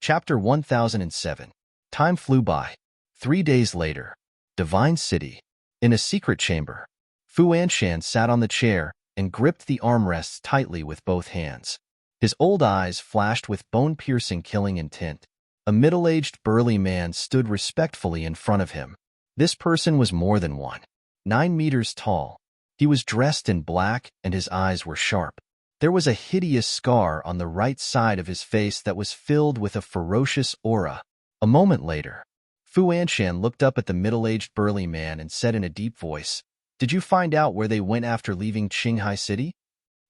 Chapter 1007. Time flew by. 3 days later. Divine City. In a secret chamber. Fu Anshan sat on the chair and gripped the armrests tightly with both hands. His old eyes flashed with bone-piercing killing intent. A middle-aged burly man stood respectfully in front of him. This person was more than 9 meters tall. He was dressed in black and his eyes were sharp. There was a hideous scar on the right side of his face that was filled with a ferocious aura. A moment later, Fu Anshan looked up at the middle-aged burly man and said in a deep voice, "Did you find out where they went after leaving Qinghai City?"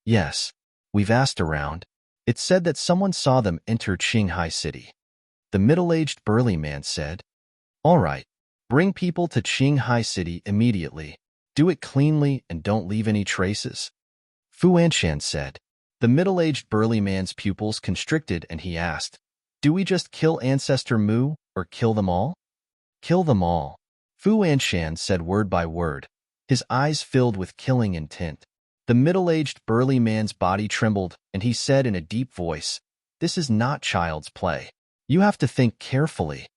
"Yes. We've asked around. It said that someone saw them enter Qinghai City." The middle-aged burly man said, "All right. Bring people to Qinghai City immediately. Do it cleanly and don't leave any traces." Fu Anshan said. The middle-aged burly man's pupils constricted and he asked, "Do we just kill Ancestor Mu or kill them all?" "Kill them all," Fu Anshan said word by word, his eyes filled with killing intent. The middle-aged burly man's body trembled and he said in a deep voice, "This is not child's play. You have to think carefully.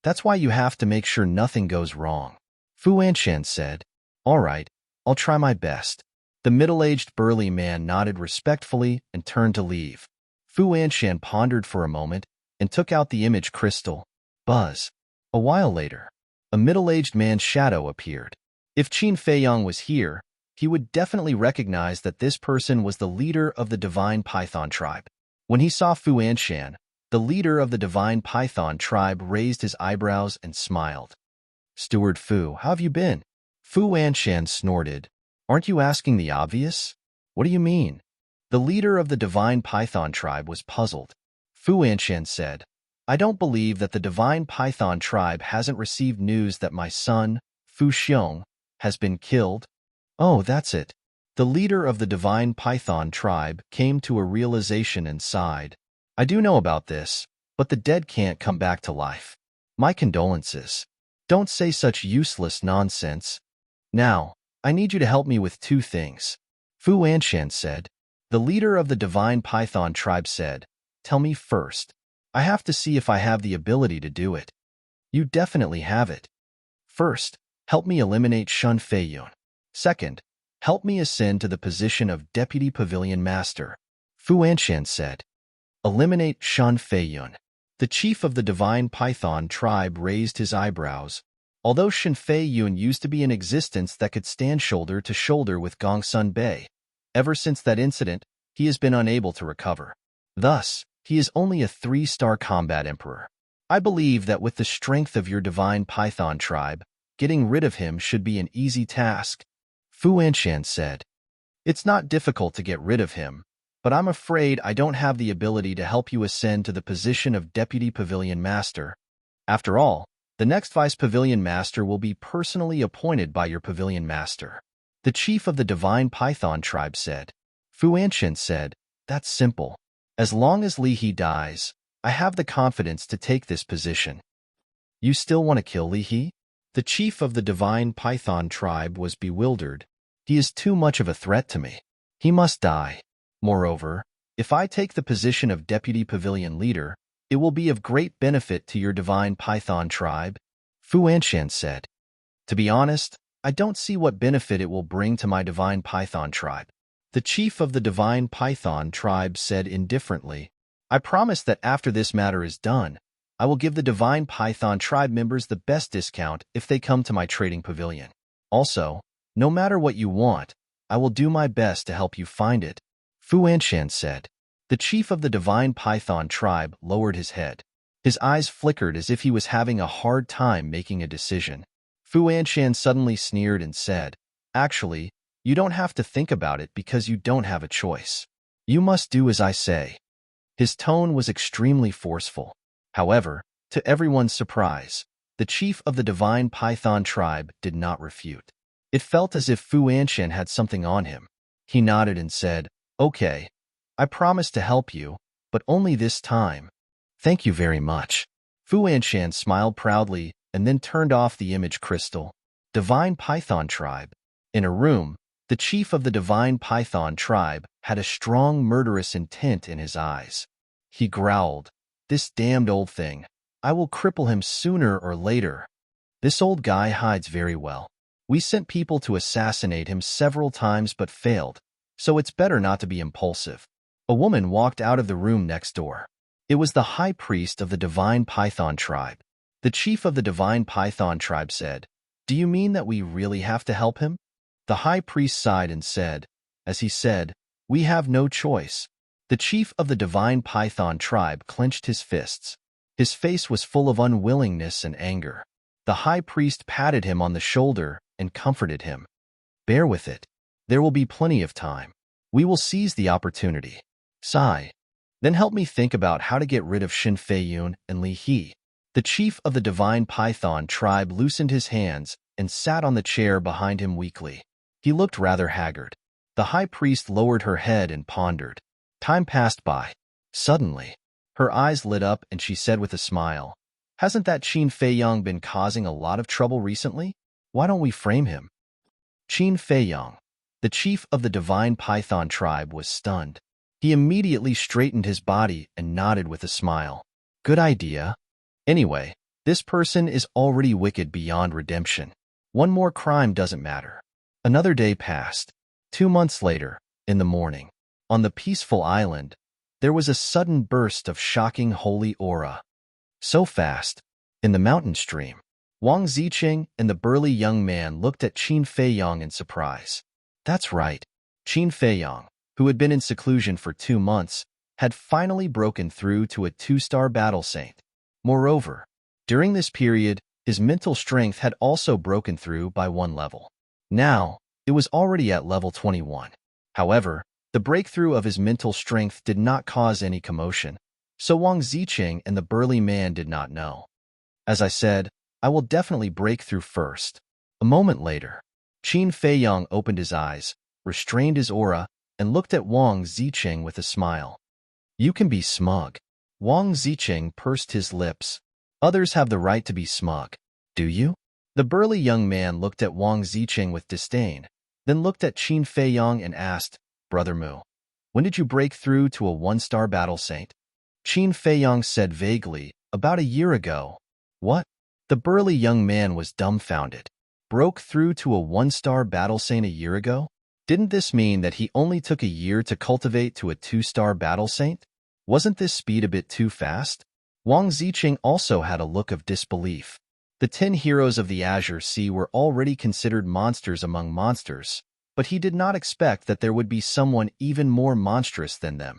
That's why you have to make sure nothing goes wrong." Fu Anshan said, "All right, I'll try my best." The middle-aged burly man nodded respectfully and turned to leave. Fu Anshan pondered for a moment and took out the image crystal. Buzz. A while later, a middle-aged man's shadow appeared. If Qin Feiyang was here, he would definitely recognize that this person was the leader of the Divine Python tribe. When he saw Fu Anshan, the leader of the Divine Python tribe raised his eyebrows and smiled. "Steward Fu, how have you been?" Fu Anshan snorted. "Aren't you asking the obvious?" "What do you mean?" The leader of the Divine Python tribe was puzzled. Fu Anshan said, "I don't believe that the Divine Python tribe hasn't received news that my son, Fu Xiong, has been killed." "Oh, that's it." The leader of the Divine Python tribe came to a realization and sighed. "I do know about this, but the dead can't come back to life. My condolences. Don't say such useless nonsense. Now, I need you to help me with 2 things. Fu Anshan said. The leader of the Divine Python tribe said, "Tell me first. I have to see if I have the ability to do it." "You definitely have it. First, help me eliminate Shun Feiyun. Second, help me ascend to the position of Deputy Pavilion Master." Fu Anshan said. Eliminate Shun Feiyun. The chief of the Divine Python tribe raised his eyebrows. Although Shen Feiyun used to be in existence that could stand shoulder to shoulder with Gongsun Bei, ever since that incident, he has been unable to recover. Thus, he is only a 3-star combat emperor. I believe that with the strength of your Divine Python tribe, getting rid of him should be an easy task. Fu Anshan said. It's not difficult to get rid of him, but I'm afraid I don't have the ability to help you ascend to the position of Deputy Pavilion Master. After all, the next Vice Pavilion Master will be personally appointed by your Pavilion Master. The chief of the Divine Python tribe said. Fu Anshan said, "That's simple. As long as Li He dies, I have the confidence to take this position." "You still want to kill Li He?" The chief of the Divine Python tribe was bewildered. "He is too much of a threat to me. He must die. Moreover, if I take the position of Deputy Pavilion Leader, it will be of great benefit to your Divine Python tribe," Fu Anshan said. "To be honest, I don't see what benefit it will bring to my Divine Python tribe." The chief of the Divine Python tribe said indifferently, "I promise that after this matter is done, I will give the Divine Python tribe members the best discount if they come to my trading pavilion. Also, no matter what you want, I will do my best to help you find it," Fu Anshan said. The chief of the Divine Python tribe lowered his head. His eyes flickered as if he was having a hard time making a decision. Fu Anshan suddenly sneered and said, "Actually, you don't have to think about it because you don't have a choice. You must do as I say." His tone was extremely forceful. However, to everyone's surprise, the chief of the Divine Python tribe did not refute. It felt as if Fu Anshan had something on him. He nodded and said, "Okay. I promise to help you, but only this time. Thank you very much." Fu Anshan smiled proudly and then turned off the image crystal. Divine Python tribe. In a room, the chief of the Divine Python tribe had a strong murderous intent in his eyes. He growled, This damned old thing. I will cripple him sooner or later. This old guy hides very well. We sent people to assassinate him several times but failed, so it's better not to be impulsive. A woman walked out of the room next door. It was the high priest of the divine python tribe. The chief of the divine python tribe said, "Do you mean that we really have to help him?" The high priest sighed and said, as he said, "We have no choice." The chief of the divine python tribe clenched his fists. His face was full of unwillingness and anger. The high priest patted him on the shoulder and comforted him. "Bear with it. There will be plenty of time. We will seize the opportunity." Sigh. "Then help me think about how to get rid of Shin Fei-yun and Li He." The chief of the divine python tribe loosened his hands and sat on the chair behind him weakly. He looked rather haggard. The high priest lowered her head and pondered. Time passed by. Suddenly, her eyes lit up and she said with a smile, "Hasn't that Qin Fei-yong been causing a lot of trouble recently? Why don't we frame him?" Qin Fei-yong, the chief of the divine python tribe, was stunned. He immediately straightened his body and nodded with a smile. "Good idea. Anyway, this person is already wicked beyond redemption. One more crime doesn't matter." Another day passed. 2 months later, in the morning, on the peaceful island, there was a sudden burst of shocking holy aura. So fast, in the mountain stream, Wang Ziqing and the burly young man looked at Qin Fei-yong in surprise. That's right. Qin Fei-yong, who had been in seclusion for 2 months, had finally broken through to a 2-star battle saint. Moreover, during this period, his mental strength had also broken through by 1 level. Now, it was already at level 21. However, the breakthrough of his mental strength did not cause any commotion, so Wang Ziqing and the burly man did not know. As I said, I will definitely break through first. A moment later, Qin Fei-yong opened his eyes, restrained his aura, and looked at Wang Ziqing with a smile. "You can be smug." Wang Ziqing pursed his lips. "Others have the right to be smug. Do you?" The burly young man looked at Wang Ziqing with disdain, then looked at Qin Fei-yong and asked, "Brother Mu, when did you break through to a 1-star battle saint?" Qin Fei-yong said vaguely, "About a year ago." "What?" The burly young man was dumbfounded. Broke through to a 1-star battle saint a year ago? Didn't this mean that he only took a year to cultivate to a 2-star battle saint? Wasn't this speed a bit too fast? Wang Ziqing also had a look of disbelief. The 10 heroes of the Azure Sea were already considered monsters among monsters, but he did not expect that there would be someone even more monstrous than them.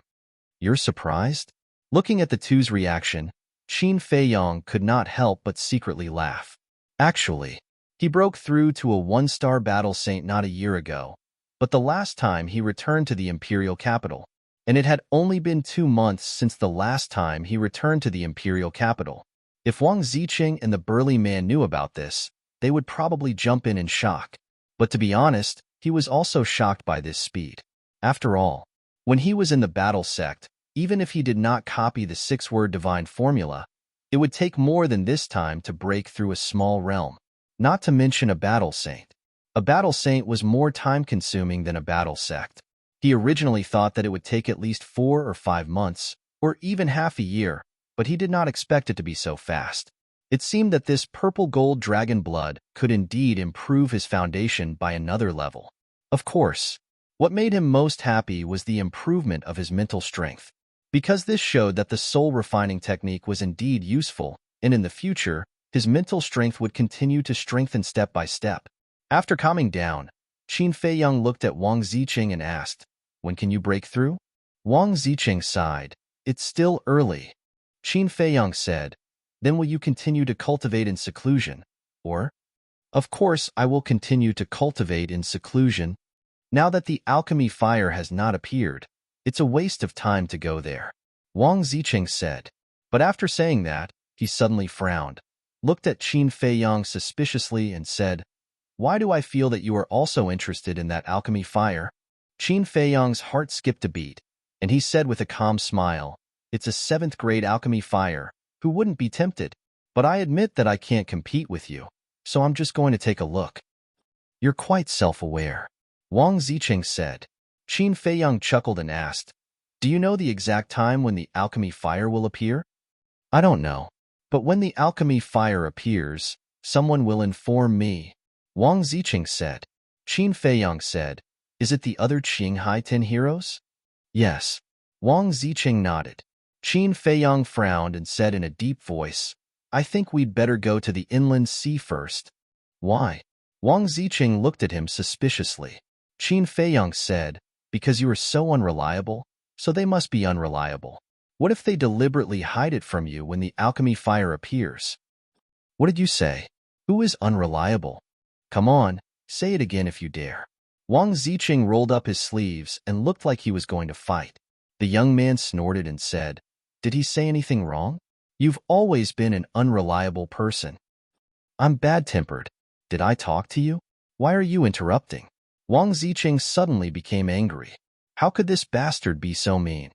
"You're surprised?" Looking at the two's reaction, Qin Fei-yong could not help but secretly laugh. Actually, he broke through to a 1-star battle saint not a year ago, but the last time he returned to the imperial capital, and it had only been 2 months since the last time he returned to the imperial capital. If Wang Ziqing and the burly man knew about this, they would probably jump in shock. But to be honest, he was also shocked by this speed. After all, when he was in the battle sect, even if he did not copy the 6-word divine formula, it would take more than this time to break through a small realm, not to mention a battle saint. A battle saint was more time-consuming than a battle sect. He originally thought that it would take at least 4 or 5 months, or even half a year, but he did not expect it to be so fast. It seemed that this purple-gold dragon blood could indeed improve his foundation by another level. Of course, what made him most happy was the improvement of his mental strength, because this showed that the soul-refining technique was indeed useful, and in the future, his mental strength would continue to strengthen step by step. After calming down, Qin Fei-yong looked at Wang Ziqing and asked, "When can you break through?" Wang Ziqing sighed. "It's still early." Qin Fei-yong said, "Then will you continue to cultivate in seclusion, or?" "Of course I will continue to cultivate in seclusion. Now that the alchemy fire has not appeared, it's a waste of time to go there," Wang Ziqing said. But after saying that, he suddenly frowned, looked at Qin Fei-yong suspiciously and said, "Why do I feel that you are also interested in that alchemy fire?" Qin Fei-yong's heart skipped a beat, and he said with a calm smile, "It's a 7th-grade alchemy fire. Who wouldn't be tempted? But I admit that I can't compete with you, so I'm just going to take a look." "You're quite self-aware," Wang Ziqing said. Qin Fei-yong chuckled and asked, "Do you know the exact time when the alchemy fire will appear?" I don't know. But when the alchemy fire appears, someone will inform me. Wang Ziqing said. Qin Feiyang said, is it the other Qinghai 10 heroes? Yes. Wang Ziqing nodded. Qin Feiyang frowned and said in a deep voice, I think we'd better go to the inland sea first. Why? Wang Ziqing looked at him suspiciously. Qin Feiyang said, because you are so unreliable, so they must be unreliable. What if they deliberately hide it from you when the alchemy fire appears? What did you say? Who is unreliable? Come on, say it again if you dare. Wang Ziqing rolled up his sleeves and looked like he was going to fight. The young man snorted and said, did he say anything wrong? You've always been an unreliable person. I'm bad-tempered. Did I talk to you? Why are you interrupting? Wang Ziqing suddenly became angry. How could this bastard be so mean?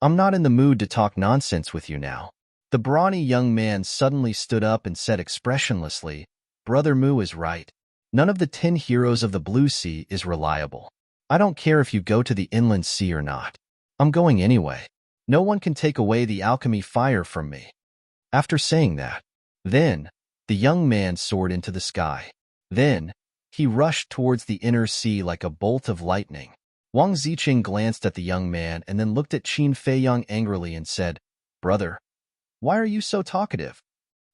I'm not in the mood to talk nonsense with you now. The brawny young man suddenly stood up and said expressionlessly, Brother Mu is right. None of the 10 heroes of the Blue Sea is reliable. I don't care if you go to the inland sea or not. I'm going anyway. No one can take away the alchemy fire from me. After saying that, then, the young man soared into the sky. Then, he rushed towards the inner sea like a bolt of lightning. Wang Ziqing glanced at the young man and then looked at Qin Feiyang angrily and said, Brother, why are you so talkative?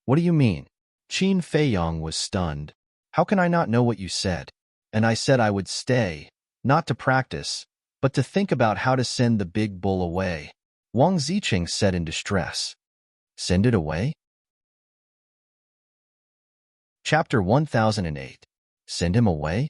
What do you mean? Qin Feiyang was stunned. How can I not know what you said? And I said I would stay, not to practice, but to think about how to send the big bull away. Wang Ziqing said in distress. Send it away? Chapter 1008. Send him away?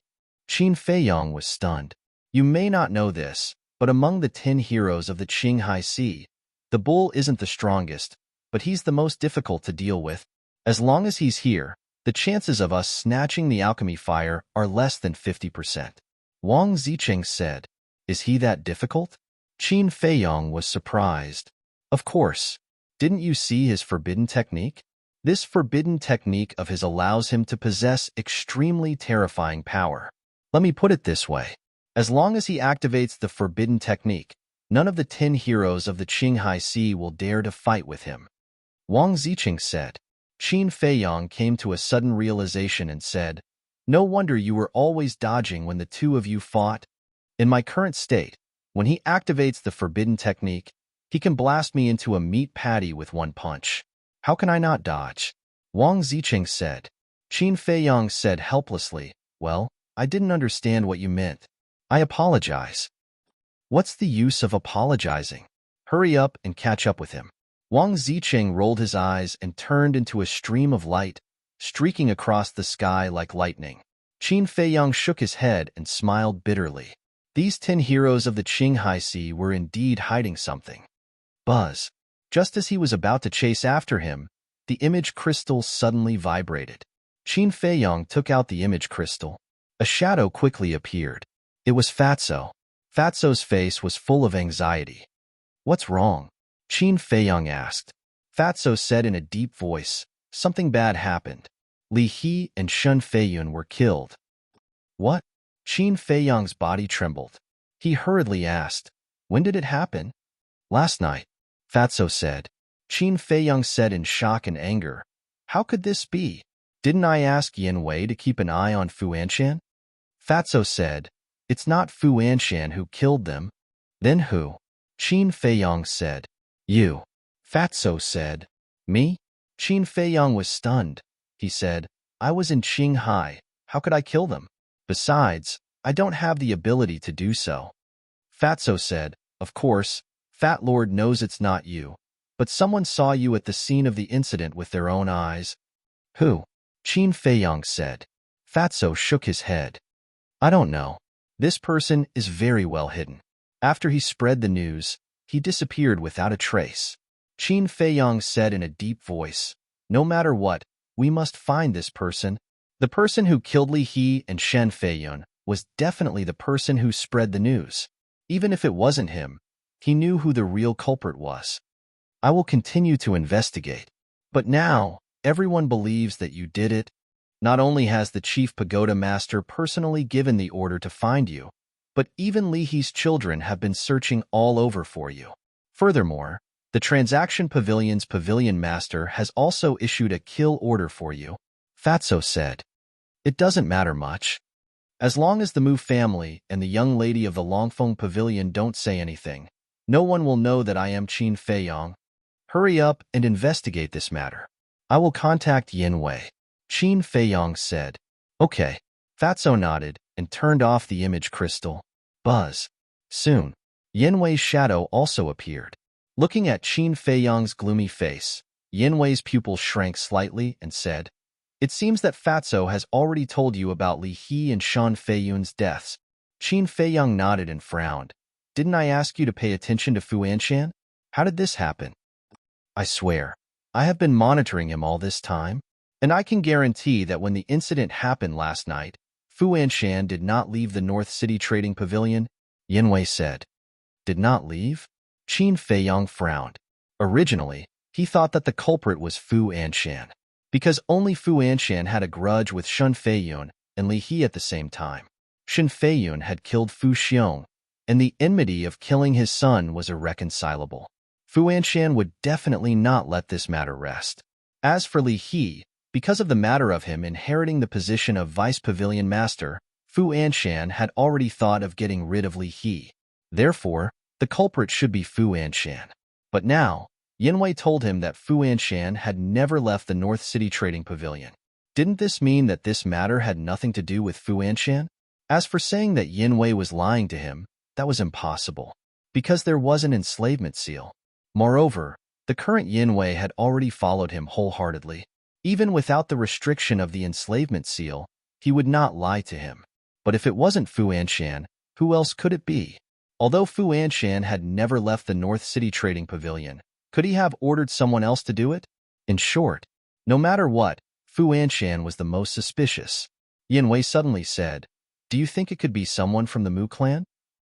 Qin Feiyang was stunned. You may not know this, but among the 10 heroes of the Qinghai Sea, the bull isn't the strongest, but he's the most difficult to deal with. As long as he's here, the chances of us snatching the alchemy fire are less than 50%. Wang Ziqing said, is he that difficult? Qin Feiyang was surprised. Of course. Didn't you see his forbidden technique? This forbidden technique of his allows him to possess extremely terrifying power. Let me put it this way. As long as he activates the forbidden technique, none of the 10 heroes of the Qinghai Sea will dare to fight with him. Wang Ziqing said. Qin Feiyang came to a sudden realization and said, no wonder you were always dodging when the two of you fought. In my current state, when he activates the forbidden technique, he can blast me into a meat patty with one punch. How can I not dodge? Wang Ziqing said. Qin Feiyang said helplessly, well, I didn't understand what you meant. I apologize. What's the use of apologizing? Hurry up and catch up with him. Wang Ziqing rolled his eyes and turned into a stream of light, streaking across the sky like lightning. Qin Feiyang shook his head and smiled bitterly. These 10 heroes of the Qinghai Sea were indeed hiding something. Buzz. Just as he was about to chase after him, the image crystal suddenly vibrated. Qin Feiyang took out the image crystal. A shadow quickly appeared. It was Fatso. Fatso's face was full of anxiety. What's wrong? Qin Feiyang asked. Fatso said in a deep voice, something bad happened. Li He and Shun Feiyun were killed. What? Qin Feiyang's body trembled. He hurriedly asked, when did it happen? Last night, Fatso said. Qin Feiyang said in shock and anger, how could this be? Didn't I ask Yin Wei to keep an eye on Fu Anshan? Fatso said, it's not Fu Anshan who killed them. Then who? Qin Feiyang said, you. Fatso said, me? Qin Feiyang was stunned. He said, I was in Qinghai. How could I kill them? Besides, I don't have the ability to do so. Fatso said, of course, Fat Lord knows it's not you, but someone saw you at the scene of the incident with their own eyes. Who? Qin Feiyang said. Fatso shook his head. I don't know. This person is very well hidden. After he spread the news, he disappeared without a trace. Qin Feiyang said in a deep voice, no matter what, we must find this person. The person who killed Li He and Shen Feiyun was definitely the person who spread the news. Even if it wasn't him, he knew who the real culprit was. I will continue to investigate. But now, everyone believes that you did it. Not only has the chief pagoda master personally given the order to find you, but even Li He's children have been searching all over for you. Furthermore, The transaction pavilion's pavilion master has also issued a kill order for you, Fatso said. It doesn't matter much. As long as the Mu family and the young lady of the Longfeng Pavilion don't say anything, no one will know that I am Qin Feiyong. Hurry up and investigate this matter. I will contact Yin Wei, Qin Feiyong said. Okay. Fatso nodded and turned off the image crystal. Buzz. Soon, Yin Wei's shadow also appeared. Looking at Qin Feiyong's gloomy face, Yin Wei's pupil shrank slightly and said, It seems that Fatso has already told you about Li He and Shan Feiyun's deaths. Qin Feiyong nodded and frowned. Didn't I ask you to pay attention to Fu Anshan? How did this happen? I swear, I have been monitoring him all this time, and I can guarantee that when the incident happened last night, Fu Anshan did not leave the North City Trading Pavilion, Yin Wei said. Did not leave? Qin Feiyong frowned. Originally, he thought that the culprit was Fu Anshan, because only Fu Anshan had a grudge with Shan Feiyun and Li He at the same time. Shan Feiyun had killed Fu Xiong, and the enmity of killing his son was irreconcilable. Fu Anshan would definitely not let this matter rest. As for Li He, because of the matter of him inheriting the position of Vice Pavilion Master, Fu Anshan had already thought of getting rid of Li He. Therefore, the culprit should be Fu Anshan. But now, Yin Wei told him that Fu Anshan had never left the North City Trading Pavilion. Didn't this mean that this matter had nothing to do with Fu Anshan? As for saying that Yin Wei was lying to him, that was impossible, because there was an enslavement seal. Moreover, the current Yin Wei had already followed him wholeheartedly. Even without the restriction of the enslavement seal, he would not lie to him. But if it wasn't Fu Anshan, who else could it be? Although Fu Anshan had never left the North City Trading Pavilion, could he have ordered someone else to do it? In short, no matter what, Fu Anshan was the most suspicious. Yin Wei suddenly said, Do you think it could be someone from the Mu clan?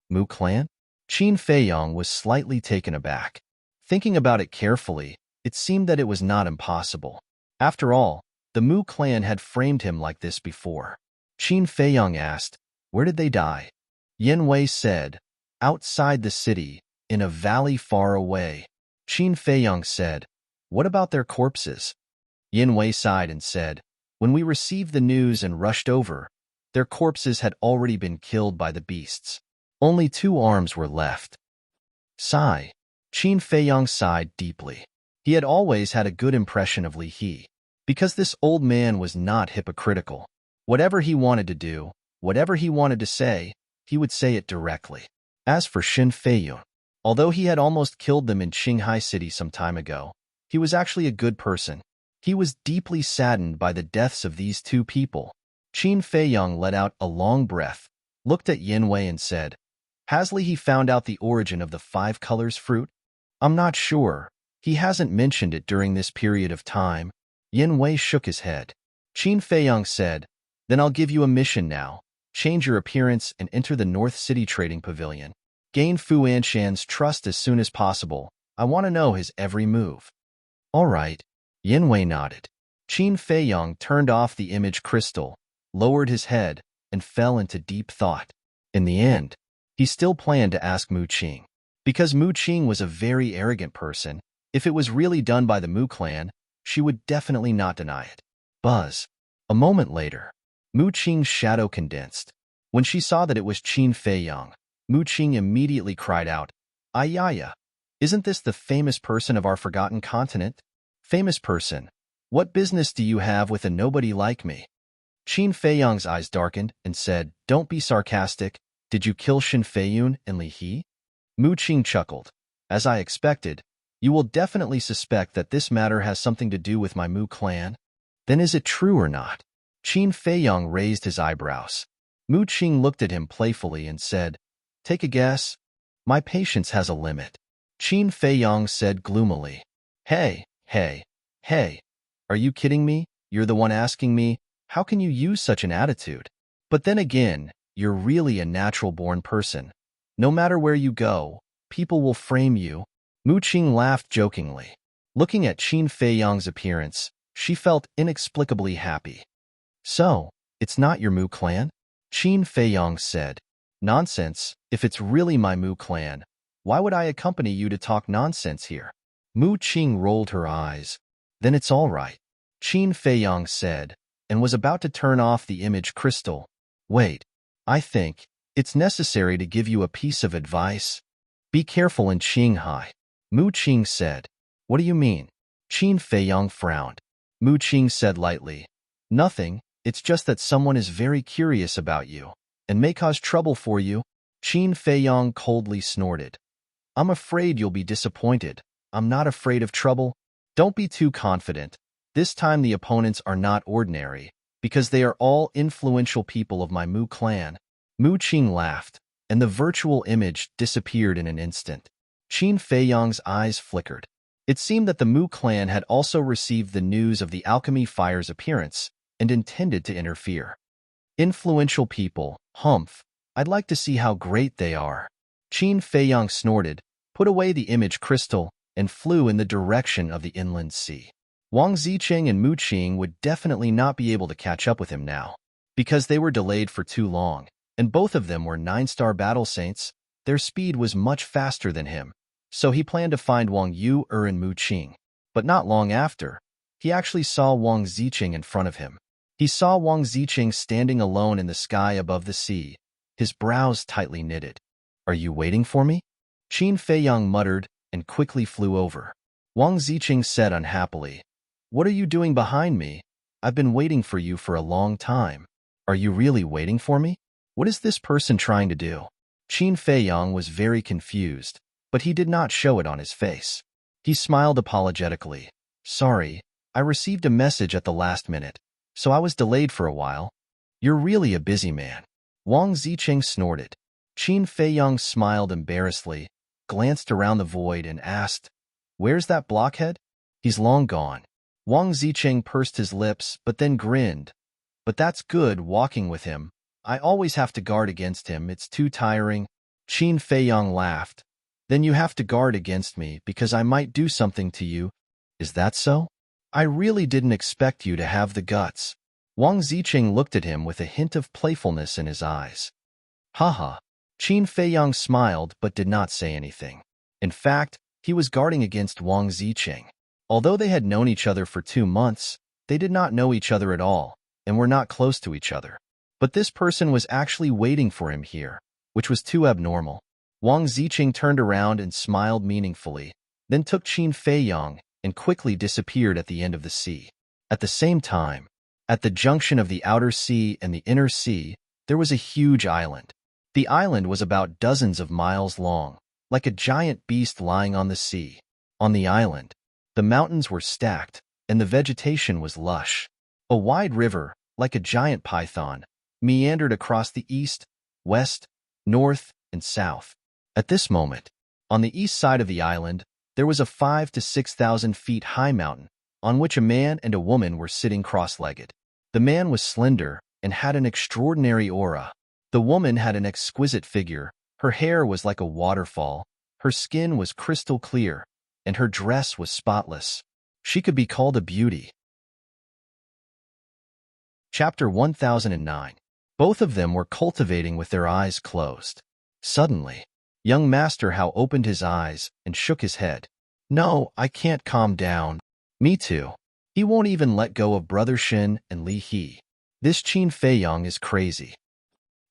Mu clan? Qin Feiyong was slightly taken aback. Thinking about it carefully, it seemed that it was not impossible. After all, the Mu clan had framed him like this before. Qin Feiyong asked, Where did they die? Yin Wei said, Outside the city, in a valley far away. Qin Feiyong said, What about their corpses? Yin Wei sighed and said, When we received the news and rushed over, their corpses had already been killed by the beasts. Only 2 arms were left. Sigh. Qin Feiyong sighed deeply. He had always had a good impression of Li He, because this old man was not hypocritical. Whatever he wanted to do, whatever he wanted to say, he would say it directly. As for Shan Feiyun, although he had almost killed them in Qinghai City some time ago, he was actually a good person. He was deeply saddened by the deaths of these 2 people. Qin Feiyong let out a long breath, looked at Yin Wei and said, Has Li He found out the origin of the 5 colors fruit? I'm not sure. He hasn't mentioned it during this period of time. Yin Wei shook his head. Qin Feiyong said, Then I'll give you a mission now. Change your appearance and enter the North City Trading Pavilion. Gain Fu Anshan's trust as soon as possible. I want to know his every move. All right. Yin Wei nodded. Qin Feiyong turned off the image crystal, lowered his head, and fell into deep thought. In the end, he still planned to ask Mu Qing. Because Mu Qing was a very arrogant person, if it was really done by the Mu clan, she would definitely not deny it. Buzz. A moment later, Mu Qing's shadow condensed. When she saw that it was Qin Feiyong, Mu Qing immediately cried out, Ayaya! Isn't this the famous person of our forgotten continent? Famous person, what business do you have with a nobody like me? Qin Feiyong's eyes darkened and said, Don't be sarcastic. Did you kill Shan Feiyun and Li He? Mu Qing chuckled. As I expected, you will definitely suspect that this matter has something to do with my Mu clan. Then is it true or not? Qin Feiyong raised his eyebrows. Mu Qing looked at him playfully and said, Take a guess. My patience has a limit. Qin Feiyong said gloomily, Hey, are you kidding me? You're the one asking me. How can you use such an attitude? But then again, you're really a natural-born person. No matter where you go, people will frame you. Mu Qing laughed jokingly. Looking at Qin Feiyong's appearance, she felt inexplicably happy. So, it's not your Mu clan? Qin Feiyong said. Nonsense. If it's really my Mu clan, why would I accompany you to talk nonsense here? Mu Qing rolled her eyes. Then it's all right, Qin Feiyang said, and was about to turn off the image crystal. Wait, I think it's necessary to give you a piece of advice. Be careful in Qinghai, Mu Qing said. What do you mean? Qin Feiyang frowned. Mu Qing said lightly, nothing, it's just that someone is very curious about you and may cause trouble for you. Qin Feiyang coldly snorted. I'm afraid you'll be disappointed. I'm not afraid of trouble. Don't be too confident. This time the opponents are not ordinary, because they are all influential people of my Mu clan. Mu Qing laughed, and the virtual image disappeared in an instant. Qin Feiyang's eyes flickered. It seemed that the Mu clan had also received the news of the alchemy fire's appearance and intended to interfere. Influential people, humph. I'd like to see how great they are. Qin Feiyang snorted, put away the image crystal, and flew in the direction of the inland sea. Wang Ziqing and Mu Qing would definitely not be able to catch up with him now, because they were delayed for too long, and both of them were 9-star battle saints. Their speed was much faster than him, so he planned to find Wang Yu and Mu Qing. But not long after, he actually saw Wang Ziqing in front of him. He saw Wang Ziqing standing alone in the sky above the sea, his brows tightly knitted. Are you waiting for me? Qin Feiyang muttered and quickly flew over. Wang Ziqing said unhappily, what are you doing behind me? I've been waiting for you for a long time. Are you really waiting for me? What is this person trying to do? Qin Feiyang was very confused, but he did not show it on his face. He smiled apologetically. Sorry, I received a message at the last minute, so I was delayed for a while. You're really a busy man. Wang Ziqing snorted. Qin Feiyang smiled embarrassedly, glanced around the void and asked, where's that blockhead? He's long gone. Wang Ziqing pursed his lips but then grinned. But that's good walking with him. I always have to guard against him. It's too tiring. Qin Feiyang laughed. Then you have to guard against me because I might do something to you. Is that so? I really didn't expect you to have the guts. Wang Ziqing looked at him with a hint of playfulness in his eyes. Haha. Qin Feiyang smiled but did not say anything. In fact, he was guarding against Wang Ziqing. Although they had known each other for 2 months, they did not know each other at all and were not close to each other. But this person was actually waiting for him here, which was too abnormal. Wang Ziqing turned around and smiled meaningfully, then took Qin Feiyang and quickly disappeared at the end of the sea. At the same time, at the junction of the outer sea and the inner sea, there was a huge island. The island was about dozens of miles long, like a giant beast lying on the sea. On the island, the mountains were stacked, and the vegetation was lush. A wide river, like a giant python, meandered across the east, west, north, and south. At this moment, on the east side of the island, there was a 5,000 to 6,000 feet high mountain, on which a man and a woman were sitting cross-legged. The man was slender and had an extraordinary aura. The woman had an exquisite figure. Her hair was like a waterfall, her skin was crystal clear, and her dress was spotless. She could be called a beauty. Chapter 1009. Both of them were cultivating with their eyes closed. Suddenly, young Master Hao opened his eyes and shook his head. No, I can't calm down. Me too. He won't even let go of Brother Shin and Li He. This Qin Feiyang is crazy.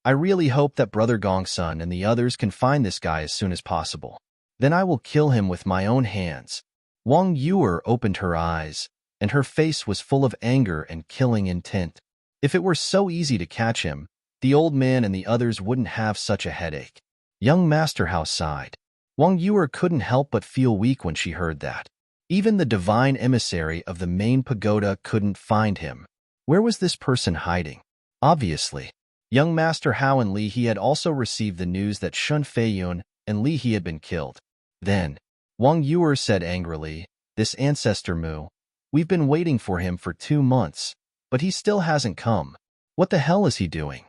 I really hope that Brother Gongsun and the others can find this guy as soon as possible. Then I will kill him with my own hands. Wang Yu opened her eyes, and her face was full of anger and killing intent. If it were so easy to catch him, the old man and the others wouldn't have such a headache. Young Master Hao sighed. Wang Yu couldn't help but feel weak when she heard that. Even the divine emissary of the main pagoda couldn't find him. Where was this person hiding? Obviously, young Master Hao and Li He had also received the news that Shun Feiyun and Li He had been killed. Then, Wang Yu said angrily, this ancestor Mu, we've been waiting for him for 2 months, but he still hasn't come. What the hell is he doing?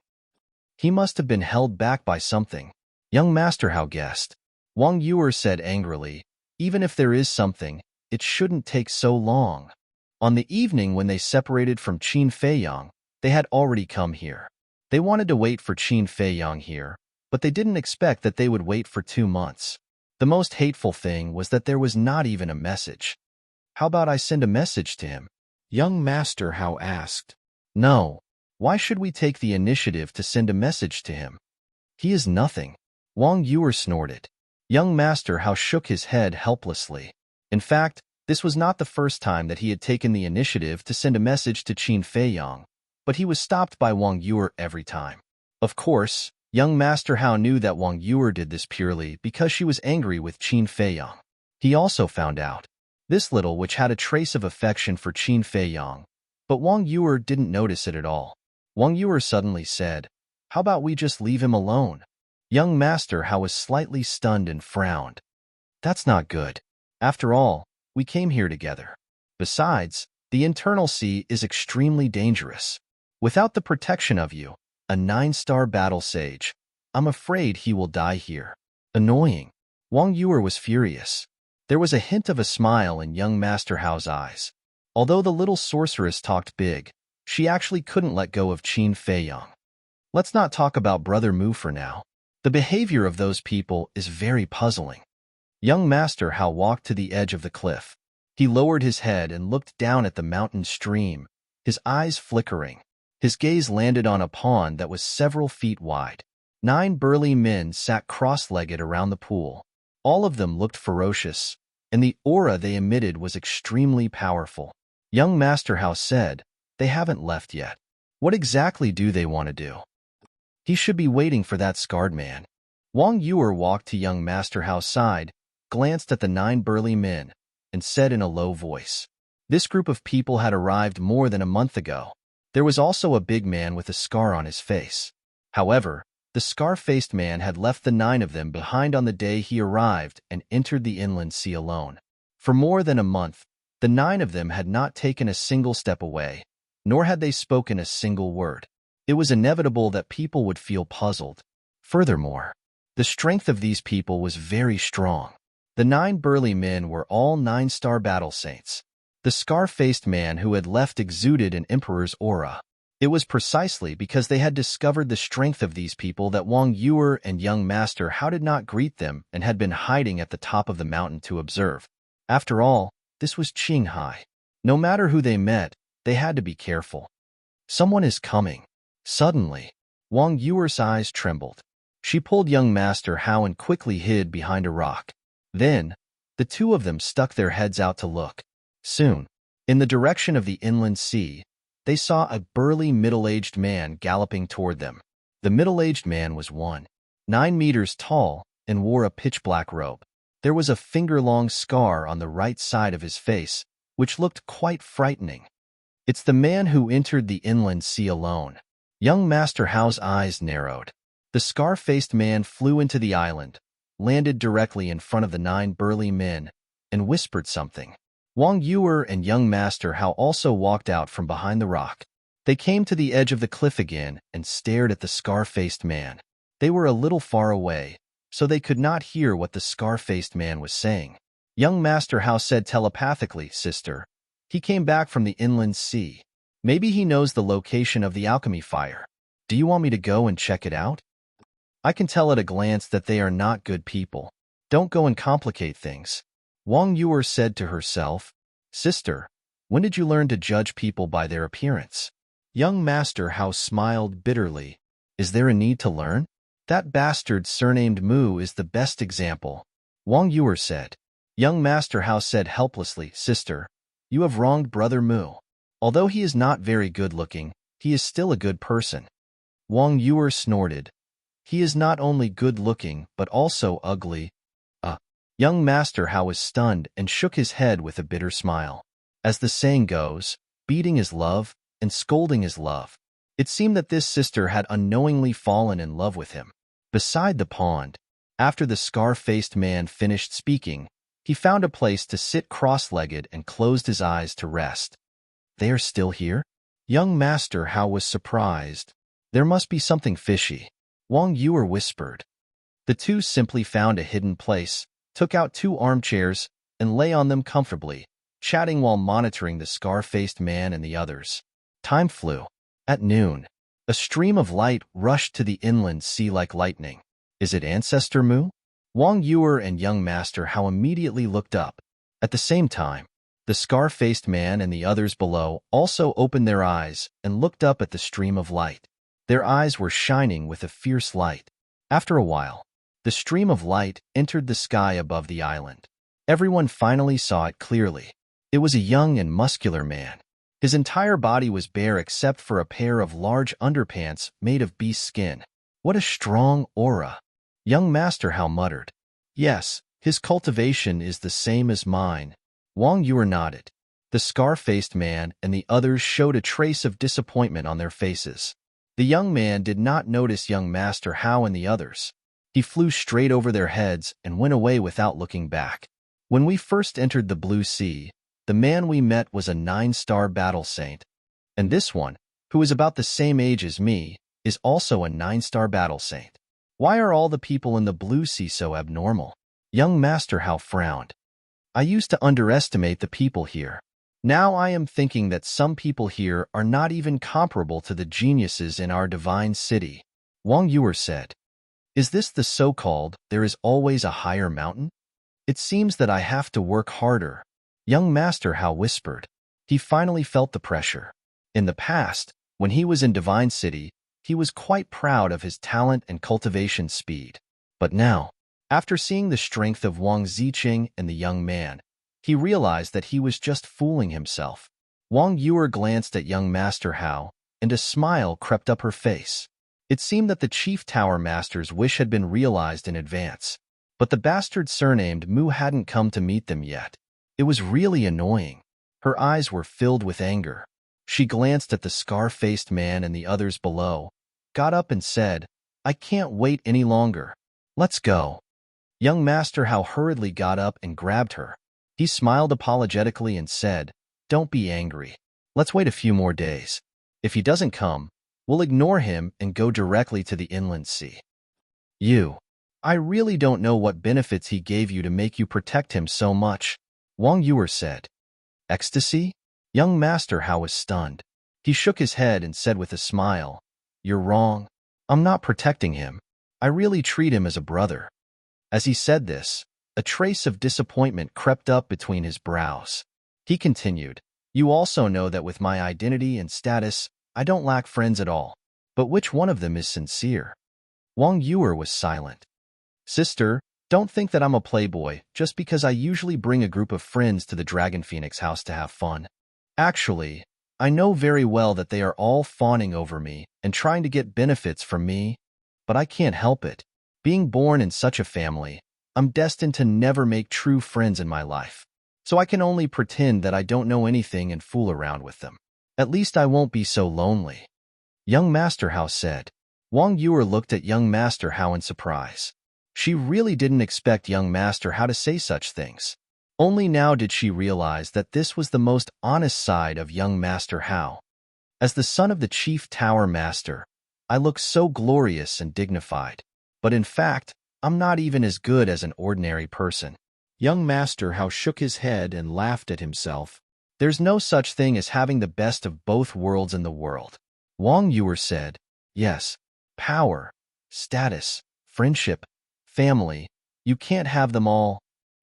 He must have been held back by something. Young Master Hao guessed. Wang Yu said angrily, even if there is something, it shouldn't take so long. On the evening when they separated from Qin Feiyang, they had already come here. They wanted to wait for Qin Feiyang here, but they didn't expect that they would wait for 2 months. The most hateful thing was that there was not even a message. How about I send a message to him? Young Master Hao asked. No. Why should we take the initiative to send a message to him? He is nothing. Wang Yuer snorted. Young Master Hao shook his head helplessly. In fact, this was not the first time that he had taken the initiative to send a message to Qin Feiyang, but he was stopped by Wang Yuer every time. Of course, young Master Hao knew that Wang Yuer did this purely because she was angry with Qin Feiyang. He also found out this little which had a trace of affection for Qin Feiyang, but Wang Yuer didn't notice it at all. Wang Yuer suddenly said, "How about we just leave him alone?" Young Master Hao was slightly stunned and frowned. That's not good. After all, we came here together. Besides, the internal sea is extremely dangerous. Without the protection of you, a 9-star battle sage, I'm afraid he will die here. Annoying. Wang Yuer was furious. There was a hint of a smile in young Master Hao's eyes. Although the little sorceress talked big, she actually couldn't let go of Qin Feiyang. Let's not talk about Brother Mu for now. The behavior of those people is very puzzling. Young Master Hao walked to the edge of the cliff. He lowered his head and looked down at the mountain stream, his eyes flickering. His gaze landed on a pond that was several feet wide. 9 burly men sat cross-legged around the pool. All of them looked ferocious, and the aura they emitted was extremely powerful. Young Master Hao said, "They haven't left yet. What exactly do they want to do?" He should be waiting for that scarred man. Wang Yuer walked to young Master Hao's side, glanced at the 9 burly men, and said in a low voice, "This group of people had arrived more than a month ago. There was also a big man with a scar on his face. However, the scar-faced man had left the 9 of them behind on the day he arrived and entered the inland sea alone. For more than a month, the 9 of them had not taken a single step away, nor had they spoken a single word. It was inevitable that people would feel puzzled. Furthermore, the strength of these people was very strong. The 9 burly men were all 9-star battle saints. The scar-faced man who had left exuded an emperor's aura. It was precisely because they had discovered the strength of these people that Wang Yuer and young Master Hao did not greet them and had been hiding at the top of the mountain to observe. After all, this was Qinghai. No matter who they met, they had to be careful. Someone is coming. Suddenly, Wang Yuer's eyes trembled. She pulled young Master Hao and quickly hid behind a rock. Then, the 2 of them stuck their heads out to look. Soon, in the direction of the inland sea, they saw a burly middle-aged man galloping toward them. The middle-aged man was 9 meters tall and wore a pitch-black robe. There was a finger-long scar on the right side of his face, which looked quite frightening. It's the man who entered the inland sea alone. Young Master Hao's eyes narrowed. The scar-faced man flew into the island, landed directly in front of the 9 burly men, and whispered something. Wang Yuer and young Master Hao also walked out from behind the rock. They came to the edge of the cliff again and stared at the scar-faced man. They were a little far away, so they could not hear what the scar-faced man was saying. Young Master Hao said telepathically, "Sister, he came back from the inland sea. Maybe he knows the location of the alchemy fire. Do you want me to go and check it out? I can tell at a glance that they are not good people. Don't go and complicate things." Wang Yuer said to herself, "Sister, when did you learn to judge people by their appearance?" Young Master Hao smiled bitterly. "Is there a need to learn? That bastard surnamed Mu is the best example," Wang Yuer said. Young Master Hao said helplessly, "Sister, you have wronged Brother Mu. Although he is not very good-looking, he is still a good person." Wang Yuer snorted. "He is not only good-looking, but also ugly." Young Master Hao was stunned and shook his head with a bitter smile. As the saying goes, beating is love, and scolding is love. It seemed that this sister had unknowingly fallen in love with him. Beside the pond, after the scar-faced man finished speaking, he found a place to sit cross-legged and closed his eyes to rest. "They are still here?" Young Master Hao was surprised. "There must be something fishy," Wang Yuer whispered. The 2 simply found a hidden place, took out 2 armchairs, and lay on them comfortably, chatting while monitoring the scar-faced man and the others. Time flew. At noon, a stream of light rushed to the inland sea like lightning. "Is it Ancestor Mu?" Wang Yuer and young Master Hao immediately looked up. At the same time, the scar-faced man and the others below also opened their eyes and looked up at the stream of light. Their eyes were shining with a fierce light. After a while, the stream of light entered the sky above the island. Everyone finally saw it clearly. It was a young and muscular man. His entire body was bare except for a pair of large underpants made of beast skin. What a strong aura! Young Master Hao muttered. Yes, his cultivation is the same as mine. Wang Yuer nodded. The scar-faced man and the others showed a trace of disappointment on their faces. The young man did not notice young Master Hao and the others. He flew straight over their heads and went away without looking back. When we first entered the Blue Sea, the man we met was a 9-star battle saint. And this one, who is about the same age as me, is also a 9-star battle saint. Why are all the people in the Blue Sea so abnormal? Young Master Hao frowned. I used to underestimate the people here. Now I am thinking that some people here are not even comparable to the geniuses in our divine city. Wang Yuer said. Is this the so-called, there is always a higher mountain? It seems that I have to work harder. Young Master Hao whispered. He finally felt the pressure. In the past, when he was in Divine City, he was quite proud of his talent and cultivation speed. But now, after seeing the strength of Wang Ziqing and the young man, he realized that he was just fooling himself. Wang Yuer glanced at young Master Hao, and a smile crept up her face. It seemed that the Chief Tower Master's wish had been realized in advance. But the bastard surnamed Mu hadn't come to meet them yet. It was really annoying. Her eyes were filled with anger. She glanced at the scar-faced man and the others below, got up and said, I can't wait any longer. Let's go. Young Master Hao hurriedly got up and grabbed her. He smiled apologetically and said, Don't be angry. Let's wait a few more days. If he doesn't come, we'll ignore him and go directly to the inland sea. I really don't know what benefits he gave you to make you protect him so much, Wang Yuer said. Ecstasy? Young Master Hao was stunned. He shook his head and said with a smile, You're wrong. I'm not protecting him. I really treat him as a brother. As he said this, a trace of disappointment crept up between his brows. He continued, You also know that with my identity and status, I don't lack friends at all. But which one of them is sincere? Wang Yuer was silent. Sister, don't think that I'm a playboy just because I usually bring a group of friends to the Dragon Phoenix house to have fun. Actually, I know very well that they are all fawning over me and trying to get benefits from me, but I can't help it. Being born in such a family, I'm destined to never make true friends in my life. So I can only pretend that I don't know anything and fool around with them. At least I won't be so lonely. Young Master Hao said. Wang Yuer looked at young Master Hao in surprise. She really didn't expect young Master Hao to say such things. Only now did she realize that this was the most honest side of young Master Hao. As the son of the Chief Tower Master, I look so glorious and dignified. But in fact, I'm not even as good as an ordinary person. Young Master Hao shook his head and laughed at himself. There's no such thing as having the best of both worlds in the world. Wang Yuer said, Yes, power, status, friendship, family, you can't have them all.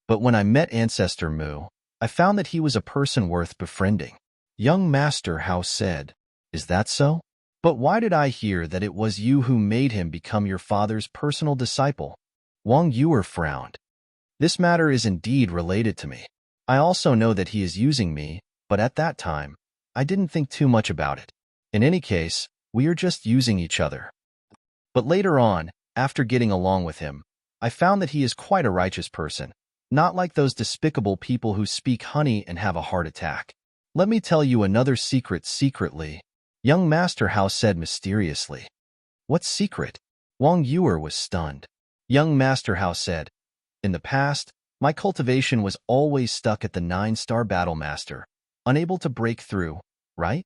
But when I met Ancestor Mu, I found that he was a person worth befriending. Young Master Hao said, Is that so? But why did I hear that it was you who made him become your father's personal disciple? Wang Yuer frowned. This matter is indeed related to me. I also know that he is using me, but at that time, I didn't think too much about it. In any case, we are just using each other. But later on, after getting along with him, I found that he is quite a righteous person, not like those despicable people who speak honey and have a heart attack. Let me tell you another secret secretly, young Master Hao said mysteriously. What secret? Wang Yuer was stunned. Young Master Hao said, In the past, my cultivation was always stuck at the 9-star Battle Master, unable to break through, right?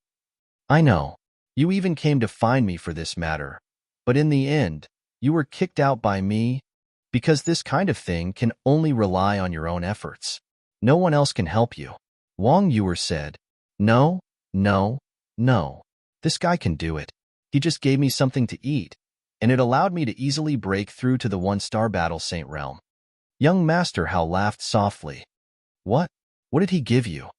I know. You even came to find me for this matter. But in the end, you were kicked out by me, because this kind of thing can only rely on your own efforts. No one else can help you. Wang Yuer said, No. This guy can do it. He just gave me something to eat, and it allowed me to easily break through to the 1-star Battle Saint realm. Young Master How laughed softly. What? What did he give you?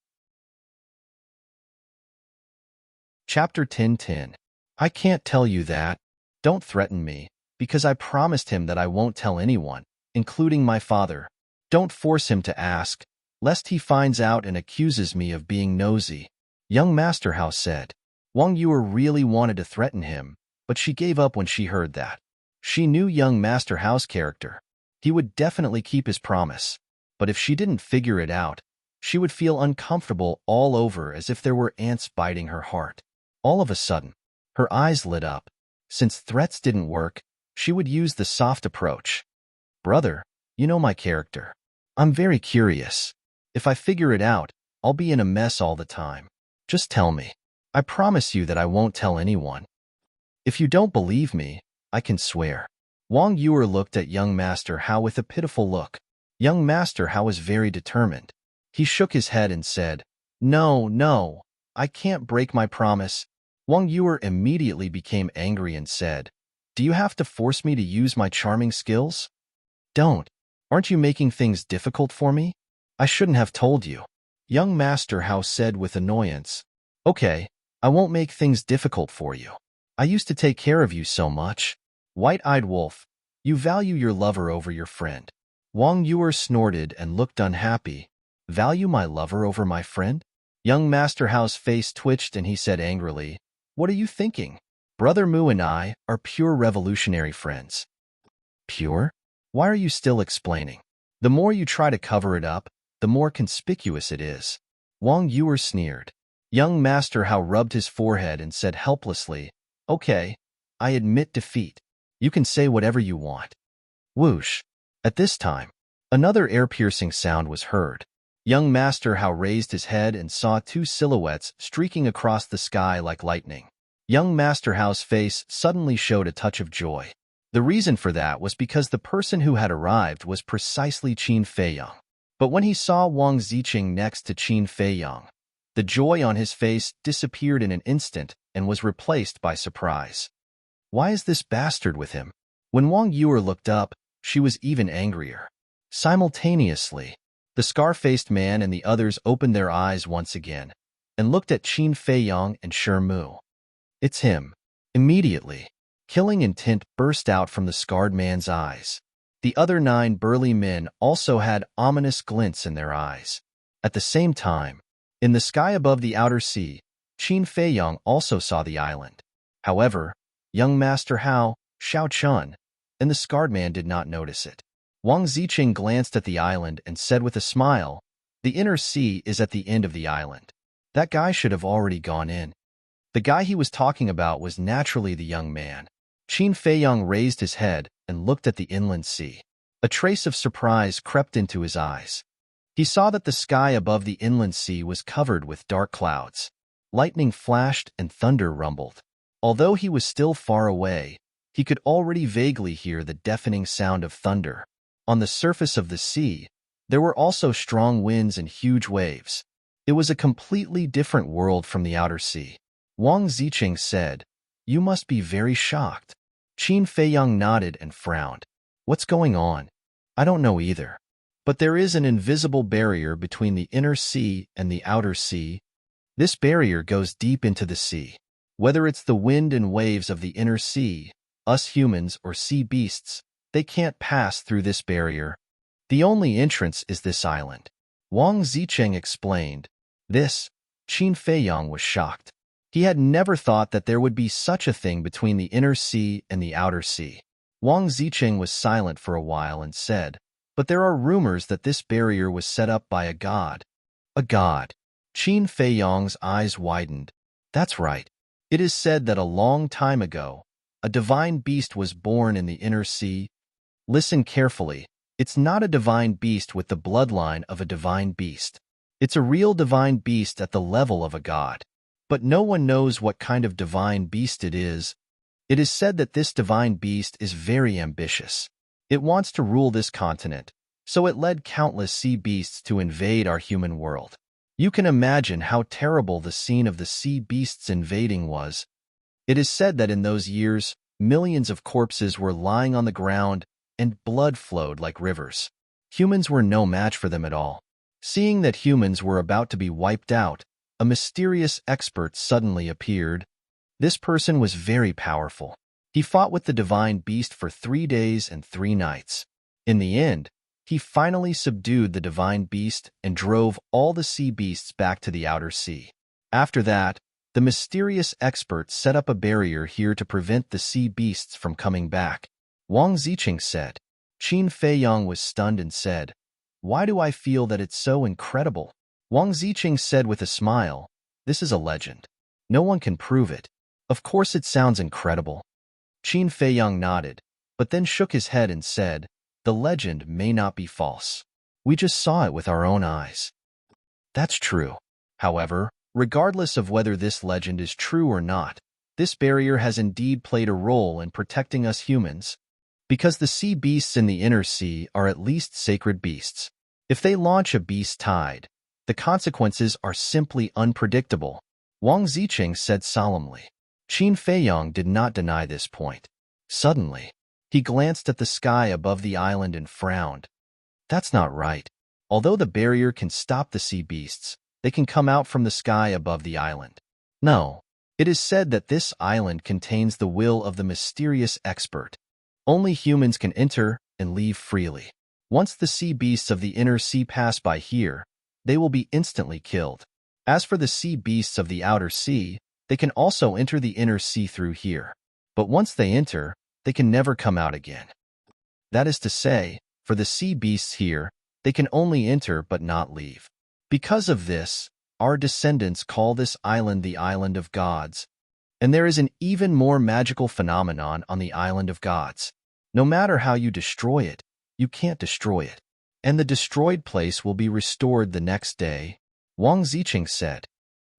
Chapter 10:10. I can't tell you that. Don't threaten me, because I promised him that I won't tell anyone, including my father. Don't force him to ask, lest he finds out and accuses me of being nosy. Young Master How said. Wang Yue really wanted to threaten him, but she gave up when she heard that. She knew young Master Hao's character. He would definitely keep his promise. But if she didn't figure it out, she would feel uncomfortable all over as if there were ants biting her heart. All of a sudden, her eyes lit up. Since threats didn't work, she would use the soft approach. Brother, you know my character. I'm very curious. If I figure it out, I'll be in a mess all the time. Just tell me. I promise you that I won't tell anyone. If you don't believe me, I can swear. Wang Yue looked at young Master Hao with a pitiful look. Young Master Hao was very determined. He shook his head and said, No, I can't break my promise. Wang Yue immediately became angry and said, Do you have to force me to use my charming skills? Don't. Aren't you making things difficult for me? I shouldn't have told you. Young Master Hao said with annoyance, Okay, I won't make things difficult for you. I used to take care of you so much. White-eyed wolf, you value your lover over your friend. Wang Yue snorted and looked unhappy. Value my lover over my friend? Young Master Hao's face twitched and he said angrily, What are you thinking? Brother Mu and I are pure revolutionary friends. Pure? Why are you still explaining? The more you try to cover it up, the more conspicuous it is. Wang Yue sneered. Young Master Hao rubbed his forehead and said helplessly, Okay, I admit defeat. You can say whatever you want. Whoosh. At this time, another ear-piercing sound was heard. Young Master Hao raised his head and saw two silhouettes streaking across the sky like lightning. Young Master Hao's face suddenly showed a touch of joy. The reason for that was because the person who had arrived was precisely Qin Feiyang. But when he saw Wang Ziqing next to Qin Feiyang, the joy on his face disappeared in an instant and was replaced by surprise. Why is this bastard with him? When Wang Yue looked up, she was even angrier. Simultaneously, the scar-faced man and the others opened their eyes once again and looked at Qin Feiyang and Shi Mu. It's him. Immediately, killing intent burst out from the scarred man's eyes. The other 9 burly men also had ominous glints in their eyes. At the same time, in the sky above the outer sea, Qin Feiyang also saw the island. However, young Master Hao, Xiao Chun, and the scarred man did not notice it. Wang Ziqing glanced at the island and said with a smile, The inner sea is at the end of the island. That guy should have already gone in. The guy he was talking about was naturally the young man. Qin Feiyang raised his head and looked at the inland sea. A trace of surprise crept into his eyes. He saw that the sky above the inland sea was covered with dark clouds. Lightning flashed and thunder rumbled. Although he was still far away, he could already vaguely hear the deafening sound of thunder. On the surface of the sea, there were also strong winds and huge waves. It was a completely different world from the outer sea. Wang Ziqing said, You must be very shocked. Qin Feiyang nodded and frowned. What's going on? I don't know either. But there is an invisible barrier between the inner sea and the outer sea. This barrier goes deep into the sea. Whether it's the wind and waves of the inner sea, us humans or sea beasts, they can't pass through this barrier. The only entrance is this island. Wang Ziqing explained. This, Qin Feiyang was shocked. He had never thought that there would be such a thing between the inner sea and the outer sea. Wang Ziqing was silent for a while and said, But there are rumors that this barrier was set up by a god. A god. Qin Feiyang's eyes widened. That's right. It is said that a long time ago, a divine beast was born in the inner sea. Listen carefully. It's not a divine beast with the bloodline of a divine beast. It's a real divine beast at the level of a god. But no one knows what kind of divine beast it is. It is said that this divine beast is very ambitious. It wants to rule this continent, so it led countless sea beasts to invade our human world. You can imagine how terrible the scene of the sea beasts invading was. It is said that in those years, millions of corpses were lying on the ground and blood flowed like rivers. Humans were no match for them at all. Seeing that humans were about to be wiped out, a mysterious expert suddenly appeared. This person was very powerful. He fought with the divine beast for 3 days and 3 nights. In the end, he finally subdued the divine beast and drove all the sea beasts back to the outer sea. After that, the mysterious expert set up a barrier here to prevent the sea beasts from coming back. Wang Ziqing said. Qin Feiyang was stunned and said, "Why do I feel that it's so incredible?" Wang Ziqing said with a smile, "This is a legend. No one can prove it. Of course it sounds incredible." Qin Feiyang nodded, but then shook his head and said, "The legend may not be false. We just saw it with our own eyes." That's true. However, regardless of whether this legend is true or not, this barrier has indeed played a role in protecting us humans, because the sea beasts in the inner sea are at least sacred beasts. If they launch a beast tide, the consequences are simply unpredictable, Wang Ziqing said solemnly. Qin Feiyang did not deny this point. Suddenly, he glanced at the sky above the island and frowned. That's not right. Although the barrier can stop the sea beasts, they can come out from the sky above the island. No, it is said that this island contains the will of the mysterious expert. Only humans can enter and leave freely. Once the sea beasts of the inner sea pass by here, they will be instantly killed. As for the sea beasts of the outer sea, they can also enter the inner sea through here. But once they enter, they can never come out again. That is to say, for the sea beasts here, they can only enter but not leave. Because of this, our descendants call this island the Island of Gods. And there is an even more magical phenomenon on the Island of Gods. No matter how you destroy it, you can't destroy it. And the destroyed place will be restored the next day, Wang Ziqing said.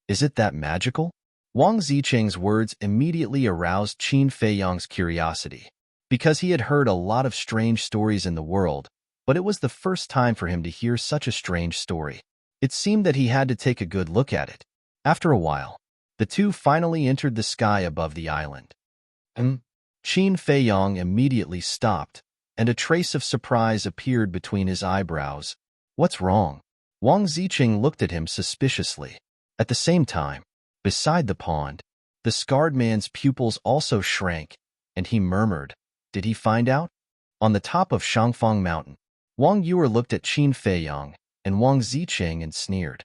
Is it that magical? Wang Ziqing's words immediately aroused Qin Feiyang's curiosity, because he had heard a lot of strange stories in the world, but it was the first time for him to hear such a strange story. It seemed that he had to take a good look at it. After a while, the two finally entered the sky above the island. Qin Feiyang immediately stopped, and a trace of surprise appeared between his eyebrows. What's wrong? Wang Ziqing looked at him suspiciously. At the same time, beside the pond, the scarred man's pupils also shrank, and he murmured, "Did he find out?" On the top of Shangfang Mountain, Wang Yuer looked at Qin Feiyang and Wang Ziqing and sneered.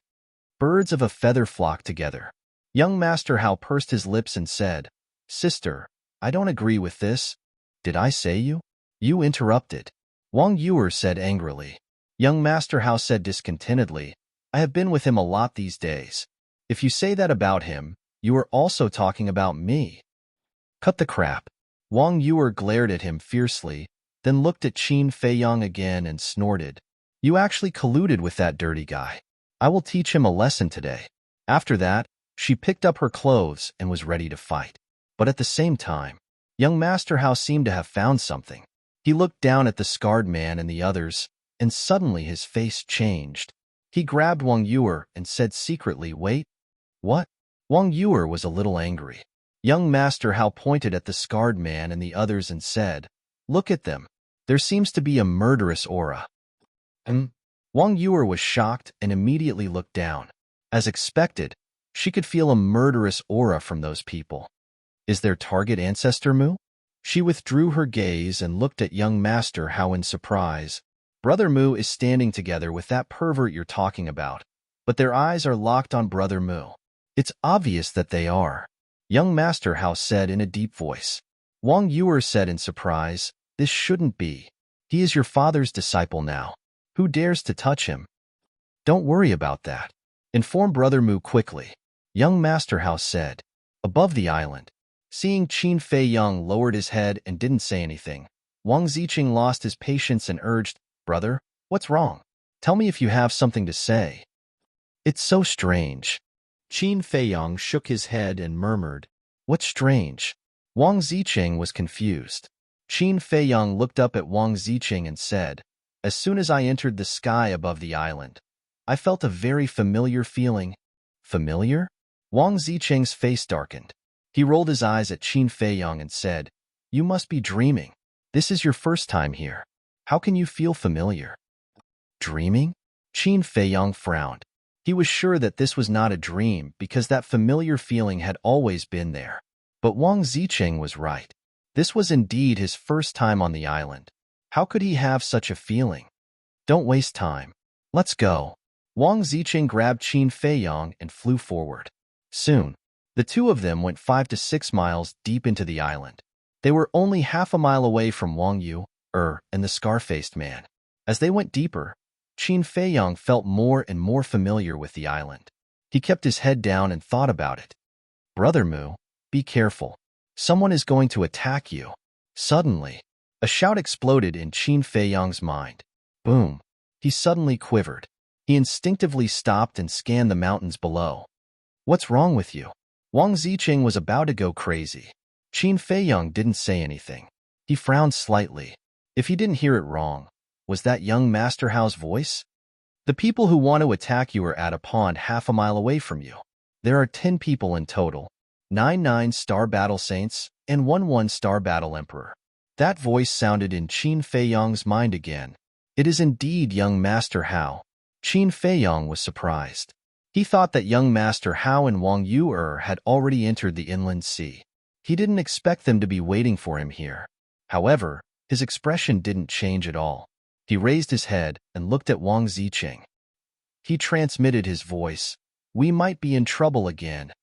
Birds of a feather flock together. Young Master Hao pursed his lips and said, "Sister, I don't agree with this." "Did I say you?" "You interrupted." Wang Yuer said angrily. Young Master Hao said discontentedly, "I have been with him a lot these days. If you say that about him, you are also talking about me." "Cut the crap." Wang Yuer glared at him fiercely, then looked at Qin Feiyang again and snorted. "You actually colluded with that dirty guy. I will teach him a lesson today." After that, she picked up her clothes and was ready to fight. But at the same time, young Master Hao seemed to have found something. He looked down at the scarred man and the others, and suddenly his face changed. He grabbed Wang Yuer and said secretly, "Wait, what?" Wang Yuer was a little angry. Young Master Hao pointed at the scarred man and the others and said, "Look at them. There seems to be a murderous aura." Wang Yuer was shocked and immediately looked down. As expected, she could feel a murderous aura from those people. Is their target ancestor Mu? She withdrew her gaze and looked at young Master Hao in surprise. Brother Mu is standing together with that pervert you're talking about, but their eyes are locked on Brother Mu. It's obvious that they are, young Master Hao said in a deep voice. Wang Yuer said in surprise, "This shouldn't be. He is your father's disciple now. Who dares to touch him?" "Don't worry about that. Inform Brother Mu quickly," young Master Hao said. Above the island, seeing Qin Feiyang lowered his head and didn't say anything, Wang Ziqing lost his patience and urged, "Brother, what's wrong? Tell me if you have something to say." "It's so strange." Qin Feiyang shook his head and murmured, "What's strange?" Wang Ziqing was confused. Qin Feiyang looked up at Wang Ziqing and said, "As soon as I entered the sky above the island, I felt a very familiar feeling." "Familiar?" Wang Ziqing's face darkened. He rolled his eyes at Qin Feiyang and said, "You must be dreaming. This is your first time here. How can you feel familiar?" Dreaming? Qin Feiyang frowned. He was sure that this was not a dream because that familiar feeling had always been there. But Wang Zicheng was right. This was indeed his first time on the island. How could he have such a feeling? Don't waste time. Let's go. Wang Zicheng grabbed Qin Feiyang and flew forward. Soon, the two of them went 5 to 6 miles deep into the island. They were only half a mile away from Wang Yu, and the scar-faced man. As they went deeper, Qin Feiyang felt more and more familiar with the island. He kept his head down and thought about it. Brother Mu, be careful. Someone is going to attack you. Suddenly, a shout exploded in Qin Feiyang's mind. Boom! He suddenly quivered. He instinctively stopped and scanned the mountains below. What's wrong with you? Wang Zicheng was about to go crazy. Qin Feiyang didn't say anything. He frowned slightly. If he didn't hear it wrong, was that young Master Hao's voice? The people who want to attack you are at a pond half a mile away from you. There are 10 people in total, 9 9-star battle saints and 1 1-star battle emperor. That voice sounded in Qin Feiyang's mind again. It is indeed young Master Hao. Qin Feiyang was surprised. He thought that young Master Hao and Wang Yu had already entered the inland sea. He didn't expect them to be waiting for him here. However, his expression didn't change at all. He raised his head and looked at Wang Zicheng. He transmitted his voice. We might be in trouble again.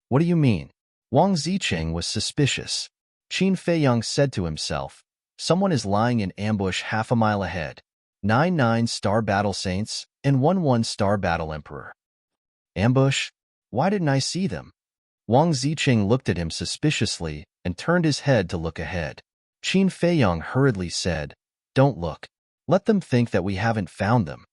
What do you mean? Wang Zicheng was suspicious. Qin Feiyang said to himself, someone is lying in ambush half a mile ahead. 9 9-star battle saints and 1 1-star battle emperor. Ambush? Why didn't I see them? Wang Zicheng looked at him suspiciously and turned his head to look ahead. Qin Feiyang hurriedly said, don't look. Let them think that we haven't found them.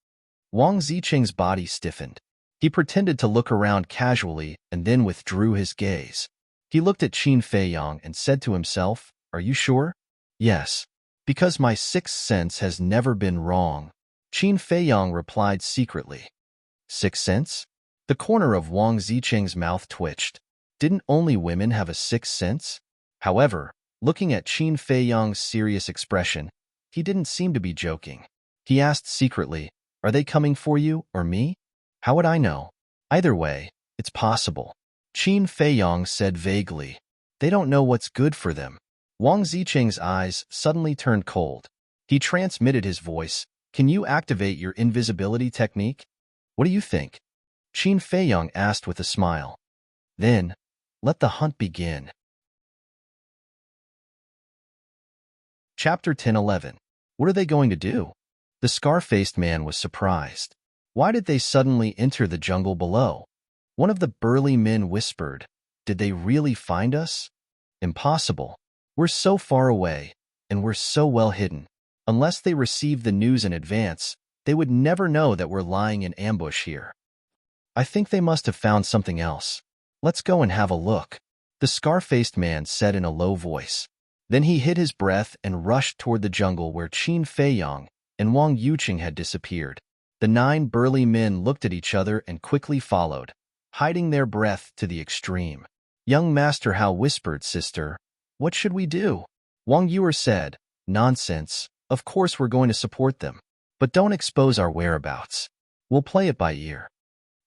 Wang Zicheng's body stiffened. He pretended to look around casually and then withdrew his gaze. He looked at Qin Feiyang and said to himself, are you sure? Yes. Because my sixth sense has never been wrong. Qin Feiyang replied secretly. Sixth sense? The corner of Wang Zicheng's mouth twitched. Didn't only women have a sixth sense? However, looking at Qin Feiyang's serious expression, he didn't seem to be joking. He asked secretly, are they coming for you or me? How would I know? Either way, it's possible. Qin Feiyang said vaguely. They don't know what's good for them. Wang Zicheng's eyes suddenly turned cold. He transmitted his voice. Can you activate your invisibility technique? What do you think? Qin Feiyang asked with a smile. Then, let the hunt begin. Chapter 10-11. What are they going to do? The scar-faced man was surprised. Why did they suddenly enter the jungle below? One of the burly men whispered, did they really find us? Impossible. We're so far away, and we're so well hidden. Unless they received the news in advance, they would never know that we're lying in ambush here. I think they must have found something else. Let's go and have a look, the scar-faced man said in a low voice. Then he hid his breath and rushed toward the jungle where Qin Feiyang and Wang Yuqing had disappeared. The 9 burly men looked at each other and quickly followed, hiding their breath to the extreme. Young Master Hao whispered, Sister, what should we do? Wang Yu said, nonsense, of course we're going to support them. But don't expose our whereabouts. We'll play it by ear.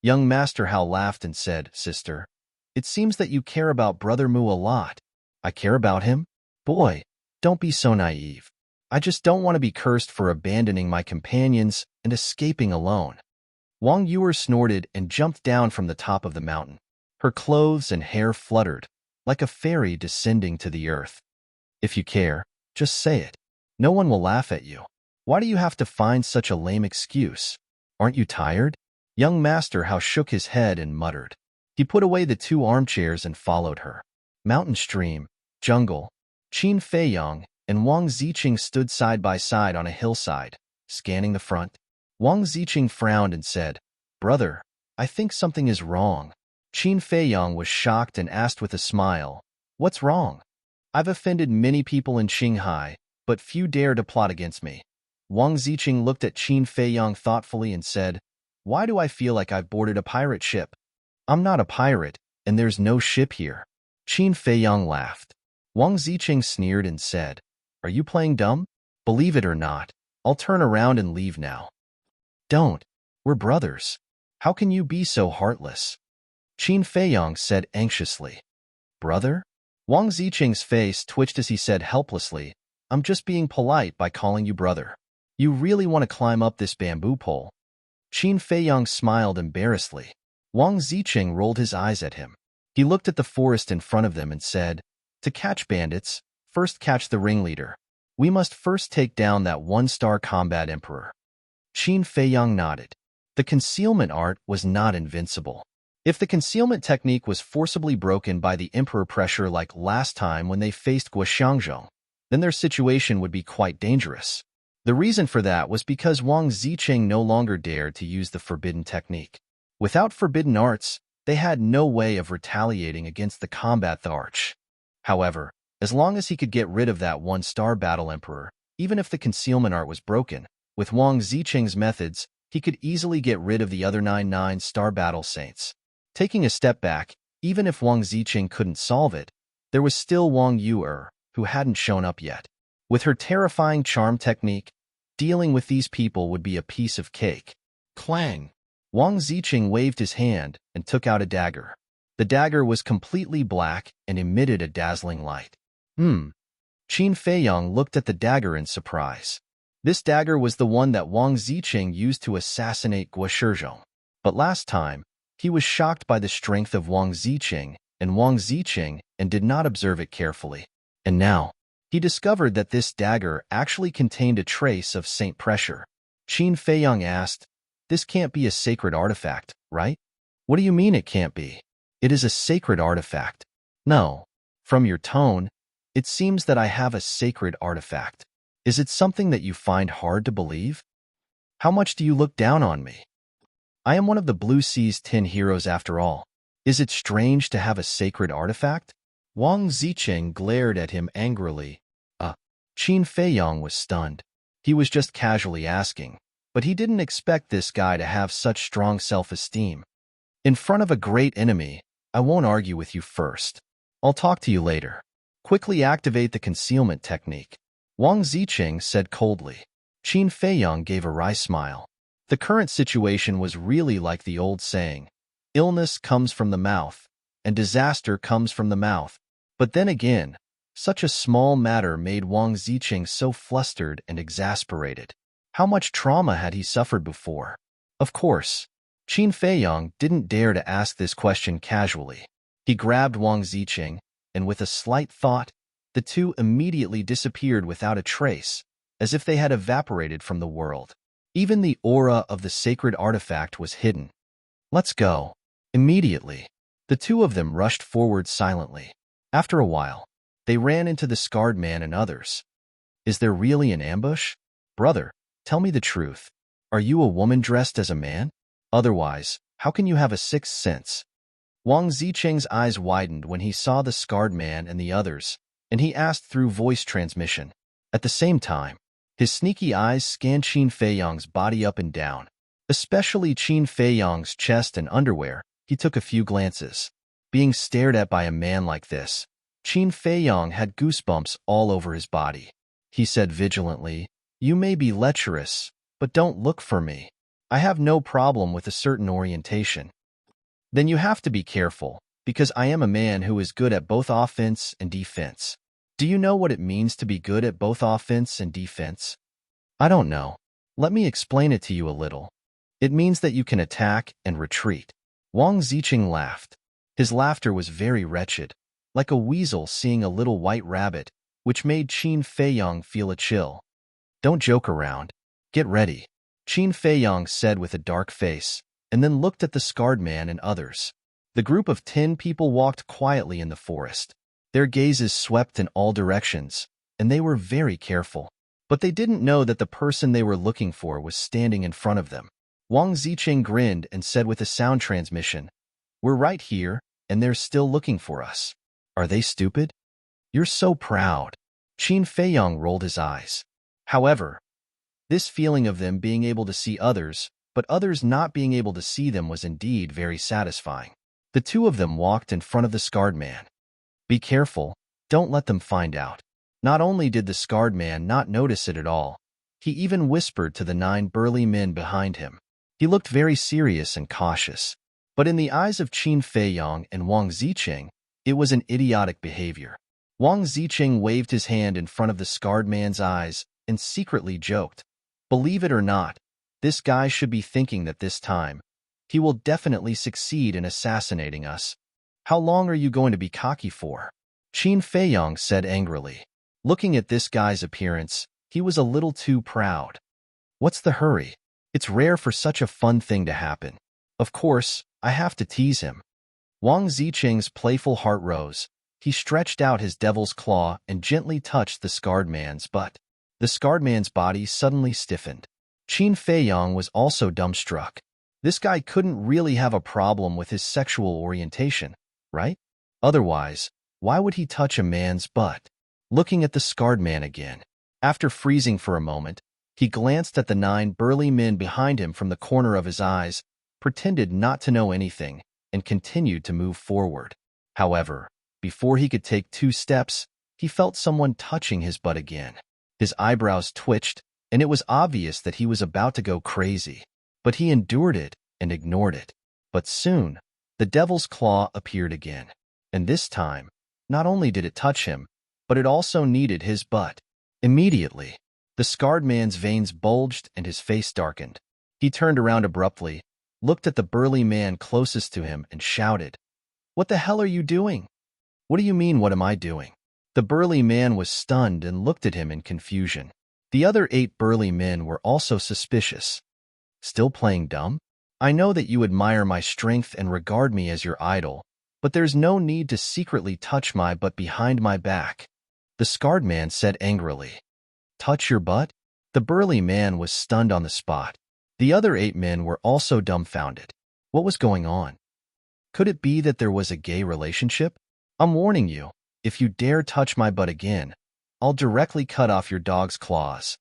Young Master Hao laughed and said, Sister, it seems that you care about Brother Mu a lot. I care about him? Boy, don't be so naive. I just don't want to be cursed for abandoning my companions and escaping alone. Wang Yu snorted and jumped down from the top of the mountain. Her clothes and hair fluttered, like a fairy descending to the earth. If you care, just say it. No one will laugh at you. Why do you have to find such a lame excuse? Aren't you tired? Young Master Hao shook his head and muttered. He put away the 2 armchairs and followed her. Mountain stream, jungle, Qin Feiyang and Wang Zicheng stood side by side on a hillside, scanning the front. Wang Zicheng frowned and said, Brother, I think something is wrong. Qin Feiyang was shocked and asked with a smile, What's wrong? I've offended many people in Qinghai, but few dare to plot against me. Wang Zicheng looked at Qin Feiyang thoughtfully and said, Why do I feel like I've boarded a pirate ship? I'm not a pirate, and there's no ship here. Qin Feiyang laughed. Wang Zicheng sneered and said, Are you playing dumb? Believe it or not, I'll turn around and leave now. Don't. We're brothers. How can you be so heartless? Qin Feiyong said anxiously. Brother? Wang Ziqing's face twitched as he said helplessly, I'm just being polite by calling you brother. You really want to climb up this bamboo pole? Qin Feiyong smiled embarrassedly. Wang Ziqing rolled his eyes at him. He looked at the forest in front of them and said, To catch bandits, first catch the ringleader. We must first take down that one-star combat emperor. Qin Feiyong nodded. The concealment art was not invincible. If the concealment technique was forcibly broken by the emperor pressure like last time when they faced Guoxiangzhong, then their situation would be quite dangerous. The reason for that was because Wang Ziqing no longer dared to use the forbidden technique. Without forbidden arts, they had no way of retaliating against the combat the arch. However, as long as he could get rid of that one-star battle emperor, even if the concealment art was broken, with Wang Ziqing's methods, he could easily get rid of the other 9 star battle saints. Taking a step back, even if Wang Ziqing couldn't solve it, there was still Wang Yu'er, who hadn't shown up yet. With her terrifying charm technique, dealing with these people would be a piece of cake. Clang! Wang Ziqing waved his hand and took out a dagger. The dagger was completely black and emitted a dazzling light. Qin Feiyong looked at the dagger in surprise. This dagger was the one that Wang Ziqing used to assassinate Guoxiangzhong. But last time, he was shocked by the strength of Wang Ziqing and did not observe it carefully. And now, he discovered that this dagger actually contained a trace of saint pressure. Qin Feiyong asked, This can't be a sacred artifact, right? What do you mean it can't be? It is a sacred artifact. No. From your tone, it seems that I have a sacred artifact. Is it something that you find hard to believe? How much do you look down on me? I am one of the Blue Sea's 10 heroes after all. Is it strange to have a sacred artifact? Wang Ziqing glared at him angrily. Qin Feiyong was stunned. He was just casually asking, but he didn't expect this guy to have such strong self-esteem. In front of a great enemy, I won't argue with you first. I'll talk to you later. Quickly activate the concealment technique. Wang Ziqing said coldly. Qin Feiyong gave a wry smile. The current situation was really like the old saying, illness comes from the mouth, and disaster comes from the mouth. But then again, such a small matter made Wang Ziqing so flustered and exasperated. How much trauma had he suffered before? Of course, Qin Feiyong didn't dare to ask this question casually. He grabbed Wang Ziqing, and with a slight thought, the two immediately disappeared without a trace, as if they had evaporated from the world. Even the aura of the sacred artifact was hidden. Let's go. Immediately, the two of them rushed forward silently. After a while, they ran into the scarred man and others. Is there really an ambush? Brother, tell me the truth. Are you a woman dressed as a man? Otherwise, how can you have a sixth sense? Wang Ziqing's eyes widened when he saw the scarred man and the others, and he asked through voice transmission. At the same time, his sneaky eyes scanned Qin Feiyong's body up and down, especially Qin Feiyong's chest and underwear. He took a few glances. Being stared at by a man like this, Qin Feiyong had goosebumps all over his body. He said vigilantly, You may be lecherous, but don't look for me. I have no problem with a certain orientation. Then you have to be careful, because I am a man who is good at both offense and defense. Do you know what it means to be good at both offense and defense? I don't know. Let me explain it to you a little. It means that you can attack and retreat. Wang Ziqing laughed. His laughter was very wretched, like a weasel seeing a little white rabbit, which made Qin Feiyong feel a chill. Don't joke around. Get ready, Qin Feiyong said with a dark face, and then looked at the scarred man and others. The group of 10 people walked quietly in the forest. Their gazes swept in all directions, and they were very careful. But they didn't know that the person they were looking for was standing in front of them. Wang Ziqing grinned and said with a sound transmission, We're right here, and they're still looking for us. Are they stupid? You're so proud. Qin Feiyong rolled his eyes. However, this feeling of them being able to see others, but others not being able to see them was indeed very satisfying. The two of them walked in front of the scarred man. Be careful, don't let them find out. Not only did the scarred man not notice it at all, He even whispered to the 9 burly men behind him. He looked very serious and cautious. But in the eyes of Qin Feiyong and Wang Ziqing, it was an idiotic behavior. Wang Ziqing waved his hand in front of the scarred man's eyes and secretly joked, "Believe it or not, this guy should be thinking that this time, he will definitely succeed in assassinating us. How long are you going to be cocky for?" Qin Feiyong said angrily. Looking at this guy's appearance, he was a little too proud. "What's the hurry? It's rare for such a fun thing to happen. Of course, I have to tease him." Wang Ziqing's playful heart rose. He stretched out his devil's claw and gently touched the scarred man's butt. The scarred man's body suddenly stiffened. Qin Feiyong was also dumbstruck. This guy couldn't really have a problem with his sexual orientation, right? Otherwise, why would he touch a man's butt? Looking at the scarred man again, after freezing for a moment, he glanced at the 9 burly men behind him from the corner of his eyes, pretended not to know anything, and continued to move forward. However, before he could take 2 steps, he felt someone touching his butt again. His eyebrows twitched, and it was obvious that he was about to go crazy. But he endured it and ignored it. But soon, the devil's claw appeared again. And this time, not only did it touch him, but it also kneaded his butt. Immediately, the scarred man's veins bulged and his face darkened. He turned around abruptly, looked at the burly man closest to him, and shouted, "What the hell are you doing?" "What do you mean, what am I doing?" The burly man was stunned and looked at him in confusion. The other 8 burly men were also suspicious. "Still playing dumb? I know that you admire my strength and regard me as your idol, but there's no need to secretly touch my butt behind my back," the scarred man said angrily. "Touch your butt?" The burly man was stunned on the spot. The other 8 men were also dumbfounded. What was going on? Could it be that there was a gay relationship? "I'm warning you, if you dare touch my butt again, I'll directly cut off your dog's claws,"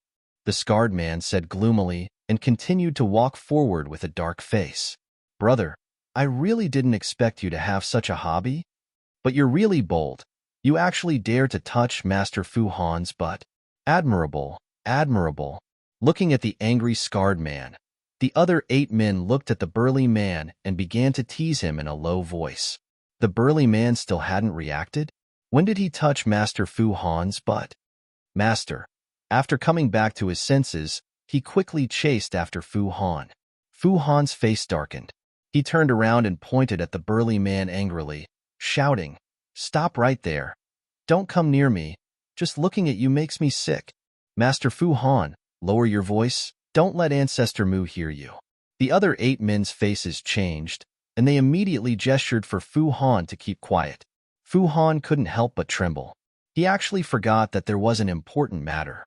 the scarred man said gloomily and continued to walk forward with a dark face. "Brother, I really didn't expect you to have such a hobby. But you're really bold. You actually dare to touch Master Fu Han's butt. Admirable, admirable." Looking at the angry scarred man, the other 8 men looked at the burly man and began to tease him in a low voice. The burly man still hadn't reacted? When did he touch Master Fu Han's butt? Master. After coming back to his senses, he quickly chased after Fu Han. Fu Han's face darkened. He turned around and pointed at the burly man angrily, shouting, "Stop right there. Don't come near me. Just looking at you makes me sick. Master Fu Han, lower your voice. Don't let Ancestor Mu hear you." The other 8 men's faces changed, and they immediately gestured for Fu Han to keep quiet. Fu Han couldn't help but tremble. He actually forgot that there was an important matter.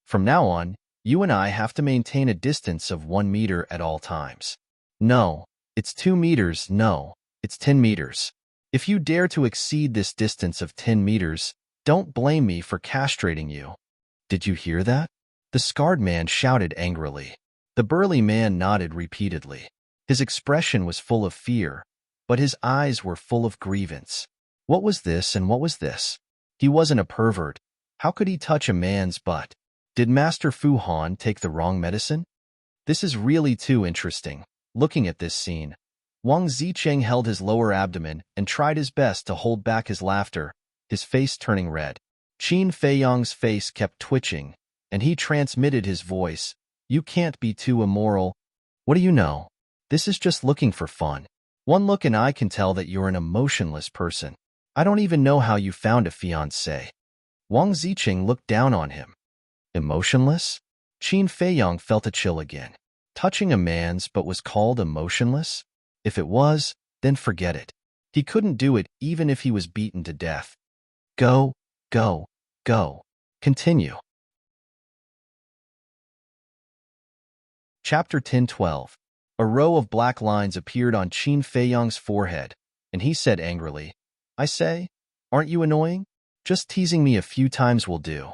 "From now on, you and I have to maintain a distance of 1 meter at all times." "No, it's 2 meters. No, it's 10 meters. If you dare to exceed this distance of 10 meters, don't blame me for castrating you." "Did you hear that?" the scarred man shouted angrily. The burly man nodded repeatedly. His expression was full of fear, but his eyes were full of grievance. What was this and what was this? He wasn't a pervert. How could he touch a man's butt? Did Master Fu Han take the wrong medicine? This is really too interesting. Looking at this scene, Wang Ziqing held his lower abdomen and tried his best to hold back his laughter, his face turning red. Qin Feiyong's face kept twitching, and he transmitted his voice, "You can't be too immoral. What do you know? This is just looking for fun. One look and I can tell that you're an emotionless person. I don't even know how you found a fiancé." Wang Ziqing looked down on him. Emotionless? Qin Feiyong felt a chill again. Touching a man's but was called emotionless? If it was, then forget it. He couldn't do it even if he was beaten to death. Go, go, go. Continue. Chapter 10:12. A row of black lines appeared on Qin Feiyong's forehead, and he said angrily, "I say, aren't you annoying? Just teasing me a few times will do."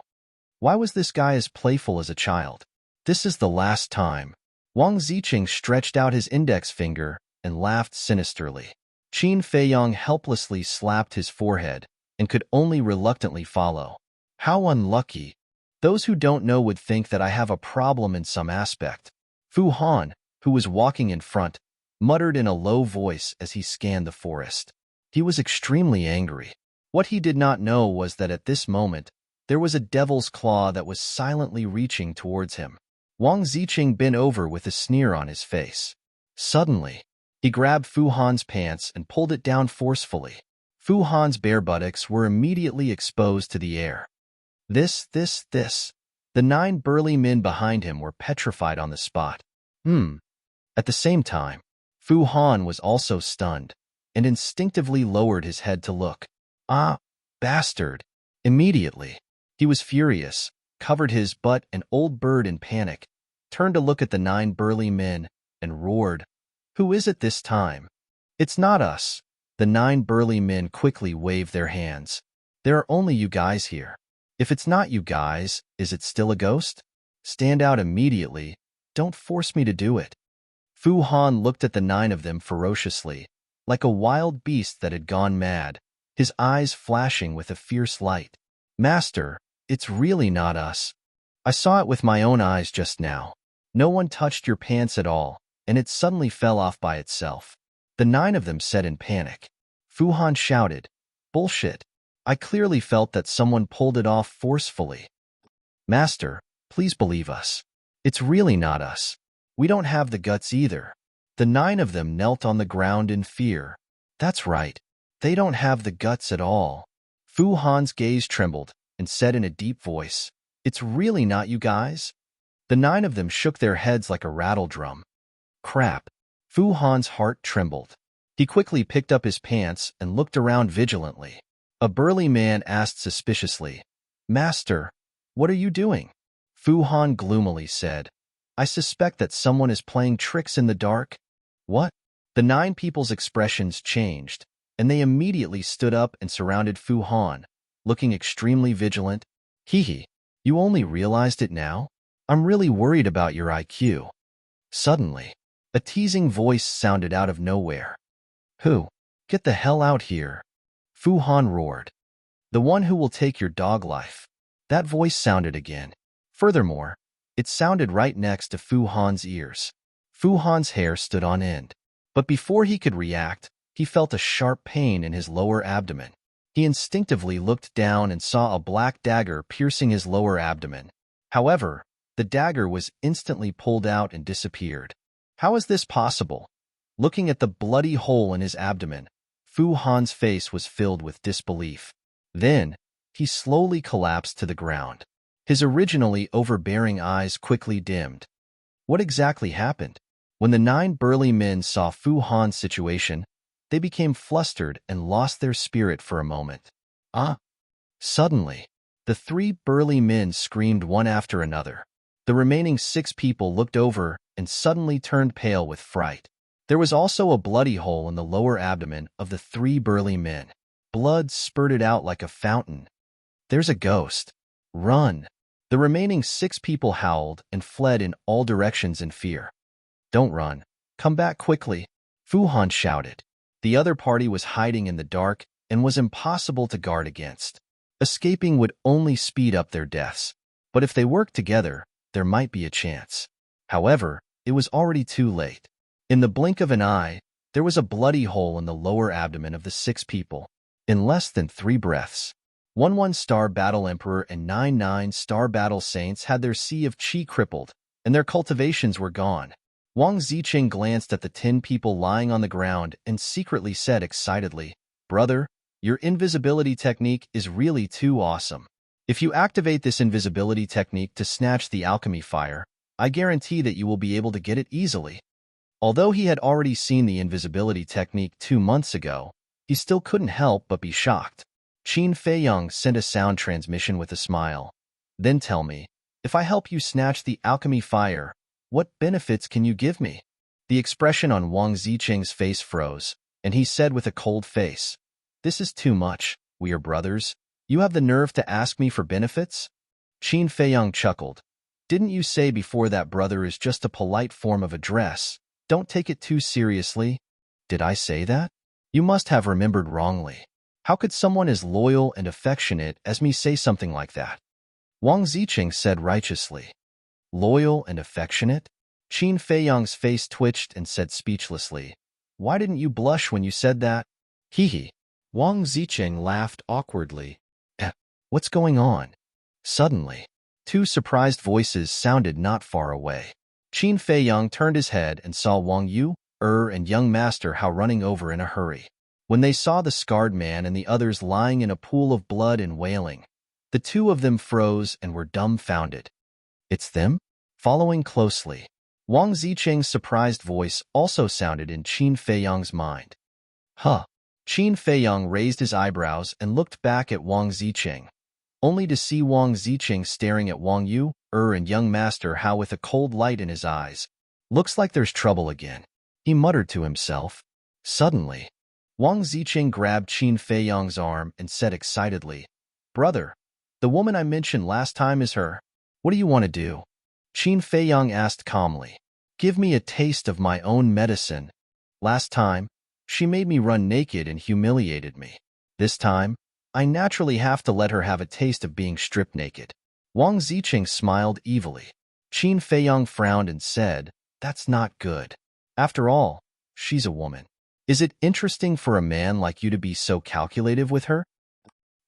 Why was this guy as playful as a child? "This is the last time." Wang Ziqing stretched out his index finger and laughed sinisterly. Qin Feiyong helplessly slapped his forehead and could only reluctantly follow. "How unlucky. Those who don't know would think that I have a problem in some aspect. Fu Han, who was walking in front, muttered in a low voice as he scanned the forest. He was extremely angry. What he did not know was that at this moment, there was a devil's claw that was silently reaching towards him. Wang Ziqing bent over with a sneer on his face. Suddenly, he grabbed Fu Han's pants and pulled it down forcefully. Fu Han's bare buttocks were immediately exposed to the air. This. The 9 burly men behind him were petrified on the spot. At the same time, Fu Han was also stunned and instinctively lowered his head to look. Ah, bastard! Immediately, he was furious, covered his butt and old bird in panic, turned to look at the 9 burly men, and roared, "Who is it this time?" "It's not us." The 9 burly men quickly waved their hands. "There are only you guys here. If it's not you guys, is it still a ghost? Stand out immediately. Don't force me to do it." Fu Han looked at the 9 of them ferociously, like a wild beast that had gone mad, his eyes flashing with a fierce light. "Master, it's really not us. I saw it with my own eyes just now. No one touched your pants at all, and it suddenly fell off by itself." The 9 of them said in panic. Fu Han shouted, "Bullshit. I clearly felt that someone pulled it off forcefully. Master, please believe us. It's really not us. We don't have the guts either." The 9 of them knelt on the ground in fear. "That's right. They don't have the guts at all." Fu Han's gaze trembled and said in a deep voice, "It's really not you guys?" The 9 of them shook their heads like a rattle drum. Crap. Fu Han's heart trembled. He quickly picked up his pants and looked around vigilantly. A burly man asked suspiciously, "Master, what are you doing?" Fu Han gloomily said, "I suspect that someone is playing tricks in the dark." "What?" The 9 people's expressions changed, and they immediately stood up and surrounded Fu Han, looking extremely vigilant. "Hee, you only realized it now? I'm really worried about your IQ." Suddenly, a teasing voice sounded out of nowhere. "Who? Get the hell out here!" Fu Han roared. "The one who will take your dog life." That voice sounded again. Furthermore, it sounded right next to Fu Han's ears. Fu Han's hair stood on end. But before he could react, he felt a sharp pain in his lower abdomen. He instinctively looked down and saw a black dagger piercing his lower abdomen. However, the dagger was instantly pulled out and disappeared. How is this possible? Looking at the bloody hole in his abdomen, Fu Han's face was filled with disbelief. Then, he slowly collapsed to the ground. His originally overbearing eyes quickly dimmed. What exactly happened? When the 9 burly men saw Fu Han's situation, they became flustered and lost their spirit for a moment. Suddenly, the 3 burly men screamed one after another. The remaining 6 people looked over and suddenly turned pale with fright. There was also a bloody hole in the lower abdomen of the 3 burly men. Blood spurted out like a fountain. "There's a ghost. Run!" The remaining 6 people howled and fled in all directions in fear. "Don't run. Come back quickly," Fu Han shouted. The other party was hiding in the dark and was impossible to guard against. Escaping would only speed up their deaths, but if they worked together, there might be a chance. However, it was already too late. In the blink of an eye, there was a bloody hole in the lower abdomen of the 6 people. In less than 3 breaths, 1 Star Battle Emperor and 9 Star Battle Saints had their Sea of Qi crippled, and their cultivations were gone. Wang Ziqing glanced at the 10 people lying on the ground and secretly said excitedly, "Brother, your invisibility technique is really too awesome. If you activate this invisibility technique to snatch the alchemy fire, I guarantee that you will be able to get it easily." Although he had already seen the invisibility technique 2 months ago, he still couldn't help but be shocked. Qin Feiyang sent a sound transmission with a smile. "Then tell me, if I help you snatch the alchemy fire, what benefits can you give me?" The expression on Wang Ziqing's face froze, and he said with a cold face, "This is too much. We are brothers. You have the nerve to ask me for benefits?" Qin Feiyang chuckled. "Didn't you say before that brother is just a polite form of address? Don't take it too seriously." "Did I say that? You must have remembered wrongly. How could someone as loyal and affectionate as me say something like that?" Wang Ziqing said righteously. Loyal and affectionate? Qin Feiyang's face twitched and said speechlessly, "Why didn't you blush when you said that?" Hee. Wang Ziqing laughed awkwardly. What's going on? Suddenly, two surprised voices sounded not far away. Qin Feiyang turned his head and saw Wang Yu, and young Master Hao running over in a hurry. When they saw the scarred man and the others lying in a pool of blood and wailing, the two of them froze and were dumbfounded. It's them? Following closely, Wang Ziqing's surprised voice also sounded in Qin Feiyang's mind. Huh. Qin Feiyang raised his eyebrows and looked back at Wang Ziqing, only to see Wang Ziqing staring at Wang Yu, and young Master Hao with a cold light in his eyes. Looks like there's trouble again, he muttered to himself. Suddenly, Wang Ziqing grabbed Qin Feiyang's arm and said excitedly, "Brother, the woman I mentioned last time is her. What do you want to do?" Qin Feiyang asked calmly. "Give me a taste of my own medicine. Last time, she made me run naked and humiliated me. This time, I naturally have to let her have a taste of being stripped naked." Wang Ziqing smiled evilly. Qin Feiyang frowned and said, "That's not good. After all, she's a woman. Is it interesting for a man like you to be so calculative with her?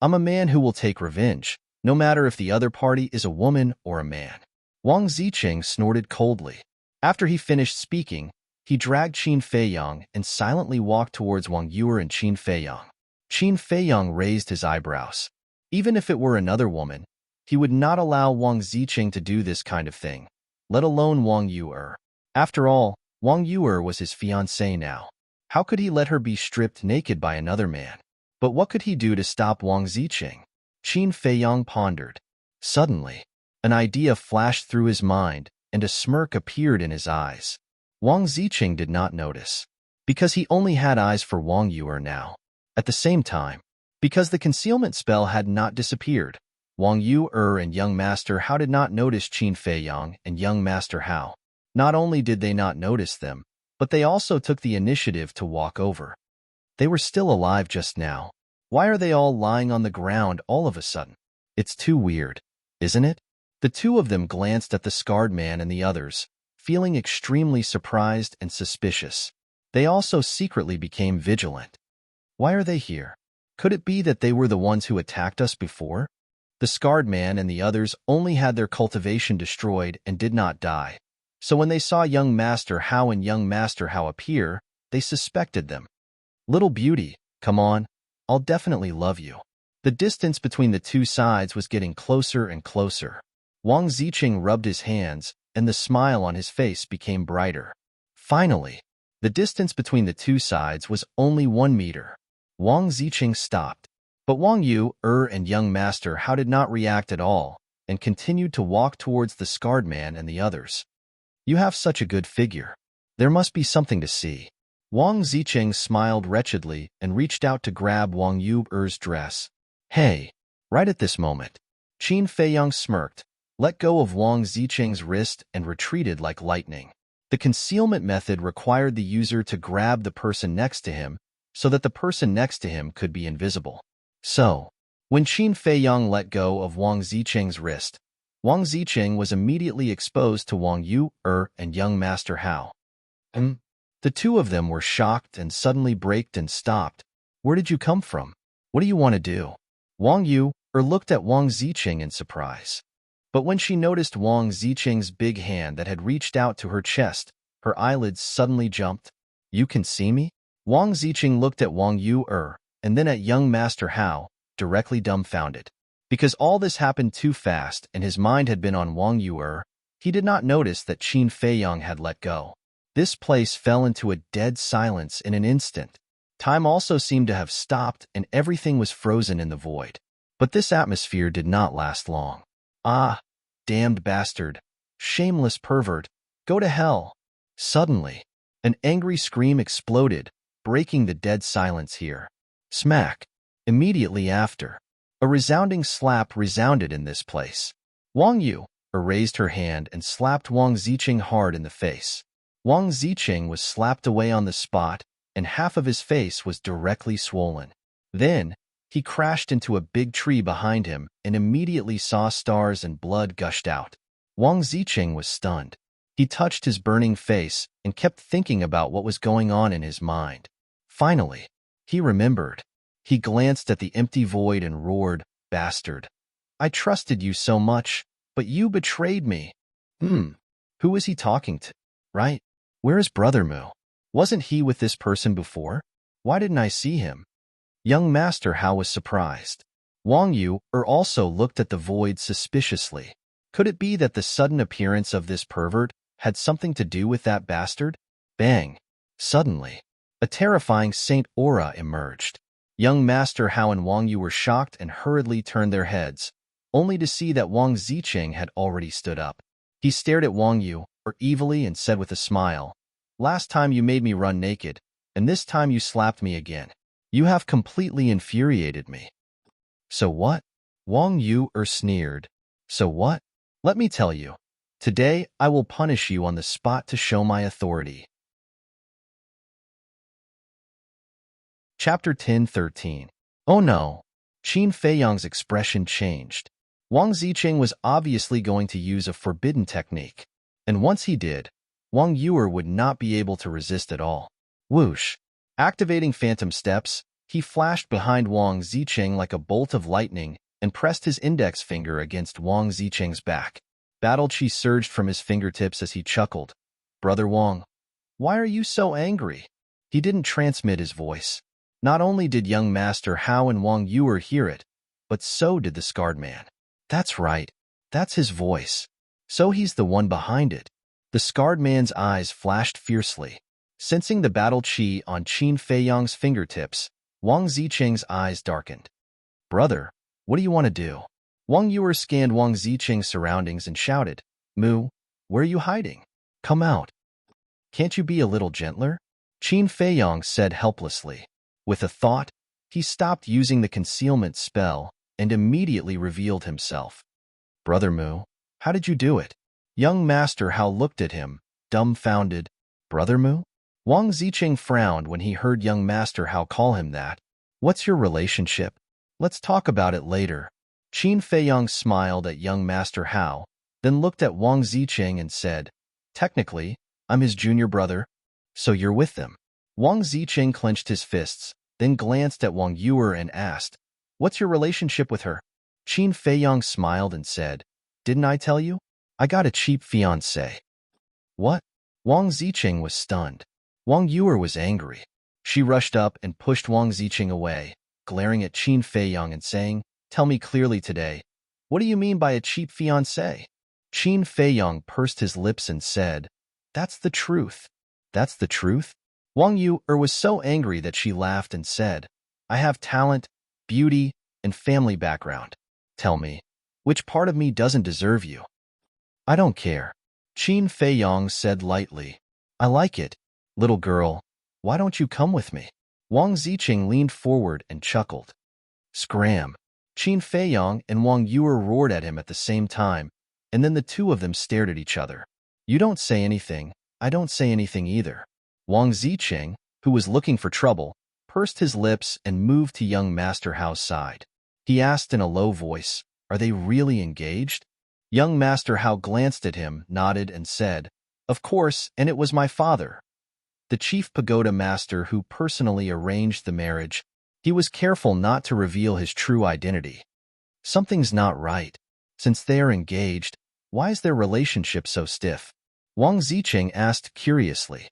I'm a man who will take revenge, no matter if the other party is a woman or a man." Wang Ziqing snorted coldly. After he finished speaking, he dragged Qin Feiyang and silently walked towards Wang Yu and Qin Feiyang. Qin Feiyang raised his eyebrows. Even if it were another woman, he would not allow Wang Ziqing to do this kind of thing, let alone Wang Yu. After all, Wang Yu was his fiancée now. How could he let her be stripped naked by another man? But what could he do to stop Wang Ziqing? Qin Feiyang pondered. Suddenly, an idea flashed through his mind, and a smirk appeared in his eyes. Wang Ziqing did not notice, because he only had eyes for Wang Yu now. At the same time, because the concealment spell had not disappeared, Wang Yu and young Master Hao did not notice Qin Feiyang and young Master Hao. Not only did they not notice them, but they also took the initiative to walk over. They were still alive just now. Why are they all lying on the ground all of a sudden? It's too weird, isn't it? The two of them glanced at the scarred man and the others, feeling extremely surprised and suspicious. They also secretly became vigilant. Why are they here? Could it be that they were the ones who attacked us before? The scarred man and the others only had their cultivation destroyed and did not die. So when they saw young Master Hao and young Master Hao appear, they suspected them. "Little beauty, come on, I'll definitely love you." The distance between the two sides was getting closer and closer. Wang Ziqing rubbed his hands, and the smile on his face became brighter. Finally, the distance between the two sides was only 1 meter. Wang Ziqing stopped. But Wang Yu, and young Master Hao did not react at all, and continued to walk towards the scarred man and the others. "You have such a good figure. There must be something to see." Wang Ziqing smiled wretchedly and reached out to grab Wang Yu's dress. "Hey!" Right at this moment, Qin Feiyang smirked, let go of Wang Ziqing's wrist and retreated like lightning. The concealment method required the user to grab the person next to him so that the person next to him could be invisible. So, when Qin Feiyang let go of Wang Ziqing's wrist, Wang Ziqing was immediately exposed to Wang Yu and young Master Hao. The two of them were shocked and suddenly braked and stopped. "Where did you come from? What do you want to do?" Wang Yu looked at Wang Ziqing in surprise. But when she noticed Wang Ziqing's big hand that had reached out to her chest, her eyelids suddenly jumped. "You can see me?" Wang Ziqing looked at Wang Yu and then at young Master Hao, directly dumbfounded. Because all this happened too fast and his mind had been on Wang Yu, he did not notice that Qin Feiyang had let go. This place fell into a dead silence in an instant. Time also seemed to have stopped and everything was frozen in the void. But this atmosphere did not last long. "Ah, damned bastard, shameless pervert, go to hell." Suddenly, an angry scream exploded, breaking the dead silence here. Smack! Immediately after, a resounding slap resounded in this place. Wang Yu raised her hand and slapped Wang Ziqing hard in the face. Wang Ziqing was slapped away on the spot, and half of his face was directly swollen. Then, He crashed into a big tree behind him and immediately saw stars and blood gushed out. Wang Ziqing was stunned. He touched his burning face and kept thinking about what was going on in his mind. Finally, he remembered. He glanced at the empty void and roared, "Bastard! I trusted you so much, but you betrayed me." Who is he talking to? Right? Where is Brother Mu? Wasn't he with this person before? Why didn't I see him? Young Master Hao was surprised. Wang Yu also looked at the void suspiciously. Could it be that the sudden appearance of this pervert had something to do with that bastard? Bang! Suddenly, a terrifying saint aura emerged. Young Master Hao and Wang Yu were shocked and hurriedly turned their heads, only to see that Wang Ziqing had already stood up. He stared at Wang Yu evilly and said with a smile, "Last time you made me run naked, and this time you slapped me again. You have completely infuriated me." "So what?" Wang Yu sneered. "So what? Let me tell you. Today I will punish you on the spot to show my authority." Chapter 10:13. Oh no! Qin Feiyang's expression changed. Wang Ziqing was obviously going to use a forbidden technique. And once he did, Wang Yu would not be able to resist at all. Whoosh! Activating phantom steps, he flashed behind Wang Ziqing like a bolt of lightning and pressed his index finger against Wang Ziqing's back. Battle chi surged from his fingertips as he chuckled. "Brother Wang, why are you so angry?" He didn't transmit his voice. Not only did young Master Hao and Wang Yu hear it, but so did the scarred man. That's right. That's his voice. So he's the one behind it. The scarred man's eyes flashed fiercely. Sensing the battle chi on Qin Feiyang's fingertips, Wang Ziqing's eyes darkened. "Brother, what do you want to do?" Wang Yu scanned Wang Ziqing's surroundings and shouted, "Mu, where are you hiding? Come out. Can't you be a little gentler?" Qin Feiyang said helplessly. With a thought, he stopped using the concealment spell and immediately revealed himself. "Brother Mu, how did you do it?" Young Master Hao looked at him, dumbfounded. "Brother Mu?" Wang Ziqing frowned when he heard young Master Hao call him that. "What's your relationship? Let's talk about it later." Qin Feiyang smiled at young Master Hao, then looked at Wang Ziqing and said, "Technically, I'm his junior brother, so you're with them." Wang Ziqing clenched his fists, then glanced at Wang Yu and asked, "What's your relationship with her?" Qin Feiyang smiled and said, "Didn't I tell you? I got a cheap fiancé." "What?" Wang Ziqing was stunned. Wang Yu was angry. She rushed up and pushed Wang Ziqing away, glaring at Qin Feiyang and saying, "Tell me clearly today, what do you mean by a cheap fiancé?" Qin Feiyang pursed his lips and said, "That's the truth." "That's the truth?" Wang Yu was so angry that she laughed and said, "I have talent, beauty, and family background. Tell me, which part of me doesn't deserve you?" "I don't care," Qin Feiyang said lightly. "I like it. Little girl, why don't you come with me?" Wang Ziqing leaned forward and chuckled. Scram! Qin Feiyang and Wang Yu roared at him at the same time, and then the two of them stared at each other. "You don't say anything, I don't say anything either." Wang Ziqing, who was looking for trouble, pursed his lips and moved to young Master Hao's side. He asked in a low voice, "Are they really engaged?" Young Master Hao glanced at him, nodded, and said, "Of course, and it was my father, the chief pagoda master who personally arranged the marriage." He was careful not to reveal his true identity. Something's not right. Since they are engaged, why is their relationship so stiff? Wang Ziqing asked curiously.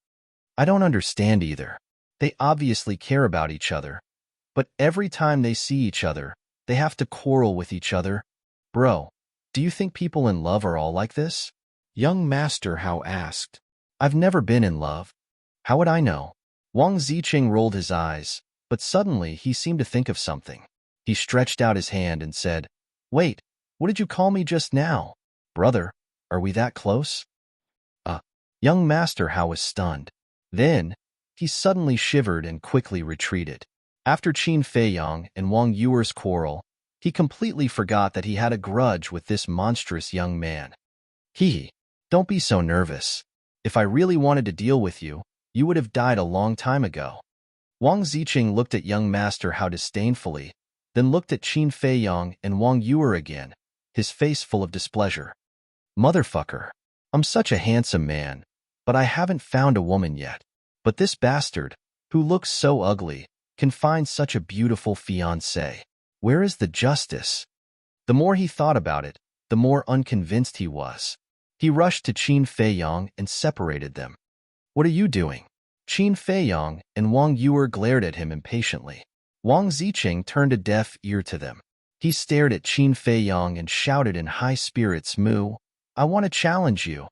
"I don't understand either. They obviously care about each other, but every time they see each other, they have to quarrel with each other. Bro, do you think people in love are all like this?" Young Master Hao asked. "I've never been in love. How would I know?" Wang Ziqing rolled his eyes, but suddenly he seemed to think of something. He stretched out his hand and said, "Wait, what did you call me just now? Brother, are we that close?" Young Master Hao was stunned. Then, he suddenly shivered and quickly retreated. After Qin Feiyang and Wang Yu's quarrel, he completely forgot that he had a grudge with this monstrous young man. Don't be so nervous. If I really wanted to deal with you, you would have died a long time ago." Wang Ziqing looked at young Master Hao disdainfully, then looked at Qin Feiyang and Wang Yuer again, his face full of displeasure. Motherfucker. I'm such a handsome man, but I haven't found a woman yet. But this bastard, who looks so ugly, can find such a beautiful fiancée. Where is the justice? The more he thought about it, the more unconvinced he was. He rushed to Qin Feiyang and separated them. What are you doing? Qin Feiyang and Wang Yuer glared at him impatiently. Wang Ziqing turned a deaf ear to them. He stared at Qin Feiyang and shouted in high spirits, "Moo, I want to challenge you."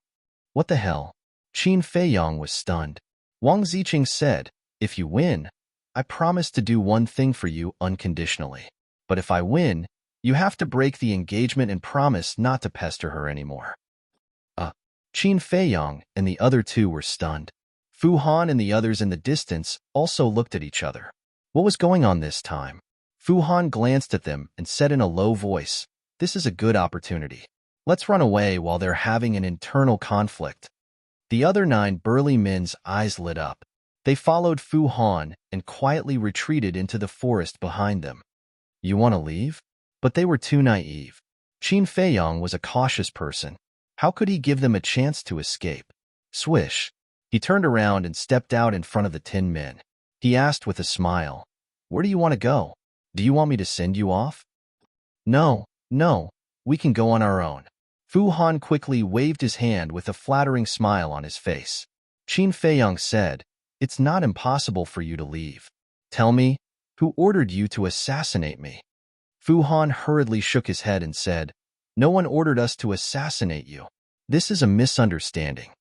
What the hell? Qin Feiyang was stunned. Wang Ziqing said, "If you win, I promise to do one thing for you unconditionally. But if I win, you have to break the engagement and promise not to pester her anymore." Qin Feiyang and the other two were stunned. Fu Han and the others in the distance also looked at each other. What was going on this time? Fu Han glanced at them and said in a low voice, "This is a good opportunity. Let's run away while they're having an internal conflict." The other 9 burly men's eyes lit up. They followed Fu Han and quietly retreated into the forest behind them. You want to leave? But they were too naive. Qin Feiyang was a cautious person. How could he give them a chance to escape? Swish. He turned around and stepped out in front of the 10 men. He asked with a smile, "Where do you want to go? Do you want me to send you off?" No, we can go on our own." Fu Han quickly waved his hand with a flattering smile on his face. Qin Feiyang said, "It's not impossible for you to leave. Tell me, who ordered you to assassinate me?" Fu Han hurriedly shook his head and said, "No one ordered us to assassinate you. This is a misunderstanding."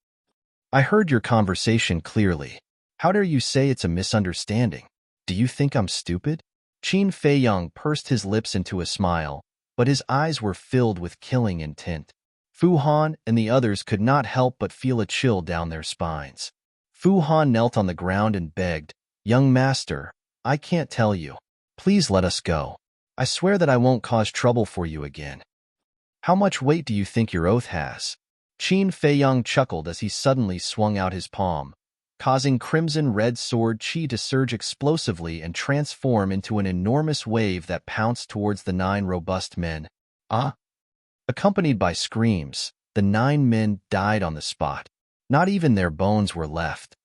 "I heard your conversation clearly. How dare you say it's a misunderstanding? Do you think I'm stupid?" Qin Feiyang pursed his lips into a smile, but his eyes were filled with killing intent. Fu Han and the others could not help but feel a chill down their spines. Fu Han knelt on the ground and begged, "Young master, I can't tell you. Please let us go. I swear that I won't cause trouble for you again." "How much weight do you think your oath has?" Qin Feiyang chuckled as he suddenly swung out his palm, causing crimson-red sword qi to surge explosively and transform into an enormous wave that pounced towards the 9 robust men. Accompanied by screams, the 9 men died on the spot. Not even their bones were left.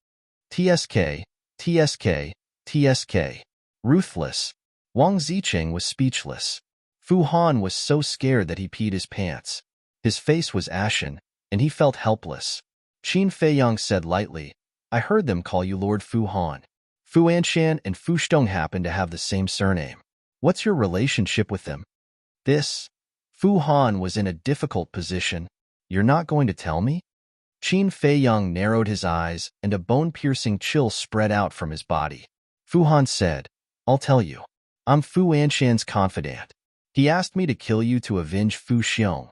TSK, TSK, TSK. Ruthless. Wang Ziqing was speechless. Fu Han was so scared that he peed his pants. His face was ashen, and he felt helpless. Qin Feiyang said lightly, "I heard them call you Lord Fu Han. Fu Anshan and Fu Shtong happen to have the same surname. What's your relationship with them?" Fu Han was in a difficult position. "You're not going to tell me?" Qin Feiyang narrowed his eyes, and a bone-piercing chill spread out from his body. Fu Han said, "I'll tell you. I'm Fu Anshan's confidant. He asked me to kill you to avenge Fu Xiong."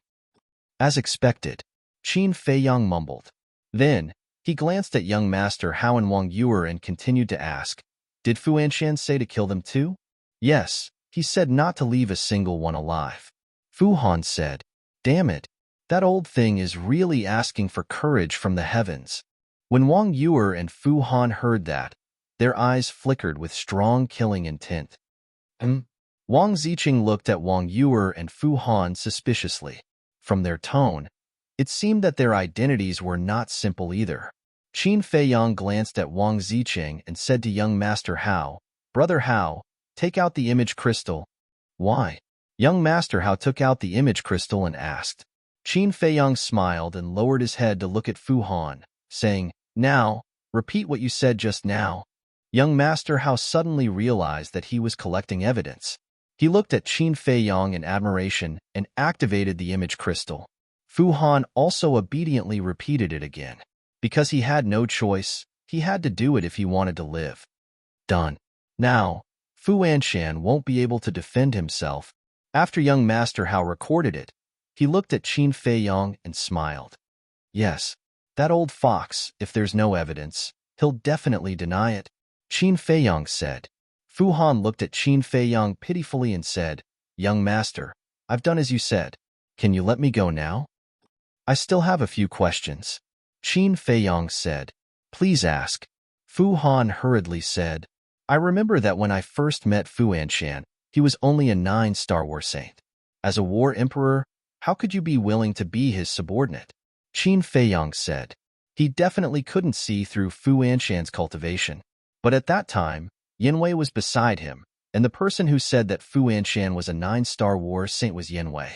As expected, Qin Feiyang mumbled. Then, he glanced at young Master Hao and Wang Yuer and continued to ask, "Did Fu Anshan say to kill them too?" "Yes, he said not to leave a single one alive." Fu Han said, "Damn it, that old thing is really asking for courage from the heavens." When Wang Yuer and Fu Han heard that, their eyes flickered with strong killing intent. Wang Ziqing looked at Wang Yuer and Fu Han suspiciously. From their tone, it seemed that their identities were not simple either. Qin Feiyang glanced at Wang Ziqing and said to young Master Hao, "Brother Hao, take out the image crystal." "Why?" Young Master Hao took out the image crystal and asked. Qin Feiyang smiled and lowered his head to look at Fu Han, saying, "Now, repeat what you said just now." Young Master Hao suddenly realized that he was collecting evidence. He looked at Qin Feiyang in admiration and activated the image crystal. Fu Han also obediently repeated it again. Because he had no choice, he had to do it if he wanted to live. Done. Now, Fu Anshan won't be able to defend himself. After young Master Hao recorded it, he looked at Qin Feiyang and smiled. "Yes, that old fox, if there's no evidence, he'll definitely deny it," Qin Feiyang said. Fu Han looked at Qin Feiyang pitifully and said, "Young master, I've done as you said. Can you let me go now?" "I still have a few questions," Qin Feiyang said. "Please ask." Fu Han hurriedly said, "I remember that when I first met Fu Anshan, He was only a 9-star war saint. As a war emperor, how could you be willing to be his subordinate? Qin Feiyang said. He definitely couldn't see through Fu Anshan's cultivation. But at that time, Yanwei was beside him, and the person who said that Fu Anshan was a 9-star war saint was Yanwei.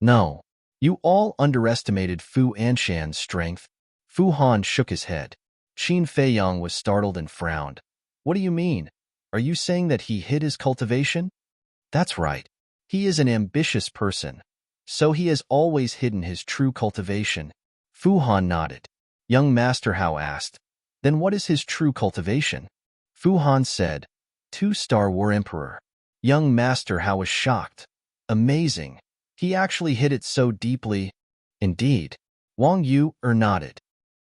No, you all underestimated Fu Anshan's strength. Fu Han shook his head. Qin Feiyang was startled and frowned. What do you mean? Are you saying that he hid his cultivation? That's right. He is an ambitious person, so he has always hidden his true cultivation. Fu Han nodded. Young Master Hao asked, then what is his true cultivation? Fu Han said, 2-star war emperor. Young Master Hao was shocked. Amazing. He actually hid it so deeply. Indeed. Wang Yu nodded.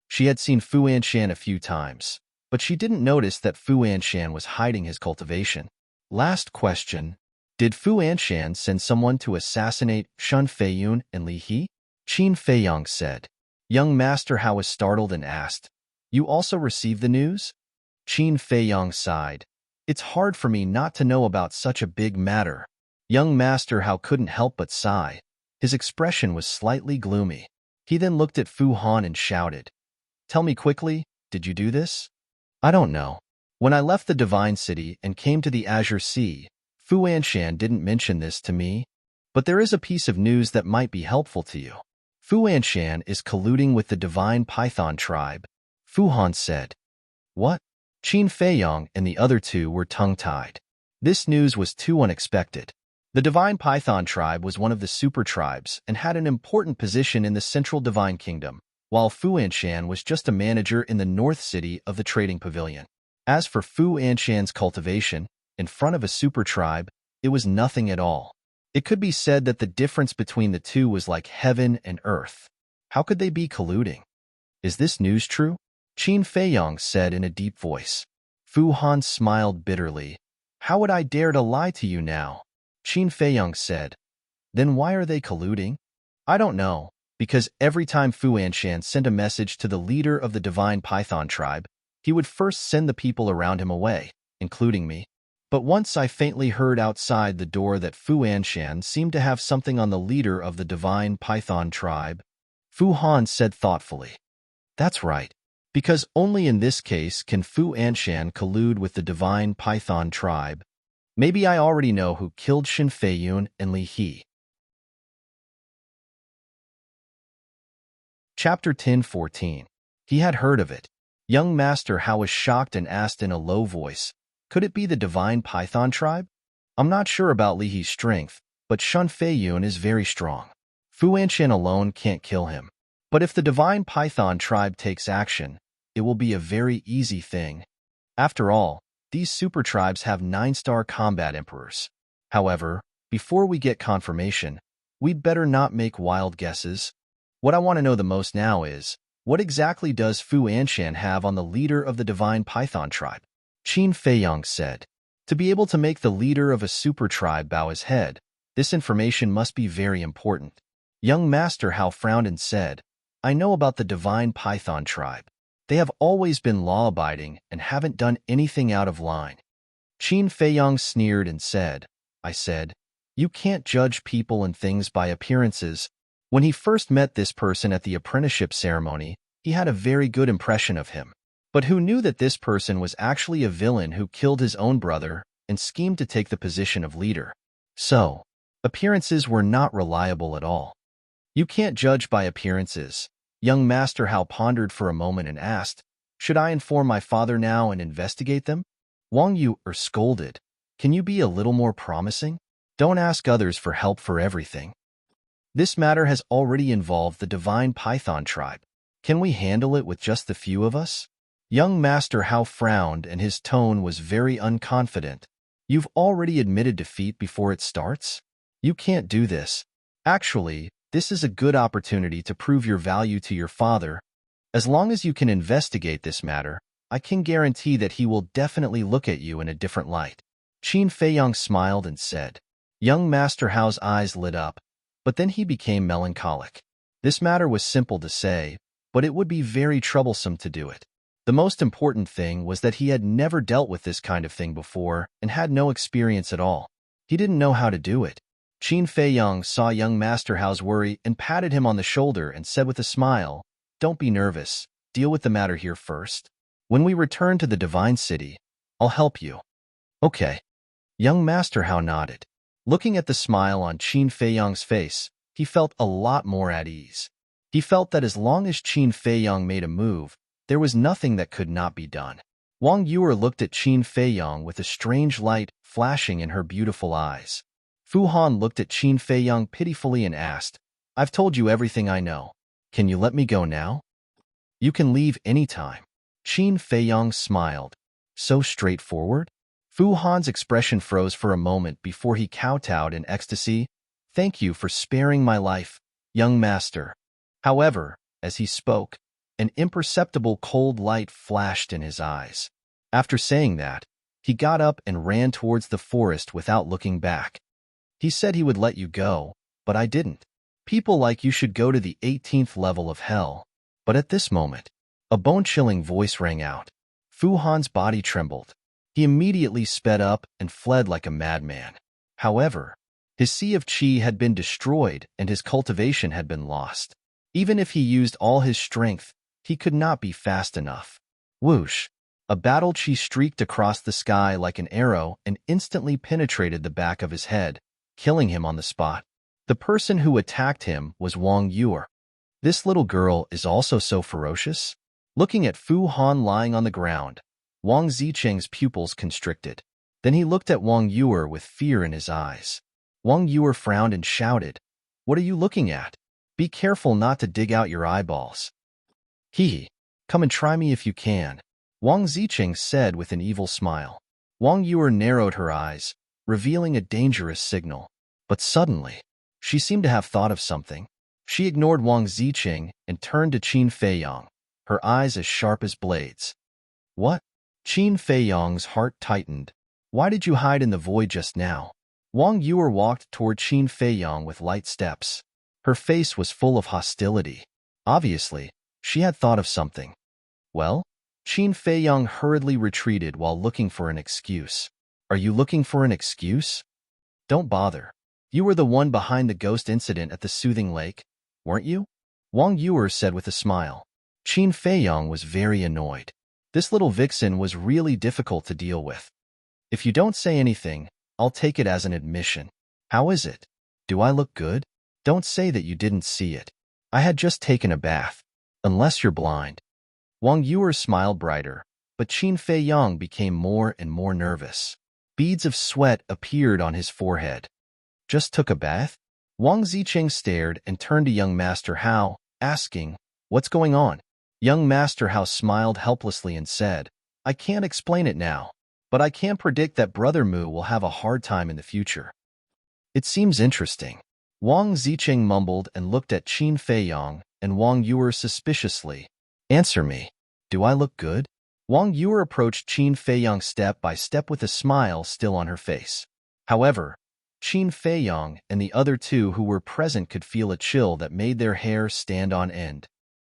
She had seen Fu Anshan a few times, but she didn't notice that Fu Anshan was hiding his cultivation. Last question. Did Fu Anshan send someone to assassinate Shun Feiyun and Li He? Qin Feiyang said. Young Master Hao was startled and asked, you also received the news? Qin Feiyang sighed. It's hard for me not to know about such a big matter. Young Master Hao couldn't help but sigh. His expression was slightly gloomy. He then looked at Fu Han and shouted, tell me quickly, did you do this? I don't know. When I left the Divine City and came to the Azure Sea, Fu Anshan didn't mention this to me, but there is a piece of news that might be helpful to you. Fu Anshan is colluding with the Divine Python tribe, Fu Han said. What? Qin Feiyang and the other two were tongue-tied. This news was too unexpected. The Divine Python tribe was one of the super tribes and had an important position in the Central Divine Kingdom, while Fu Anshan was just a manager in the North City of the Trading Pavilion. As for Fu Anshan's cultivation, in front of a super tribe, it was nothing at all. It could be said that the difference between the two was like heaven and earth. How could they be colluding? Is this news true? Qin Feiyang said in a deep voice. Fu Han smiled bitterly. How would I dare to lie to you now? Qin Feiyang said. Then why are they colluding? I don't know, because every time Fu Anshan sent a message to the leader of the Divine Python tribe, he would first send the people around him away, including me. But once I faintly heard outside the door that Fu Anshan seemed to have something on the leader of the Divine Python tribe, Fu Han said thoughtfully. That's right, because only in this case can Fu Anshan collude with the Divine Python tribe. Maybe I already know who killed Shin Feiyun and Li He. Chapter 10:14. He had heard of it. Young Master Hao was shocked and asked in a low voice, could it be the Divine Python tribe? I'm not sure about Li He's strength, but Shun Feiyun is very strong. Fu Anshan alone can't kill him. But if the Divine Python tribe takes action, it will be a very easy thing. After all, these super tribes have 9-star combat emperors. However, before we get confirmation, we'd better not make wild guesses. What I want to know the most now is, what exactly does Fu Anshan have on the leader of the Divine Python tribe? Qin Feiyang said. To be able to make the leader of a super tribe bow his head, this information must be very important. Young Master Hao frowned and said, I know about the Divine Python tribe. They have always been law-abiding and haven't done anything out of line. Qin Feiyang sneered and said, I said, you can't judge people and things by appearances. When he first met this person at the apprenticeship ceremony, he had a very good impression of him. But who knew that this person was actually a villain who killed his own brother and schemed to take the position of leader? So, appearances were not reliable at all. You can't judge by appearances. Young Master Hao pondered for a moment and asked, should I inform my father now and investigate them? Wang Yu scolded. Can you be a little more promising? Don't ask others for help for everything. This matter has already involved the Divine Python tribe. Can we handle it with just the few of us? Young Master Hao frowned and his tone was very unconfident. You've already admitted defeat before it starts? You can't do this. Actually, this is a good opportunity to prove your value to your father. As long as you can investigate this matter, I can guarantee that he will definitely look at you in a different light. Qin Feiyang smiled and said. Young Master Hao's eyes lit up, but then he became melancholic. This matter was simple to say, but it would be very troublesome to do it. The most important thing was that he had never dealt with this kind of thing before and had no experience at all. He didn't know how to do it. Qin Feiyang saw young Master Hao's worry and patted him on the shoulder and said with a smile, "Don't be nervous. Deal with the matter here first. When we return to the Divine City, I'll help you." "Okay." Young Master Hao nodded. Looking at the smile on Qin Feiyang's face, he felt a lot more at ease. He felt that as long as Qin Feiyang made a move, there was nothing that could not be done. Wang Yuer looked at Qin Feiyang with a strange light flashing in her beautiful eyes. Fu Han looked at Qin Feiyang pitifully and asked, "I've told you everything I know. Can you let me go now?" "You can leave any time." Qin Feiyang smiled. "So straightforward?" Fu Han's expression froze for a moment before he kowtowed in ecstasy. "Thank you for sparing my life, young master." However, as he spoke, an imperceptible cold light flashed in his eyes. After saying that, he got up and ran towards the forest without looking back. "He said he would let you go, but I didn't. People like you should go to the 18th level of hell." But at this moment, a bone-chilling voice rang out. Fu Han's body trembled. He immediately sped up and fled like a madman. However, his sea of qi had been destroyed and his cultivation had been lost. Even if he used all his strength, he could not be fast enough. Whoosh! A battle qi streaked across the sky like an arrow and instantly penetrated the back of his head, killing him on the spot. The person who attacked him was Wang Yuer. This little girl is also so ferocious? Looking at Fu Han lying on the ground, Wang Zicheng's pupils constricted. Then he looked at Wang Yuer with fear in his eyes. Wang Yuer frowned and shouted, "What are you looking at? Be careful not to dig out your eyeballs." "Hee, come and try me if you can," Wang Zicheng said with an evil smile. Wang Yuer narrowed her eyes, revealing a dangerous signal. But suddenly, she seemed to have thought of something. She ignored Wang Zicheng and turned to Qin Feiyang, her eyes as sharp as blades. "What?" Qin Feiyang's heart tightened. "Why did you hide in the void just now?" Wang Yuer walked toward Qin Feiyang with light steps. Her face was full of hostility. Obviously, she had thought of something. "Well?" Qin Feiyang hurriedly retreated while looking for an excuse. "Are you looking for an excuse?" "Don't bother. You were the one behind the ghost incident at the soothing lake, weren't you?" Wang Yuer said with a smile. Qin Feiyang was very annoyed. This little vixen was really difficult to deal with. "If you don't say anything, I'll take it as an admission. How is it? Do I look good? Don't say that you didn't see it. I had just taken a bath. Unless you're blind." Wang Yuer smiled brighter, but Qin Feiyang became more and more nervous. Beads of sweat appeared on his forehead. "Just took a bath?" Wang Zicheng stared and turned to young Master Hao, asking, "What's going on?" Young Master Hao smiled helplessly and said, "I can't explain it now, but I can predict that Brother Mu will have a hard time in the future." "It seems interesting." Wang Zicheng mumbled and looked at Qin Feiyang and Wang Yuer suspiciously. "Answer me. Do I look good?" Wang Yuer approached Qin Feiyang step by step with a smile still on her face. However, Qin Feiyang and the other two who were present could feel a chill that made their hair stand on end.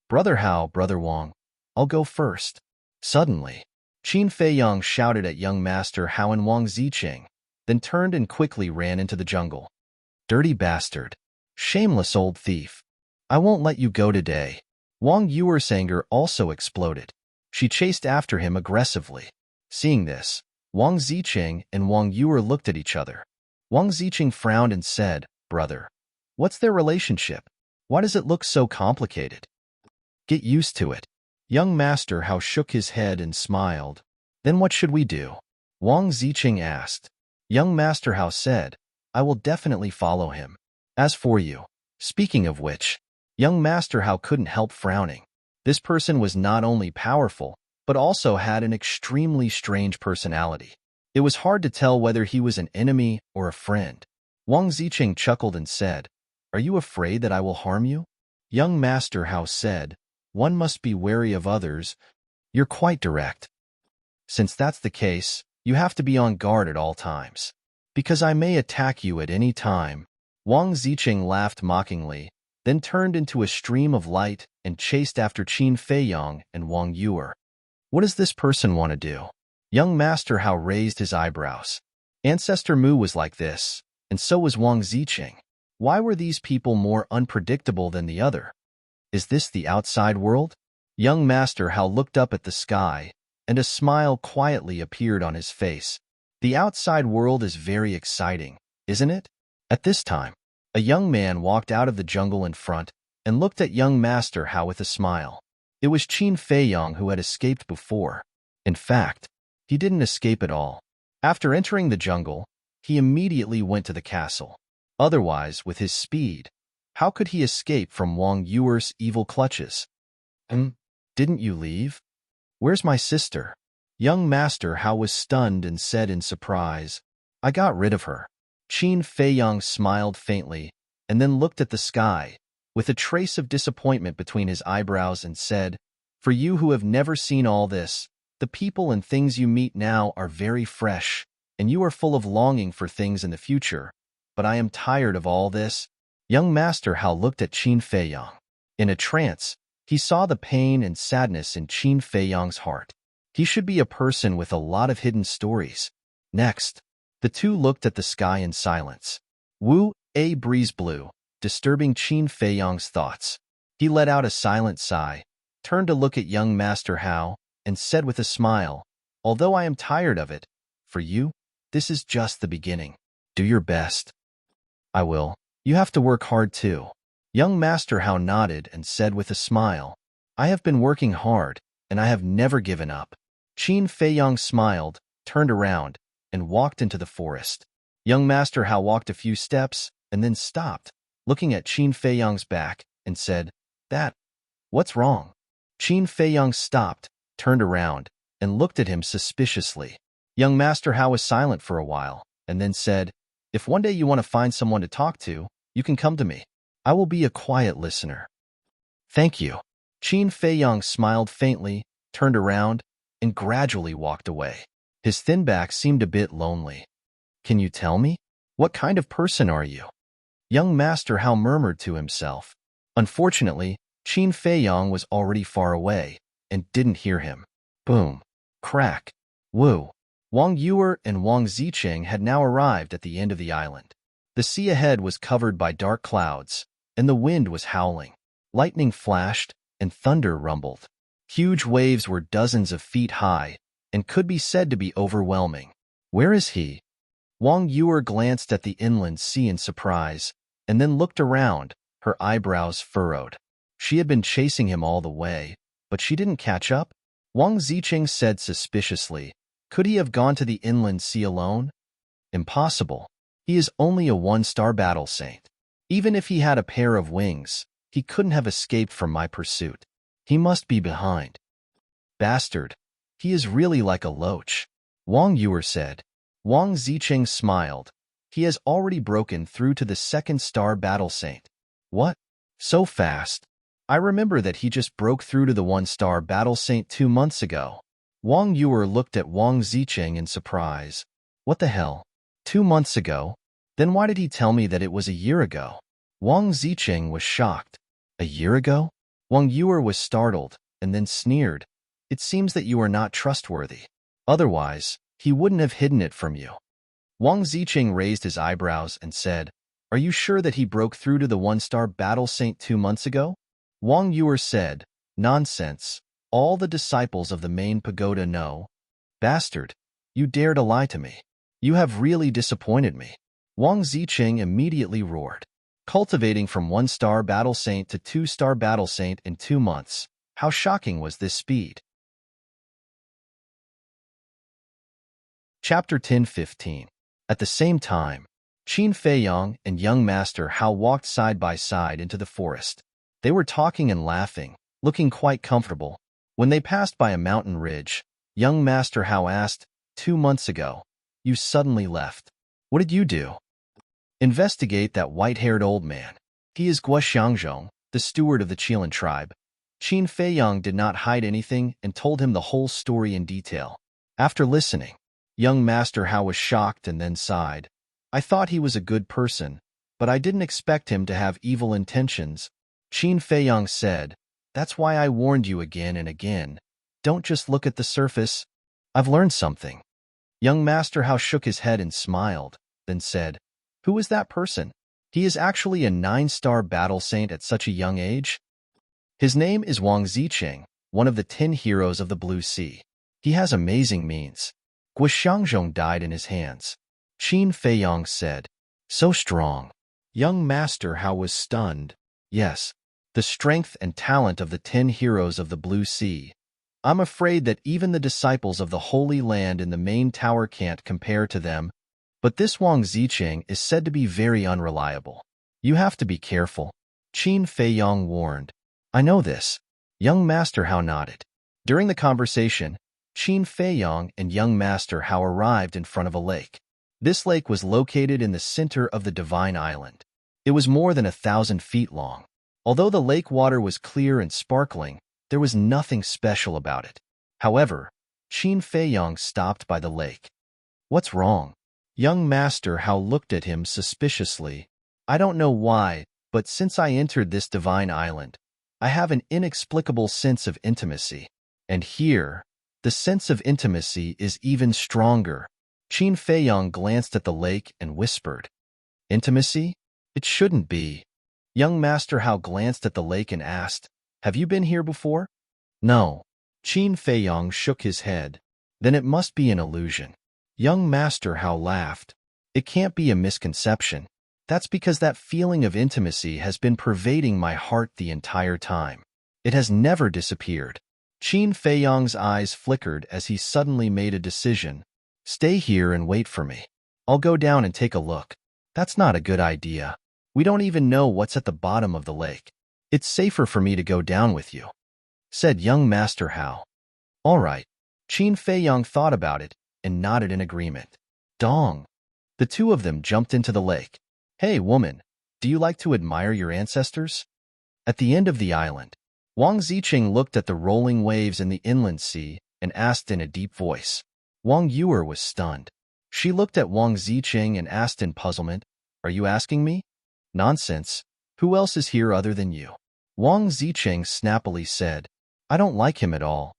"Brother Hao, Brother Wang, I'll go first." Suddenly, Qin Feiyang shouted at young Master Hao and Wang Zicheng, then turned and quickly ran into the jungle. "Dirty bastard. Shameless old thief. I won't let you go today." Wang Yuer's anger also exploded. She chased after him aggressively. Seeing this, Wang Zicheng and Wang Yuer looked at each other. Wang Zicheng frowned and said, "Brother, what's their relationship? Why does it look so complicated?" "Get used to it." Young Master Hao shook his head and smiled. "Then what should we do?" Wang Zicheng asked. Young Master Hao said, "I will definitely follow him. As for you." Speaking of which, young Master Hao couldn't help frowning. This person was not only powerful, but also had an extremely strange personality. It was hard to tell whether he was an enemy or a friend. Wang Zicheng chuckled and said, "Are you afraid that I will harm you?" Young Master Hao said, "One must be wary of others." "You're quite direct." "Since that's the case, you have to be on guard at all times. Because I may attack you at any time." Wang Zicheng laughed mockingly, then turned into a stream of light and chased after Qin Feiyang and Wang Yuer. "What does this person want to do?" Young Master Hao raised his eyebrows. Ancestor Mu was like this, and so was Wang Ziqing. Why were these people more unpredictable than the other? Is this the outside world? Young Master Hao looked up at the sky, and a smile quietly appeared on his face. The outside world is very exciting, isn't it? At this time, a young man walked out of the jungle in front and looked at young Master Hao with a smile. It was Qin Feiyang who had escaped before. In fact, he didn't escape at all. After entering the jungle, he immediately went to the castle. Otherwise, with his speed, how could he escape from Wang Yuer's evil clutches? Didn't you leave? Where's my sister? Young Master Hao was stunned and said in surprise, I got rid of her. Qin Feiyang smiled faintly and then looked at the sky, with a trace of disappointment between his eyebrows and said, For you who have never seen all this, the people and things you meet now are very fresh, and you are full of longing for things in the future. But I am tired of all this. Young Master Hao looked at Qin Feiyang. In a trance, he saw the pain and sadness in Qin Feiyang's heart. He should be a person with a lot of hidden stories. Next, the two looked at the sky in silence. A breeze blew, disturbing Qin Feiyang's thoughts. He let out a silent sigh, turned to look at young Master Hao, and said with a smile, Although I am tired of it, for you, this is just the beginning. Do your best. I will. You have to work hard too. Young Master Hao nodded and said with a smile, I have been working hard, and I have never given up. Qin Feiyang smiled, turned around, and walked into the forest. Young Master Hao walked a few steps and then stopped, looking at Qin Feiyang's back, and said, What's wrong? Qin Feiyang stopped, turned around, and looked at him suspiciously. Young Master Hao was silent for a while, and then said, If one day you want to find someone to talk to, you can come to me. I will be a quiet listener. Thank you. Qin Feiyang smiled faintly, turned around, and gradually walked away. His thin back seemed a bit lonely. Can you tell me? What kind of person are you? Young Master Hao murmured to himself. Unfortunately, Qin Feiyang was already far away and didn't hear him. Boom. Crack. Woo. Wang Yuer and Wang Ziqing had now arrived at the end of the island. The sea ahead was covered by dark clouds, and the wind was howling. Lightning flashed, and thunder rumbled. Huge waves were dozens of feet high, and could be said to be overwhelming. Where is he? Wang Yuer glanced at the inland sea in surprise, and then looked around, her eyebrows furrowed. She had been chasing him all the way, but she didn't catch up. Wang Ziqing said suspiciously, Could he have gone to the inland sea alone? Impossible. He is only a one-star battle saint. Even if he had a pair of wings, he couldn't have escaped from my pursuit. He must be behind. Bastard. He is really like a loach. Wang Yuer said. Wang Ziqing smiled. He has already broken through to the second-star battle saint. What? So fast? I remember that he just broke through to the one-star battle saint 2 months ago. Wang Yuer looked at Wang Ziqing in surprise. What the hell? 2 months ago? Then why did he tell me that it was a year ago? Wang Ziqing was shocked. A year ago? Wang Yuer was startled, and then sneered. It seems that you are not trustworthy. Otherwise, he wouldn't have hidden it from you. Wang Ziqing raised his eyebrows and said, Are you sure that he broke through to the one-star battle saint 2 months ago? Wang Yuer said, Nonsense. All the disciples of the main pagoda know. Bastard, you dare to lie to me. You have really disappointed me. Wang Ziqing immediately roared. Cultivating from 1-star battle saint to 2-star battle saint in 2 months. How shocking was this speed? Chapter 10:15. At the same time, Qin Feiyang and young Master Hao walked side by side into the forest. They were talking and laughing, looking quite comfortable. When they passed by a mountain ridge, young Master Hao asked, 2 months ago, you suddenly left. What did you do? Investigate that white-haired old man. He is Guo Xiangzhong, the steward of the Qilan tribe. Qin Feiyang did not hide anything and told him the whole story in detail. After listening, young Master Hao was shocked and then sighed. I thought he was a good person, but I didn't expect him to have evil intentions. Qin Feiyang said, That's why I warned you again and again. Don't just look at the surface. I've learned something. Young Master Hao shook his head and smiled, then said, "Who is that person? He is actually a 9-star battle saint at such a young age? His name is Wang Zicheng, one of the 10 heroes of the Blue Sea. He has amazing means." Guxiangzhong died in his hands. Qin Feiyang said, "So strong." Young Master Hao was stunned. Yes, the strength and talent of the 10 heroes of the Blue Sea. I'm afraid that even the disciples of the Holy Land in the main tower can't compare to them, but this Wang Zicheng is said to be very unreliable. You have to be careful, Qin Feiyang warned. I know this. Young Master Hao nodded. During the conversation, Qin Feiyang and Young Master Hao arrived in front of a lake. This lake was located in the center of the Divine Island. It was more than 1,000 feet long. Although the lake water was clear and sparkling, there was nothing special about it. However, Qin Feiyang stopped by the lake. What's wrong? Young Master Hao looked at him suspiciously. I don't know why, but since I entered this divine island, I have an inexplicable sense of intimacy. And here, the sense of intimacy is even stronger. Qin Feiyang glanced at the lake and whispered, "Intimacy? It shouldn't be." Young Master Hao glanced at the lake and asked, "Have you been here before?" "No." Qin Feiyang shook his head. "Then it must be an illusion." Young Master Hao laughed. "It can't be a misconception. That's because that feeling of intimacy has been pervading my heart the entire time. It has never disappeared." Qin Feiyang's eyes flickered as he suddenly made a decision. "Stay here and wait for me. I'll go down and take a look." "That's not a good idea. We don't even know what's at the bottom of the lake. It's safer for me to go down with you," said Young Master Hao. "All right." Qin Feiyang thought about it and nodded in agreement. Dong! The two of them jumped into the lake. "Hey, woman, do you like to admire your ancestors?" At the end of the island, Wang Zicheng looked at the rolling waves in the inland sea and asked in a deep voice. Wang Yuer was stunned. She looked at Wang Zicheng and asked in puzzlement, "Are you asking me?" "Nonsense. Who else is here other than you?" Wang Zicheng snappily said, "I don't like him at all.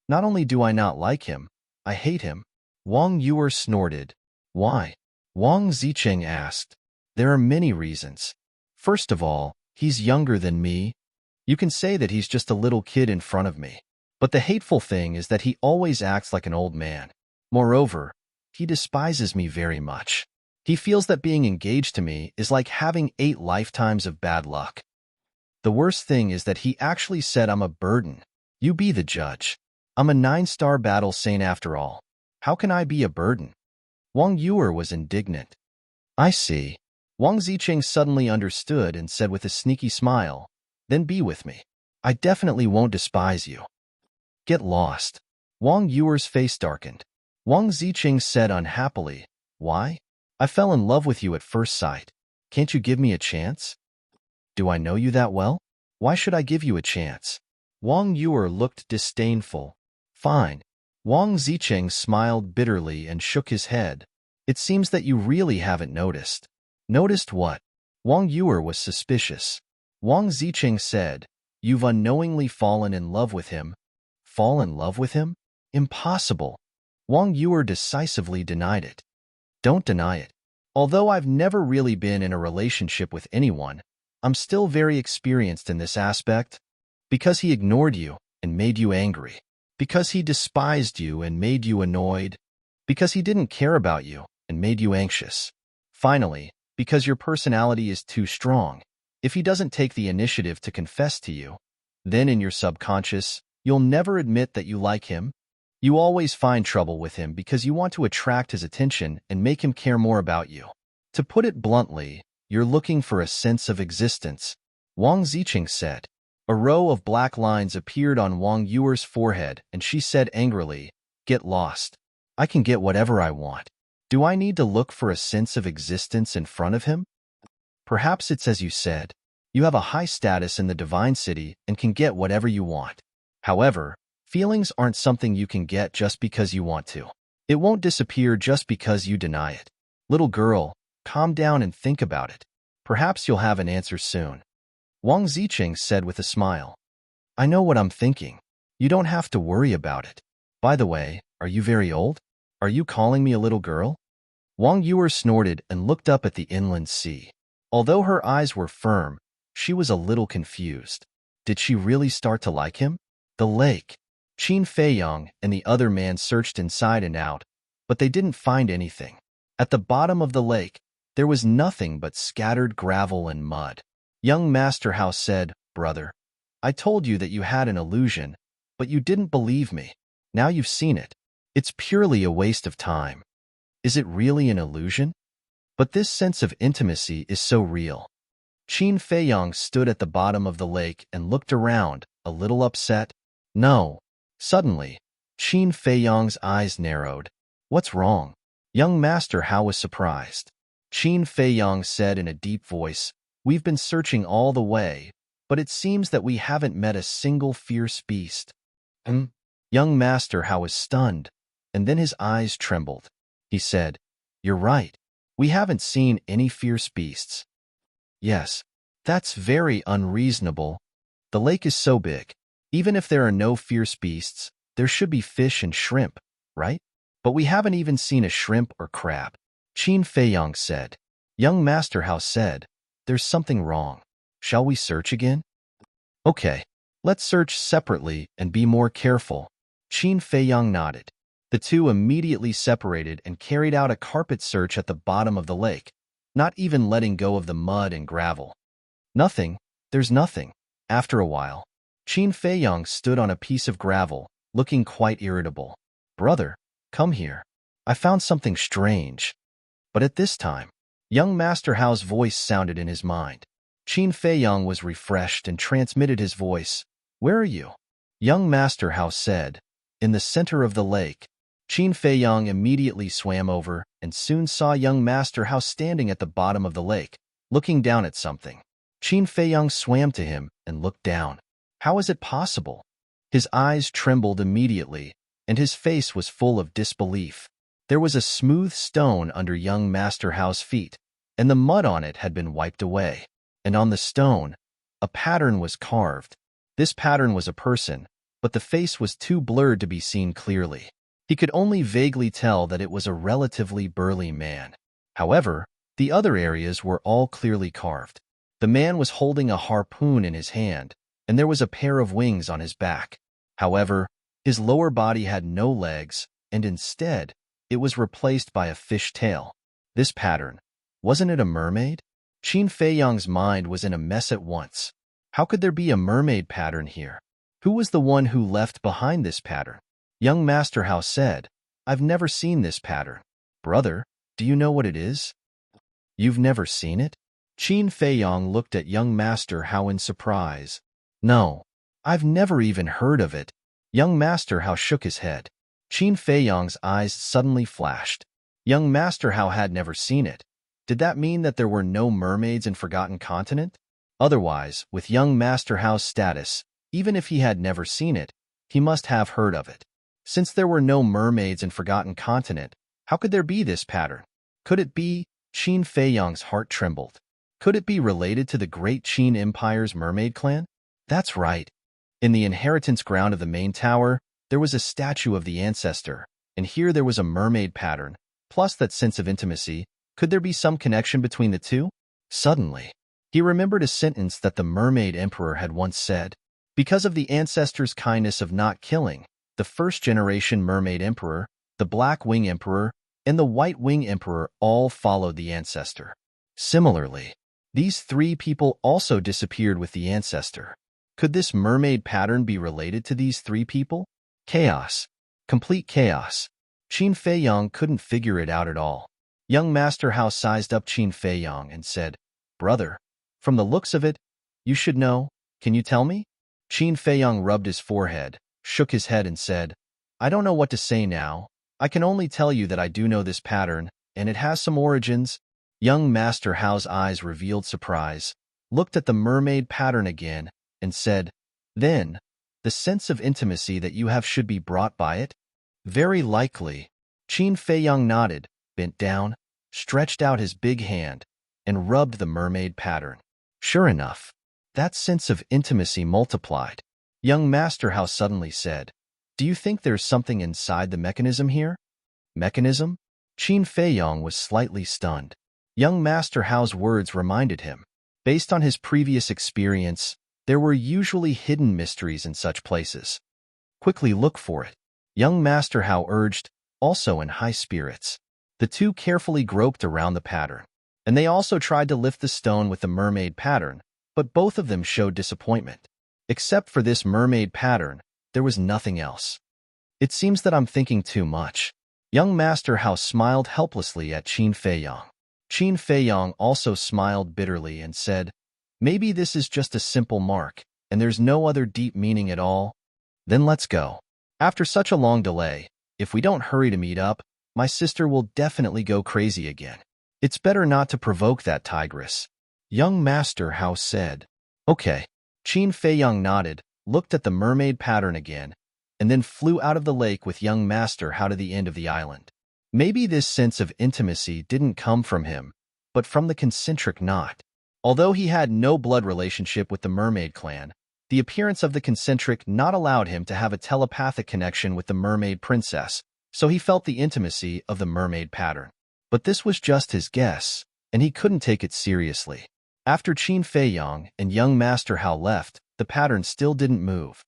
Not only do I not like him, I hate him." Wang Yuer snorted. "Why?" Wang Zicheng asked. "There are many reasons. First of all, he's younger than me. You can say that he's just a little kid in front of me. But the hateful thing is that he always acts like an old man. Moreover, he despises me very much. He feels that being engaged to me is like having 8 lifetimes of bad luck. The worst thing is that he actually said I'm a burden. You be the judge. I'm a 9-star battle saint after all. How can I be a burden?" Wang Yuer was indignant. "I see." Wang Zicheng suddenly understood and said with a sneaky smile, "Then be with me. I definitely won't despise you." "Get lost." Wang Yuer's face darkened. Wang Zicheng said unhappily, "Why? I fell in love with you at first sight. Can't you give me a chance?" "Do I know you that well? Why should I give you a chance?" Wang Yuer looked disdainful. "Fine." Wang Zicheng smiled bitterly and shook his head. "It seems that you really haven't noticed." "Noticed what?" Wang Yuer was suspicious. Wang Zicheng said, "You've unknowingly fallen in love with him." "Fall in love with him? Impossible." Wang Yuer decisively denied it. "Don't deny it. Although I've never really been in a relationship with anyone, I'm still very experienced in this aspect. Because he ignored you and made you angry. Because he despised you and made you annoyed. Because he didn't care about you and made you anxious. Finally, because your personality is too strong. If he doesn't take the initiative to confess to you, then in your subconscious, you'll never admit that you like him. You always find trouble with him because you want to attract his attention and make him care more about you. To put it bluntly, you're looking for a sense of existence," Wang Zicheng said. A row of black lines appeared on Wang Yuer's forehead, and she said angrily, "Get lost. I can get whatever I want. Do I need to look for a sense of existence in front of him? Perhaps it's as you said. You have a high status in the Divine City and can get whatever you want. However, feelings aren't something you can get just because you want to. It won't disappear just because you deny it. Little girl, calm down and think about it. Perhaps you'll have an answer soon." Wang Zicheng said with a smile. "I know what I'm thinking. You don't have to worry about it. By the way, are you very old?" Are you calling me a little girl? Wang Yuer snorted and looked up at the inland sea. Although her eyes were firm, she was a little confused. Did she really start to like him? The lake. Qin Feiyang and the other man searched inside and out, but they didn't find anything. At the bottom of the lake, there was nothing but scattered gravel and mud. Young Master Hao said, "Brother, I told you that you had an illusion, but you didn't believe me. Now you've seen it. It's purely a waste of time. Is it really an illusion? But this sense of intimacy is so real." Qin Feiyang stood at the bottom of the lake and looked around, a little upset. No. Suddenly, Qin Feiyang's eyes narrowed. What's wrong? Young Master Hao was surprised. Qin Feiyang said in a deep voice, "We've been searching all the way, but it seems that we haven't met a single fierce beast." Young Master Hao was stunned, and then his eyes trembled. He said, "You're right. We haven't seen any fierce beasts." "Yes, that's very unreasonable. The lake is so big. Even if there are no fierce beasts, there should be fish and shrimp, right? But we haven't even seen a shrimp or crab." Qin Feiyang said. Young Master Hao said, "There's something wrong. Shall we search again?" "Okay, let's search separately and be more careful." Qin Feiyang nodded. The two immediately separated and carried out a carpet search at the bottom of the lake, not even letting go of the mud and gravel. Nothing. There's nothing. After a while, Qin Feiyang stood on a piece of gravel, looking quite irritable. "Brother, come here. I found something strange." But at this time, young Master Hao's voice sounded in his mind. Qin Feiyang was refreshed and transmitted his voice. "Where are you?" Young Master Hao said, "In the center of the lake." Qin Feiyang immediately swam over and soon saw young Master Hao standing at the bottom of the lake, looking down at something. Qin Feiyang swam to him and looked down. How is it possible? His eyes trembled immediately, and his face was full of disbelief. There was a smooth stone under young Master Hao's feet, and the mud on it had been wiped away. And on the stone, a pattern was carved. This pattern was a person, but the face was too blurred to be seen clearly. He could only vaguely tell that it was a relatively burly man. However, the other areas were all clearly carved. The man was holding a harpoon in his hand, and there was a pair of wings on his back. However, his lower body had no legs, and instead, it was replaced by a fish tail. This pattern, wasn't it a mermaid? Qin Feiyang's mind was in a mess at once. How could there be a mermaid pattern here? Who was the one who left behind this pattern? Young Master Hao said, "I've never seen this pattern. Brother, do you know what it is?" "You've never seen it?" Qin Feiyang looked at young Master Hao in surprise. "No, I've never even heard of it." Young Master Hao shook his head. Qin Feiyang's eyes suddenly flashed. Young Master Hao had never seen it. Did that mean that there were no mermaids in Forgotten Continent? Otherwise, with young Master Hao's status, even if he had never seen it, he must have heard of it. Since there were no mermaids in Forgotten Continent, how could there be this pattern? Could it be? Qin Feiyang's heart trembled. Could it be related to the great Qin Empire's mermaid clan? That's right. In the inheritance ground of the main tower, there was a statue of the ancestor, and here there was a mermaid pattern, plus that sense of intimacy. Could there be some connection between the two? Suddenly, he remembered a sentence that the mermaid emperor had once said. Because of the ancestor's kindness of not killing, the first-generation mermaid emperor, the black wing emperor, and the white wing emperor all followed the ancestor. Similarly, these three people also disappeared with the ancestor. Could this mermaid pattern be related to these three people? Chaos. Complete chaos. Qin Feiyang couldn't figure it out at all. Young Master Hao sized up Qin Feiyang and said, "Brother, from the looks of it, you should know. Can you tell me?" Qin Feiyang rubbed his forehead, shook his head and said, "I don't know what to say now. I can only tell you that I do know this pattern, and it has some origins." Young Master Hao's eyes revealed surprise, looked at the mermaid pattern again, and said, "Then, the sense of intimacy that you have should be brought by it?" "Very likely." Qin Feiyang nodded, bent down, stretched out his big hand, and rubbed the mermaid pattern. Sure enough, that sense of intimacy multiplied. Young Master Hao suddenly said, "Do you think there's something inside the mechanism here?" Mechanism? Qin Feiyong was slightly stunned. Young Master Hao's words reminded him. Based on his previous experience, there were usually hidden mysteries in such places. Quickly look for it. Young Master Hao urged, also in high spirits. The two carefully groped around the pattern, and they also tried to lift the stone with the mermaid pattern, but both of them showed disappointment. Except for this mermaid pattern, there was nothing else. It seems that I'm thinking too much. Young Master Hao smiled helplessly at Qin Feiyong. Qin Feiyong also smiled bitterly and said, maybe this is just a simple mark, and there's no other deep meaning at all. Then let's go. After such a long delay, if we don't hurry to meet up, my sister will definitely go crazy again. It's better not to provoke that tigress. Young Master Hao said. Okay. Qin Feiyong nodded, looked at the mermaid pattern again, and then flew out of the lake with young Master Hao to the end of the island. Maybe this sense of intimacy didn't come from him, but from the concentric knot. Although he had no blood relationship with the mermaid clan, the appearance of the concentric knot allowed him to have a telepathic connection with the mermaid princess, so he felt the intimacy of the mermaid pattern. But this was just his guess, and he couldn't take it seriously. After Qin Feiyong and young Master Hao left, the pattern still didn't move.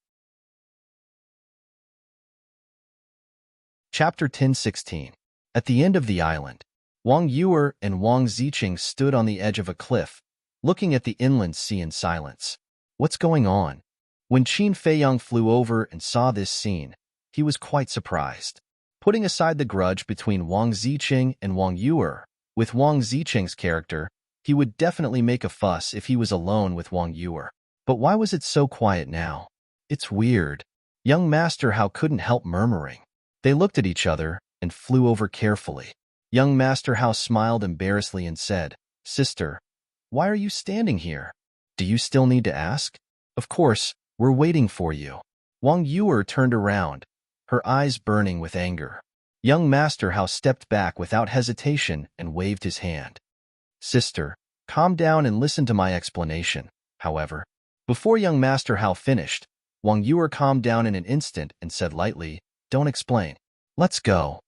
Chapter 10:16. At the end of the island, Wang Yuer and Wang Ziqing stood on the edge of a cliff, looking at the inland sea in silence. What's going on? When Qin Feiyong flew over and saw this scene, he was quite surprised. Putting aside the grudge between Wang Ziqing and Wang Yuer, with Wang Ziqing's character, he would definitely make a fuss if he was alone with Wang Yuer. But why was it so quiet now? It's weird. Young Master Hao couldn't help murmuring. They looked at each other and flew over carefully. Young Master Hao smiled embarrassedly and said, Sister, why are you standing here? Do you still need to ask? Of course, we're waiting for you. Wang Yuer turned around, her eyes burning with anger. Young Master Hao stepped back without hesitation and waved his hand. Sister, calm down and listen to my explanation. However, before young Master Hao finished, Wang Yuer calmed down in an instant and said lightly, Don't explain. Let's go.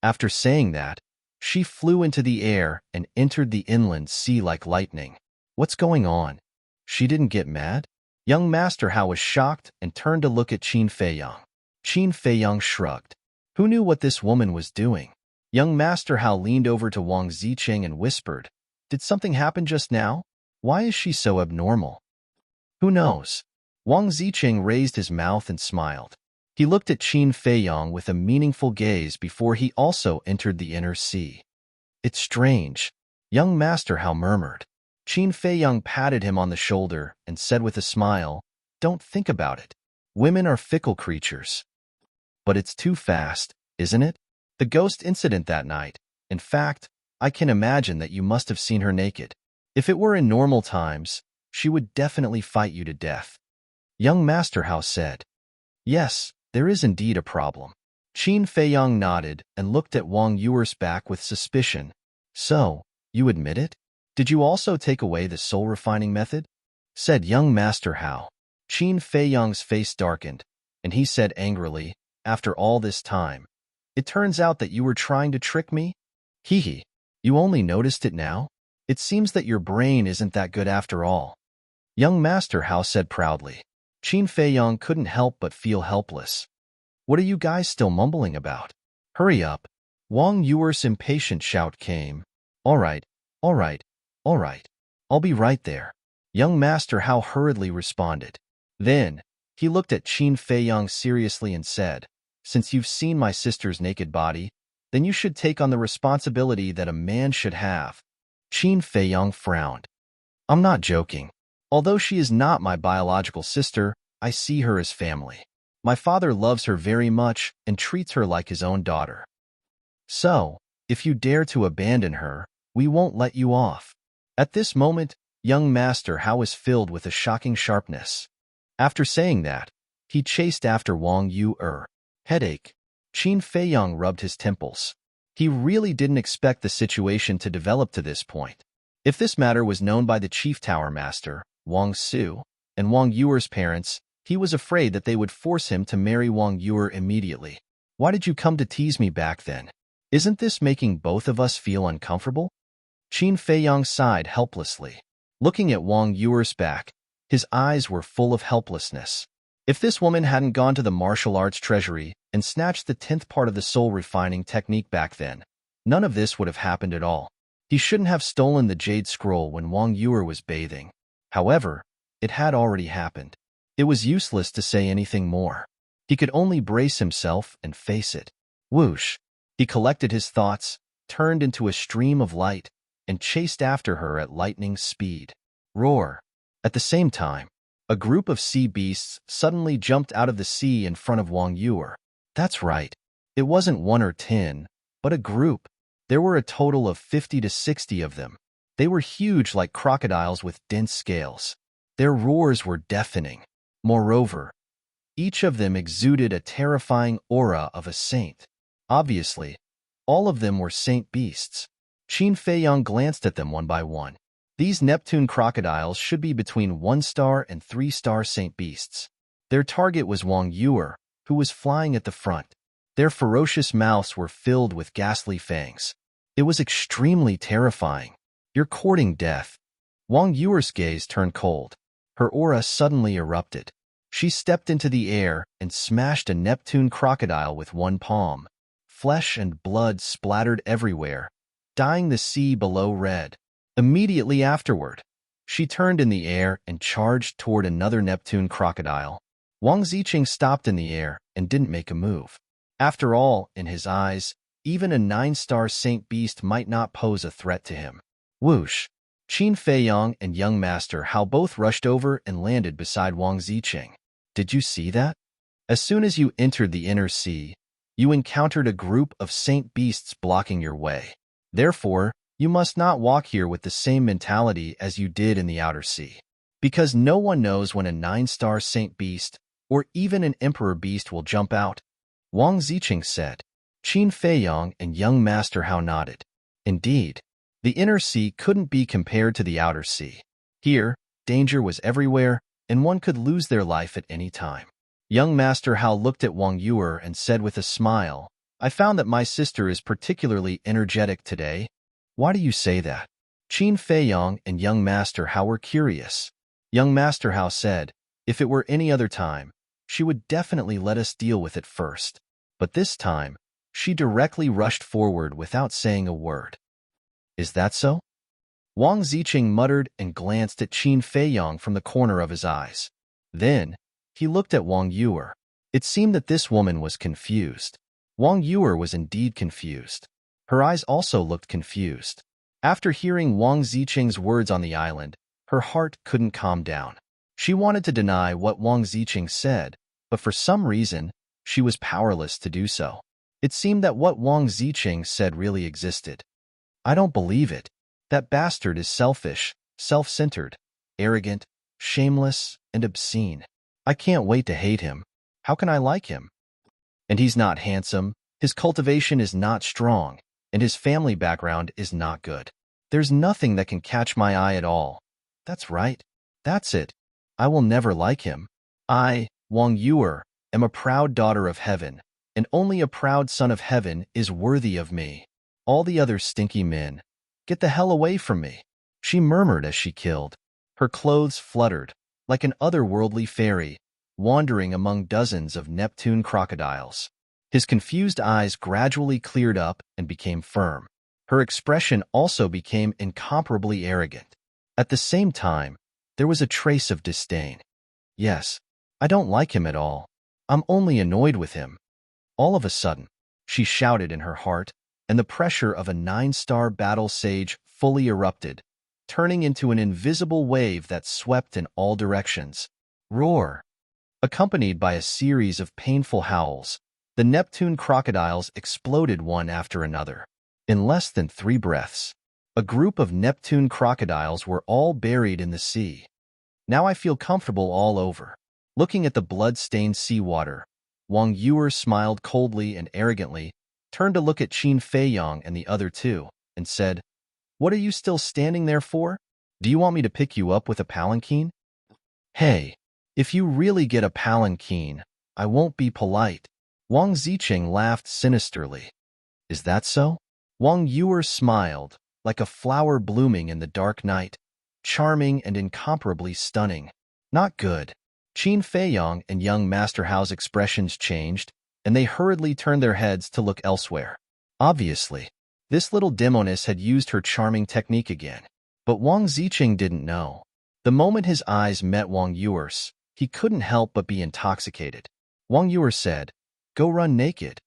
After saying that, she flew into the air and entered the inland sea like lightning. What's going on? She didn't get mad? Young Master Hao was shocked and turned to look at Qin Feiyong. Qin Feiyong shrugged. Who knew what this woman was doing? Young Master Hao leaned over to Wang Ziqing and whispered, Did something happen just now? Why is she so abnormal? Who knows? Wang Ziqing raised his mouth and smiled. He looked at Qin Feiyong with a meaningful gaze before he also entered the inner sea. It's strange, young Master Hao murmured. Qin Feiyong patted him on the shoulder and said with a smile, Don't think about it. Women are fickle creatures. But it's too fast, isn't it? The ghost incident that night. In fact, I can imagine that you must have seen her naked. If it were in normal times, she would definitely fight you to death. Young Master Hao said. Yes, there is indeed a problem. Qin Feiyong nodded and looked at Wang Yuer's back with suspicion. So, you admit it? Did you also take away the soul refining method? Said young Master Hao. Qin Feiyong's face darkened, and he said angrily, After all this time, it turns out that you were trying to trick me? Hee hee. You only noticed it now? It seems that your brain isn't that good after all. Young Master Hao said proudly. Qin Feiyong couldn't help but feel helpless. What are you guys still mumbling about? Hurry up. Wang Yuer's impatient shout came. All right, all right, all right. I'll be right there. Young Master Hao hurriedly responded. Then, he looked at Qin Feiyong seriously and said, Since you've seen my sister's naked body, then you should take on the responsibility that a man should have. Qin Feiyong frowned. I'm not joking. Although she is not my biological sister, I see her as family. My father loves her very much and treats her like his own daughter. So, if you dare to abandon her, we won't let you off. At this moment, young Master Hao was filled with a shocking sharpness. After saying that, he chased after Wang Yuer. Headache. Qin Feiyong rubbed his temples. He really didn't expect the situation to develop to this point. If this matter was known by the Chief Tower Master, Wang Su, and Wang Yuer's parents, he was afraid that they would force him to marry Wang Yuer immediately. Why did you come to tease me back then? Isn't this making both of us feel uncomfortable? Qin Feiyang sighed helplessly. Looking at Wang Yuer's back, his eyes were full of helplessness. If this woman hadn't gone to the martial arts treasury and snatched the 10th part of the soul-refining technique back then, none of this would have happened at all. He shouldn't have stolen the jade scroll when Wang Yuer was bathing. However, it had already happened. It was useless to say anything more. He could only brace himself and face it. Whoosh! He collected his thoughts, turned into a stream of light, and chased after her at lightning speed. Roar! At the same time, a group of sea beasts suddenly jumped out of the sea in front of Wang Yuer. That's right. It wasn't 1 or 10, but a group. There were a total of 50 to 60 of them. They were huge like crocodiles with dense scales. Their roars were deafening. Moreover, each of them exuded a terrifying aura of a saint. Obviously, all of them were saint beasts. Qin Feiyang glanced at them one by one. These Neptune crocodiles should be between 1-star and 3-star saint beasts. Their target was Wang Yuer, who was flying at the front. Their ferocious mouths were filled with ghastly fangs. It was extremely terrifying. You're courting death. Wang Yuer's gaze turned cold. Her aura suddenly erupted. She stepped into the air and smashed a Neptune crocodile with one palm. Flesh and blood splattered everywhere, dyeing the sea below red. Immediately afterward, she turned in the air and charged toward another Neptune crocodile. Wang Ziqing stopped in the air and didn't make a move. After all, in his eyes, even a 9-star saint beast might not pose a threat to him. Whoosh! Qin Feiyang and young Master Hao both rushed over and landed beside Wang Ziqing. Did you see that? As soon as you entered the inner sea, you encountered a group of saint beasts blocking your way. Therefore, you must not walk here with the same mentality as you did in the outer sea. Because no one knows when a 9-star saint beast or even an emperor beast will jump out, Wang Ziqing said. Qin Feiyang and young Master Hao nodded. Indeed, the inner sea couldn't be compared to the outer sea. Here, danger was everywhere, and one could lose their life at any time. Young Master Hao looked at Wang Yuer and said with a smile, I found that my sister is particularly energetic today. Why do you say that? Qin Feiyang and young Master Hao were curious. Young Master Hao said, if it were any other time, she would definitely let us deal with it first. But this time, she directly rushed forward without saying a word. Is that so? Wang Ziqing muttered and glanced at Qin Feiyang from the corner of his eyes. Then, he looked at Wang Yuer. It seemed that this woman was confused. Wang Yuer was indeed confused. Her eyes also looked confused. After hearing Wang Ziqing's words on the island, her heart couldn't calm down. She wanted to deny what Wang Ziqing said, but for some reason, she was powerless to do so. It seemed that what Wang Ziqing said really existed. I don't believe it. That bastard is selfish, self-centered, arrogant, shameless, and obscene. I can't wait to hate him. How can I like him? And he's not handsome, his cultivation is not strong, and his family background is not good. There's nothing that can catch my eye at all. That's right. That's it. I will never like him. I, Wang Yuer, am a proud daughter of heaven, and only a proud son of heaven is worthy of me. All the other stinky men, get the hell away from me, she murmured as she killed. Her clothes fluttered, like an otherworldly fairy, wandering among dozens of Neptune crocodiles. His confused eyes gradually cleared up and became firm. Her expression also became incomparably arrogant. At the same time, there was a trace of disdain. Yes, I don't like him at all. I'm only annoyed with him. All of a sudden, she shouted in her heart, and the pressure of a 9-star battle sage fully erupted, turning into an invisible wave that swept in all directions. Roar! Accompanied by a series of painful howls, the Neptune crocodiles exploded one after another. In less than 3 breaths, a group of Neptune crocodiles were all buried in the sea. Now I feel comfortable all over. Looking at the blood-stained seawater, Wang Yuer smiled coldly and arrogantly, turned to look at Qin Feiyang and the other two, and said, What are you still standing there for? Do you want me to pick you up with a palanquin? Hey, if you really get a palanquin, I won't be polite. Wang Ziqing laughed sinisterly. Is that so? Wang Yuer smiled, like a flower blooming in the dark night, charming and incomparably stunning. Not good. Qin Feiyong and young Master Hao's expressions changed, and they hurriedly turned their heads to look elsewhere. Obviously, this little demoness had used her charming technique again. But Wang Ziqing didn't know. The moment his eyes met Wang Yuer's, he couldn't help but be intoxicated. Wang Yuer said, "Go run naked."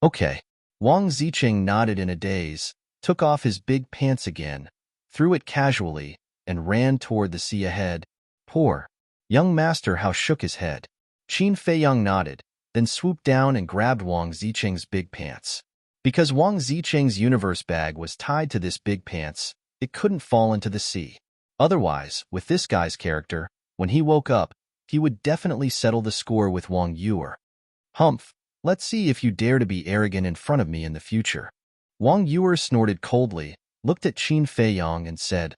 Okay. Wang Ziqing nodded in a daze, took off his big pants again, threw it casually, and ran toward the sea ahead. Poor. Young Master Hao shook his head. Qin Feiyong nodded, then swooped down and grabbed Wang Ziqing's big pants. Because Wang Ziqing's universe bag was tied to this big pants, it couldn't fall into the sea. Otherwise, with this guy's character, when he woke up, he would definitely settle the score with Wang Yuer. Humph, let's see if you dare to be arrogant in front of me in the future. Wang Yuer snorted coldly, looked at Qin Feiyong and said,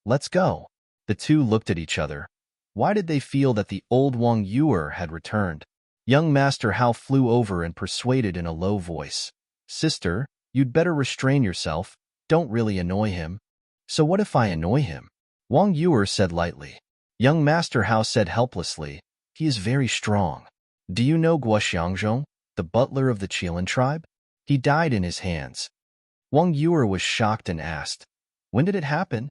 "Let's go." The two looked at each other. Why did they feel that the old Wang Yuer had returned? Young Master Hao flew over and persuaded in a low voice, "Sister, you'd better restrain yourself. Don't really annoy him." "So what if I annoy him?" Wang Yuer said lightly. Young Master Hao said helplessly, "He is very strong. Do you know Guo Xiangzhong, the butler of the Qilin tribe? He died in his hands." Wang Yuer was shocked and asked, "When did it happen?"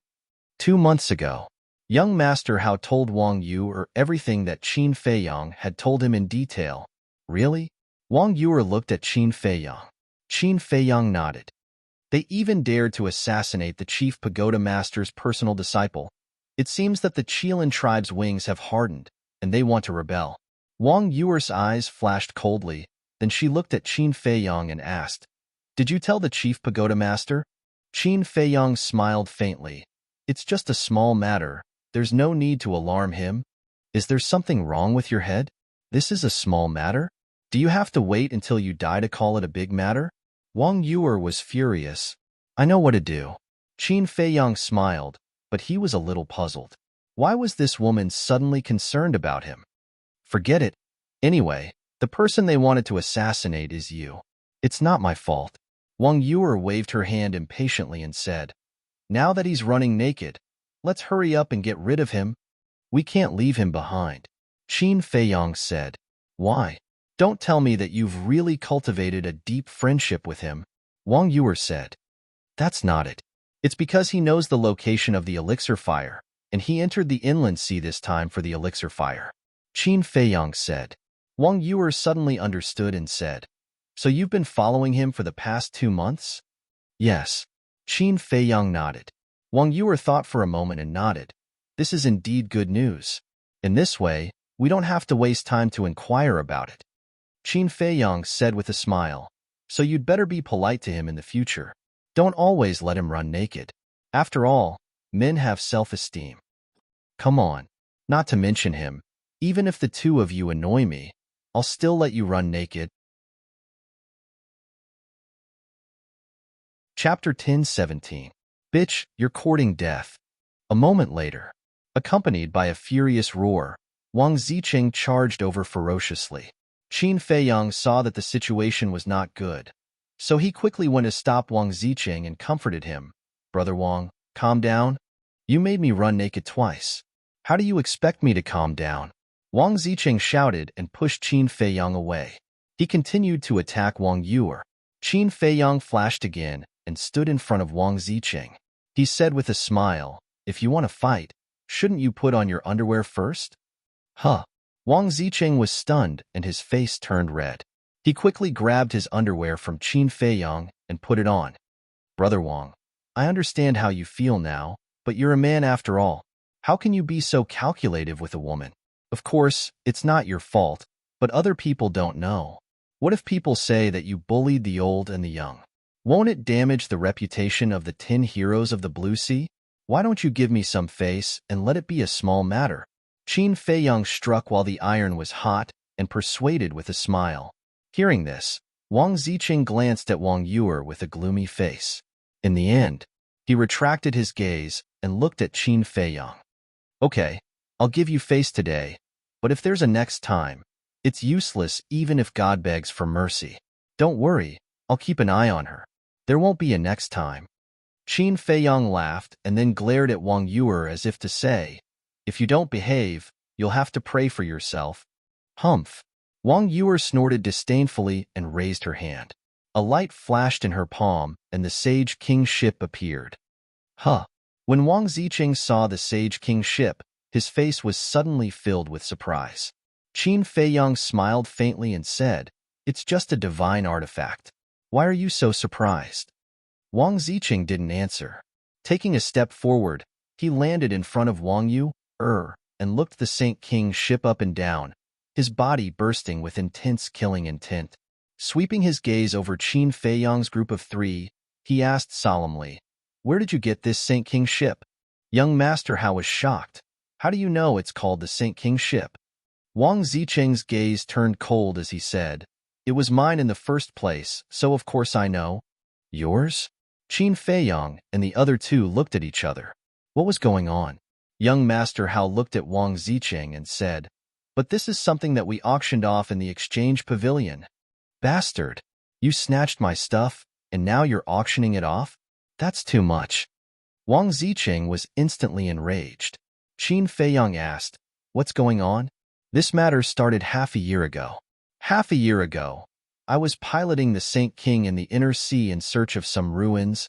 2 months ago. Young Master Hao told Wang Yuer everything that Qin Feiyong had told him in detail. Really? Wang Yuer looked at Qin Feiyong. Qin Feiyong nodded. They even dared to assassinate the chief pagoda master's personal disciple. It seems that the Qilin tribe's wings have hardened, and they want to rebel. Wang Yuer's eyes flashed coldly, then she looked at Qin Feiyong and asked, "Did you tell the chief pagoda master?" Qin Feiyong smiled faintly. "It's just a small matter. There's no need to alarm him. Is there something wrong with your head? This is a small matter? Do you have to wait until you die to call it a big matter?" Wang Yuer was furious. "I know what to do." Qin Feiyong smiled, but he was a little puzzled. Why was this woman suddenly concerned about him? Forget it. Anyway, the person they wanted to assassinate is you. It's not my fault. Wang Yuer waved her hand impatiently and said, "Now that he's running naked, let's hurry up and get rid of him. We can't leave him behind." Qin Feiyong said, "Why? Don't tell me that you've really cultivated a deep friendship with him." Wang Yuer said, "That's not it. It's because he knows the location of the elixir fire, and he entered the inland sea this time for the elixir fire." Qin Feiyong said. Wang Yuer suddenly understood and said, "So you've been following him for the past 2 months?" "Yes." Qin Feiyong nodded. Wang Yuer thought for a moment and nodded. "This is indeed good news. In this way, we don't have to waste time to inquire about it." Qin Feiyong said with a smile, "So you'd better be polite to him in the future. Don't always let him run naked. After all, men have self-esteem. Come on. Not to mention him, even if the two of you annoy me, I'll still let you run naked." Chapter 10:17. Bitch, you're courting death. A moment later, accompanied by a furious roar, Wang Ziqing charged over ferociously. Qin Feiyong saw that the situation was not good, so he quickly went to stop Wang Ziqing and comforted him. "Brother Wang, calm down. You made me run naked twice. How do you expect me to calm down?" Wang Ziqing shouted and pushed Qin Feiyong away. He continued to attack Wang Yuer. Qin Feiyong flashed again and stood in front of Wang Ziqing. He said with a smile, "If you want to fight, shouldn't you put on your underwear first?" Huh. Wang Ziqing was stunned and his face turned red. He quickly grabbed his underwear from Qin Feiyong and put it on. "Brother Wang, I understand how you feel now, but you're a man after all. How can you be so calculative with a woman? Of course, it's not your fault, but other people don't know. What if people say that you bullied the old and the young? Won't it damage the reputation of the 10 heroes of the Blue Sea? Why don't you give me some face and let it be a small matter?" Qin Feiyong struck while the iron was hot and persuaded with a smile. Hearing this, Wang Ziqing glanced at Wang Yuer with a gloomy face. In the end, he retracted his gaze and looked at Qin Feiyong. "Okay, I'll give you face today, but if there's a next time, it's useless even if God begs for mercy. Don't worry, I'll keep an eye on her." There won't be a next time. Qin Feiyang laughed and then glared at Wang Yuer as if to say, if you don't behave, you'll have to pray for yourself. Humph. Wang Yuer snorted disdainfully and raised her hand. A light flashed in her palm, and the Sage King's ship appeared. Huh. When Wang Ziqing saw the Sage King's ship, his face was suddenly filled with surprise. Qin Feiyang smiled faintly and said, it's just a divine artifact. Why are you so surprised? Wang Ziqing didn't answer. Taking a step forward, he landed in front of Wang Yu, and looked the Saint King's ship up and down, his body bursting with intense killing intent. Sweeping his gaze over Qin Feiyang's group of 3, he asked solemnly, where did you get this Saint King's ship? Young Master Hao was shocked. How do you know it's called the Saint King's ship? Wang Ziqing's gaze turned cold as he said, it was mine in the first place, so of course I know. Yours? Qin Feiyang and the other 2 looked at each other. What was going on? Young Master Hao looked at Wang Ziqing and said, but this is something that we auctioned off in the exchange pavilion. Bastard! You snatched my stuff, and now you're auctioning it off? That's too much. Wang Ziqing was instantly enraged. Qin Feiyang asked, what's going on? This matter started half a year ago. Half a year ago, I was piloting the Saint King in the inner sea in search of some ruins,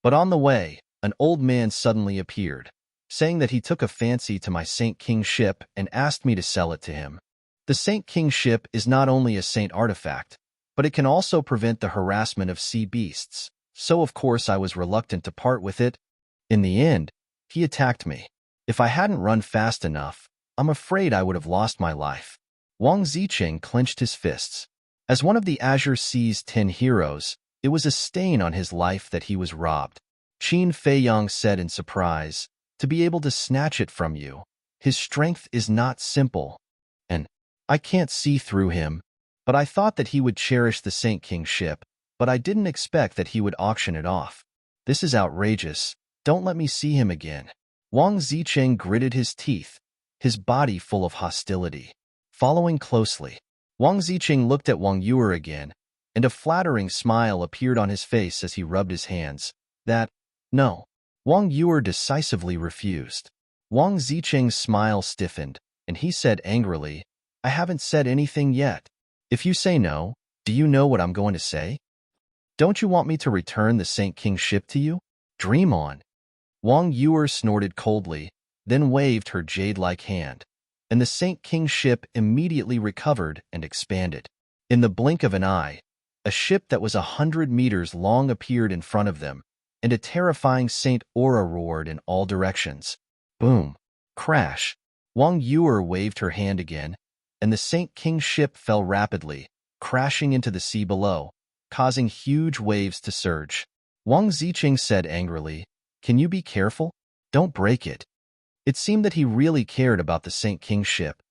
but on the way, an old man suddenly appeared, saying that he took a fancy to my Saint King ship and asked me to sell it to him. The Saint King ship is not only a saint artifact, but it can also prevent the harassment of sea beasts, so of course I was reluctant to part with it. In the end, he attacked me. If I hadn't run fast enough, I'm afraid I would have lost my life. Wang Ziqing clenched his fists. As one of the Azure Sea's 10 heroes, it was a stain on his life that he was robbed. Qin Feiyang said in surprise, to be able to snatch it from you. His strength is not simple, and I can't see through him, but I thought that he would cherish the Saint King ship, but I didn't expect that he would auction it off. This is outrageous. Don't let me see him again. Wang Ziqing gritted his teeth, his body full of hostility. Following closely, Wang Ziqing looked at Wang Yuer again, and a flattering smile appeared on his face as he rubbed his hands. No. Wang Yuer decisively refused. Wang Ziqing's smile stiffened, and he said angrily, I haven't said anything yet. If you say no, do you know what I'm going to say? Don't you want me to return the Saint King's ship to you? Dream on. Wang Yuer snorted coldly, then waved her jade-like hand, and the Saint King's ship immediately recovered and expanded. In the blink of an eye, a ship that was 100 meters long appeared in front of them, and a terrifying Saint Aura roared in all directions. Boom! Crash! Wang Yuer waved her hand again, and the Saint King's ship fell rapidly, crashing into the sea below, causing huge waves to surge. Wang Ziqing said angrily, can you be careful? Don't break it. It seemed that he really cared about the Saint King's ship.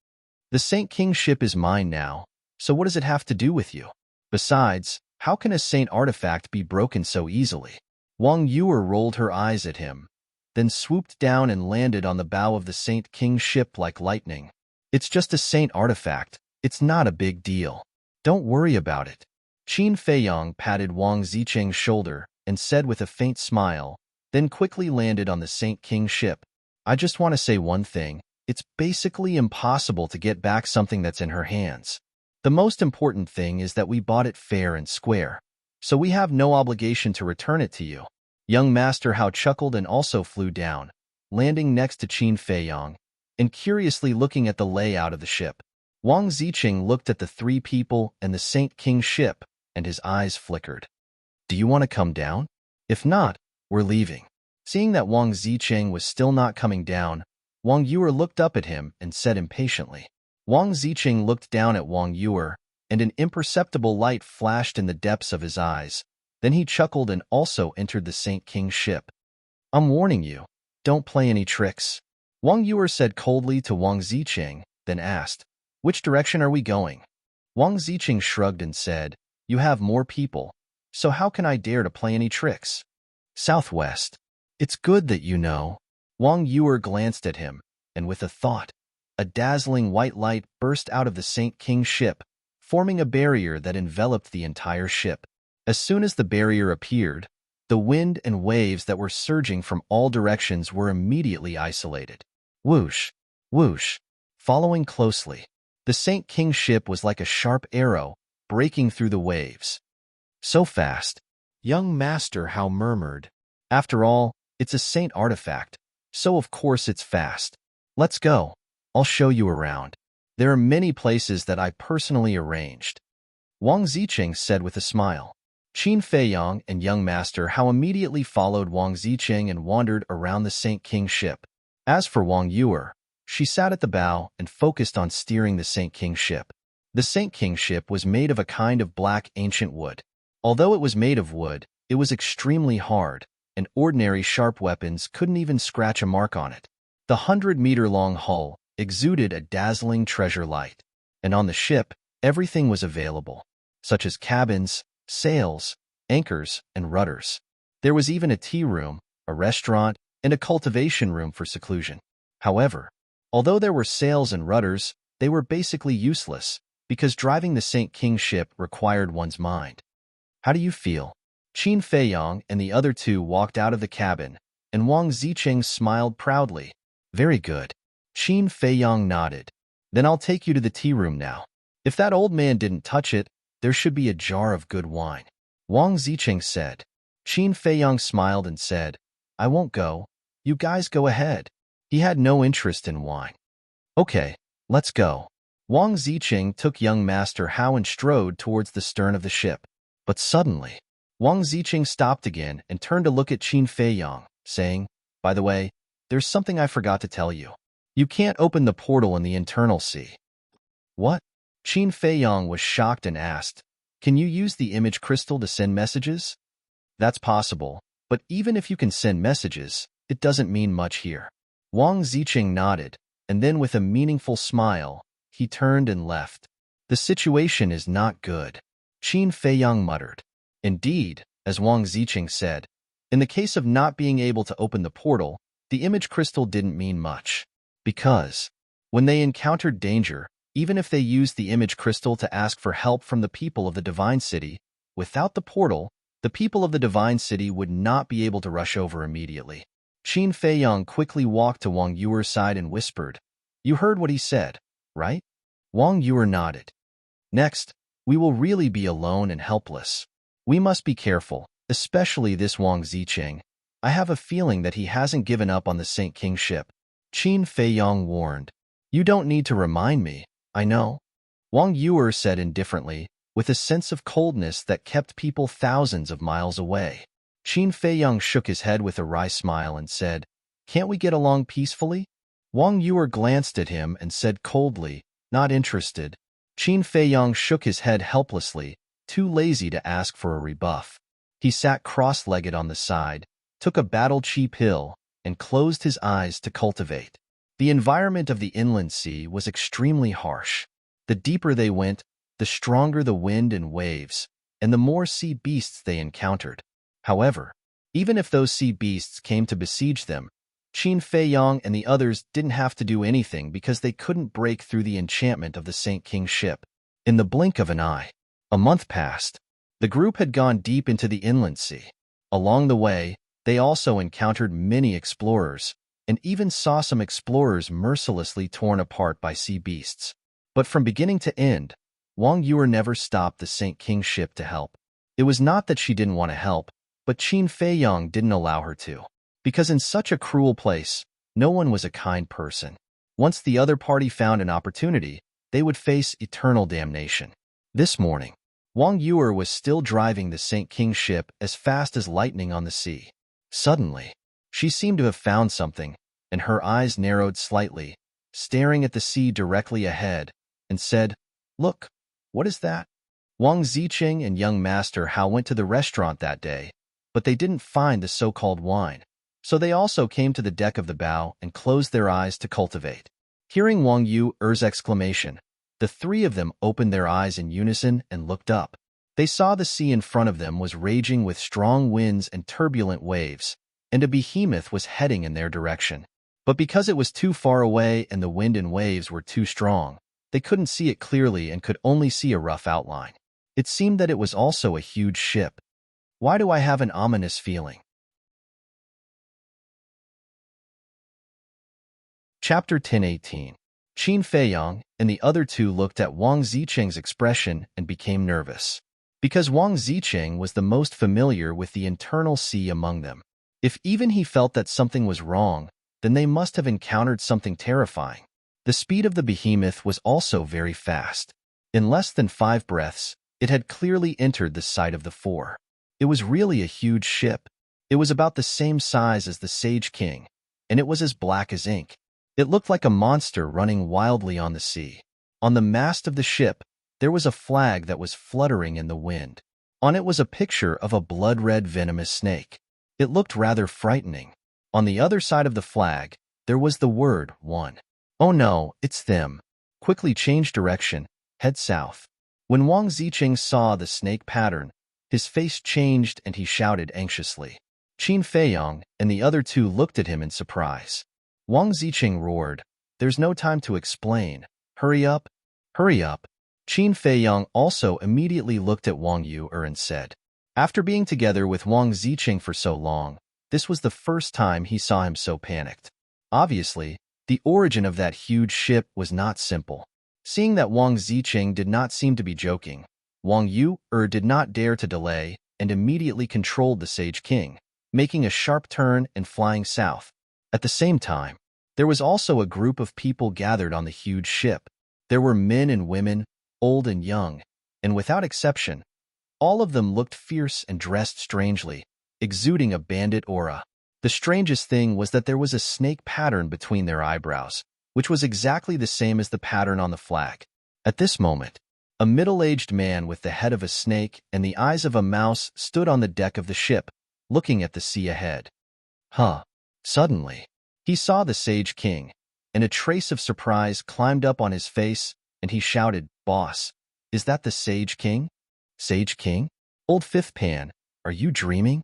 The Saint King's ship is mine now, so what does it have to do with you? Besides, how can a saint artifact be broken so easily? Wang Yuer rolled her eyes at him, then swooped down and landed on the bow of the Saint King's ship like lightning. It's just a saint artifact. It's not a big deal. Don't worry about it. Qin Feiyang patted Wang Ziqing's shoulder and said with a faint smile, then quickly landed on the Saint King's ship. I just want to say one thing. It's basically impossible to get back something that's in her hands. The most important thing is that we bought it fair and square, so we have no obligation to return it to you. Young Master Hao chuckled and also flew down, landing next to Qin Feiyang, and curiously looking at the layout of the ship. Wang Ziqing looked at the 3 people and the Saint King's ship, and his eyes flickered. Do you want to come down? If not, we're leaving. Seeing that Wang Ziqing was still not coming down, Wang Yuer looked up at him and said impatiently. Wang Ziqing looked down at Wang Yuer, and an imperceptible light flashed in the depths of his eyes. Then he chuckled and also entered the Saint King's ship. I'm warning you, don't play any tricks. Wang Yuer said coldly to Wang Ziqing, then asked, which direction are we going? Wang Ziqing shrugged and said, you have more people, so how can I dare to play any tricks? Southwest. It's good that you know. Wang Yuer glanced at him, and with a thought, a dazzling white light burst out of the Saint King's ship, forming a barrier that enveloped the entire ship. As soon as the barrier appeared, the wind and waves that were surging from all directions were immediately isolated. Whoosh, whoosh. Following closely, the Saint King ship was like a sharp arrow, breaking through the waves. So fast. Young Master How murmured. After all, it's a saint artifact, so of course it's fast. Let's go. I'll show you around. There are many places that I personally arranged. Wang Ziqing said with a smile. Qin Feiyang and young Master How immediately followed Wang Ziqing and wandered around the Saint King ship. As for Wang Yuer, she sat at the bow and focused on steering the Saint King ship. The Saint King ship was made of a kind of black ancient wood. Although it was made of wood, it was extremely hard, and ordinary sharp weapons couldn't even scratch a mark on it. The 100-meter-long hull exuded a dazzling treasure light, and on the ship, everything was available, such as cabins, sails, anchors, and rudders. There was even a tea room, a restaurant, and a cultivation room for seclusion. However, although there were sails and rudders, they were basically useless, because driving the Saint King ship required one's mind. How do you feel? Qin Feiyang and the other two walked out of the cabin, and Wang Ziqing smiled proudly. Very good. Qin Feiyang nodded. Then I'll take you to the tea room now. If that old man didn't touch it, there should be a jar of good wine. Wang Ziqing said. Qin Feiyang smiled and said, I won't go. You guys go ahead. He had no interest in wine. Okay, let's go. Wang Ziqing took young Master How and strode towards the stern of the ship. But suddenly, Wang Ziqing stopped again and turned to look at Qin Feiyang, saying, By the way, there's something I forgot to tell you. You can't open the portal in the internal sea. What? Qin Feiyang was shocked and asked, Can you use the image crystal to send messages? That's possible, but even if you can send messages, it doesn't mean much here. Wang Ziqing nodded, and then with a meaningful smile, he turned and left. The situation is not good. Qin Feiyang muttered. Indeed, as Wang Ziqing said, in the case of not being able to open the portal, the image crystal didn't mean much. Because, when they encountered danger, even if they used the image crystal to ask for help from the people of the Divine City, without the portal, the people of the Divine City would not be able to rush over immediately. Qin Feiyang quickly walked to Wang Yuer's side and whispered, You heard what he said, right? Wang Yuer nodded. Next, we will really be alone and helpless. We must be careful, especially this Wang Ziqing. I have a feeling that he hasn't given up on the Saint King ship. Qin Feiyang warned. You don't need to remind me, I know. Wang Yuer said indifferently, with a sense of coldness that kept people thousands of miles away. Qin Feiyang shook his head with a wry smile and said, Can't we get along peacefully? Wang Yuer glanced at him and said coldly, Not interested. Qin Feiyang shook his head helplessly, too lazy to ask for a rebuff. He sat cross-legged on the side, took a battle-chi pill, and closed his eyes to cultivate. The environment of the inland sea was extremely harsh. The deeper they went, the stronger the wind and waves, and the more sea beasts they encountered. However, even if those sea beasts came to besiege them, Qin Feiyang and the others didn't have to do anything because they couldn't break through the enchantment of the Saint King ship. In the blink of an eye, a month passed. The group had gone deep into the inland sea. Along the way, they also encountered many explorers, and even saw some explorers mercilessly torn apart by sea beasts. But from beginning to end, Wang Yuer never stopped the Saint King ship to help. It was not that she didn't want to help, but Qin Feiyang didn't allow her to. Because in such a cruel place, no one was a kind person. Once the other party found an opportunity, they would face eternal damnation. This morning, Wang Yuer was still driving the Saint King ship as fast as lightning on the sea. Suddenly, she seemed to have found something, and her eyes narrowed slightly, staring at the sea directly ahead, and said, Look, what is that? Wang Ziqing and young Master How went to the restaurant that day, but they didn't find the so-called wine. So they also came to the deck of the bow and closed their eyes to cultivate. Hearing Wang Yuer's exclamation, the three of them opened their eyes in unison and looked up. They saw the sea in front of them was raging with strong winds and turbulent waves, and a behemoth was heading in their direction. But because it was too far away and the wind and waves were too strong, they couldn't see it clearly and could only see a rough outline. It seemed that it was also a huge ship. Why do I have an ominous feeling? Chapter 10:18. Qin Feiyang and the other two looked at Wang Zicheng's expression and became nervous. Because Wang Zicheng was the most familiar with the internal sea among them. If even he felt that something was wrong, then they must have encountered something terrifying. The speed of the behemoth was also very fast. In less than 5 breaths, it had clearly entered the sight of the four. It was really a huge ship. It was about the same size as the Sage King, and it was as black as ink. It looked like a monster running wildly on the sea. On the mast of the ship, there was a flag that was fluttering in the wind. On it was a picture of a blood-red venomous snake. It looked rather frightening. On the other side of the flag, there was the word one. Oh no, it's them. Quickly change direction, head south. When Wang Zicheng saw the snake pattern, his face changed and he shouted anxiously. Qin Feiyang and the other two looked at him in surprise. Wang Zicheng roared, "There's no time to explain. Hurry up, hurry up." Qin Feiyang also immediately looked at Wang Yu and said, after being together with Wang Zicheng for so long, this was the first time he saw him so panicked. Obviously, the origin of that huge ship was not simple. Seeing that Wang Zicheng did not seem to be joking, Wang Yu did not dare to delay and immediately controlled the Sage King, making a sharp turn and flying south. At the same time, there was also a group of people gathered on the huge ship. There were men and women, old and young, and without exception, all of them looked fierce and dressed strangely, exuding a bandit aura. The strangest thing was that there was a snake pattern between their eyebrows, which was exactly the same as the pattern on the flag. At this moment, a middle-aged man with the head of a snake and the eyes of a mouse stood on the deck of the ship, looking at the sea ahead. Suddenly, he saw the Sage King, and a trace of surprise climbed up on his face, and he shouted, "Boss, is that the Sage King?" "Sage King? Old Fifth Pan, are you dreaming?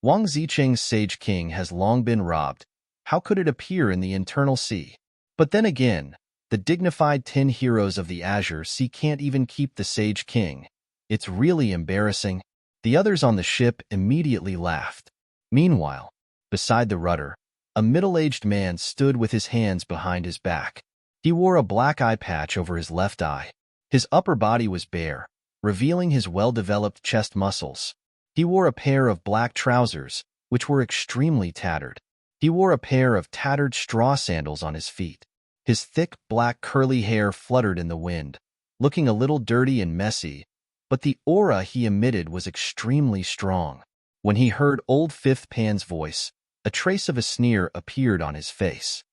Wang Zicheng's Sage King has long been robbed. How could it appear in the internal sea? But then again, the dignified 10 heroes of the Azure Sea can't even keep the Sage King. It's really embarrassing." The others on the ship immediately laughed. Meanwhile, beside the rudder, a middle-aged man stood with his hands behind his back. He wore a black eye patch over his left eye. His upper body was bare, revealing his well-developed chest muscles. He wore a pair of black trousers, which were extremely tattered. He wore a pair of tattered straw sandals on his feet. His thick, black curly hair fluttered in the wind, looking a little dirty and messy, but the aura he emitted was extremely strong. When he heard Old Fifth Pan's voice, a trace of a sneer appeared on his face.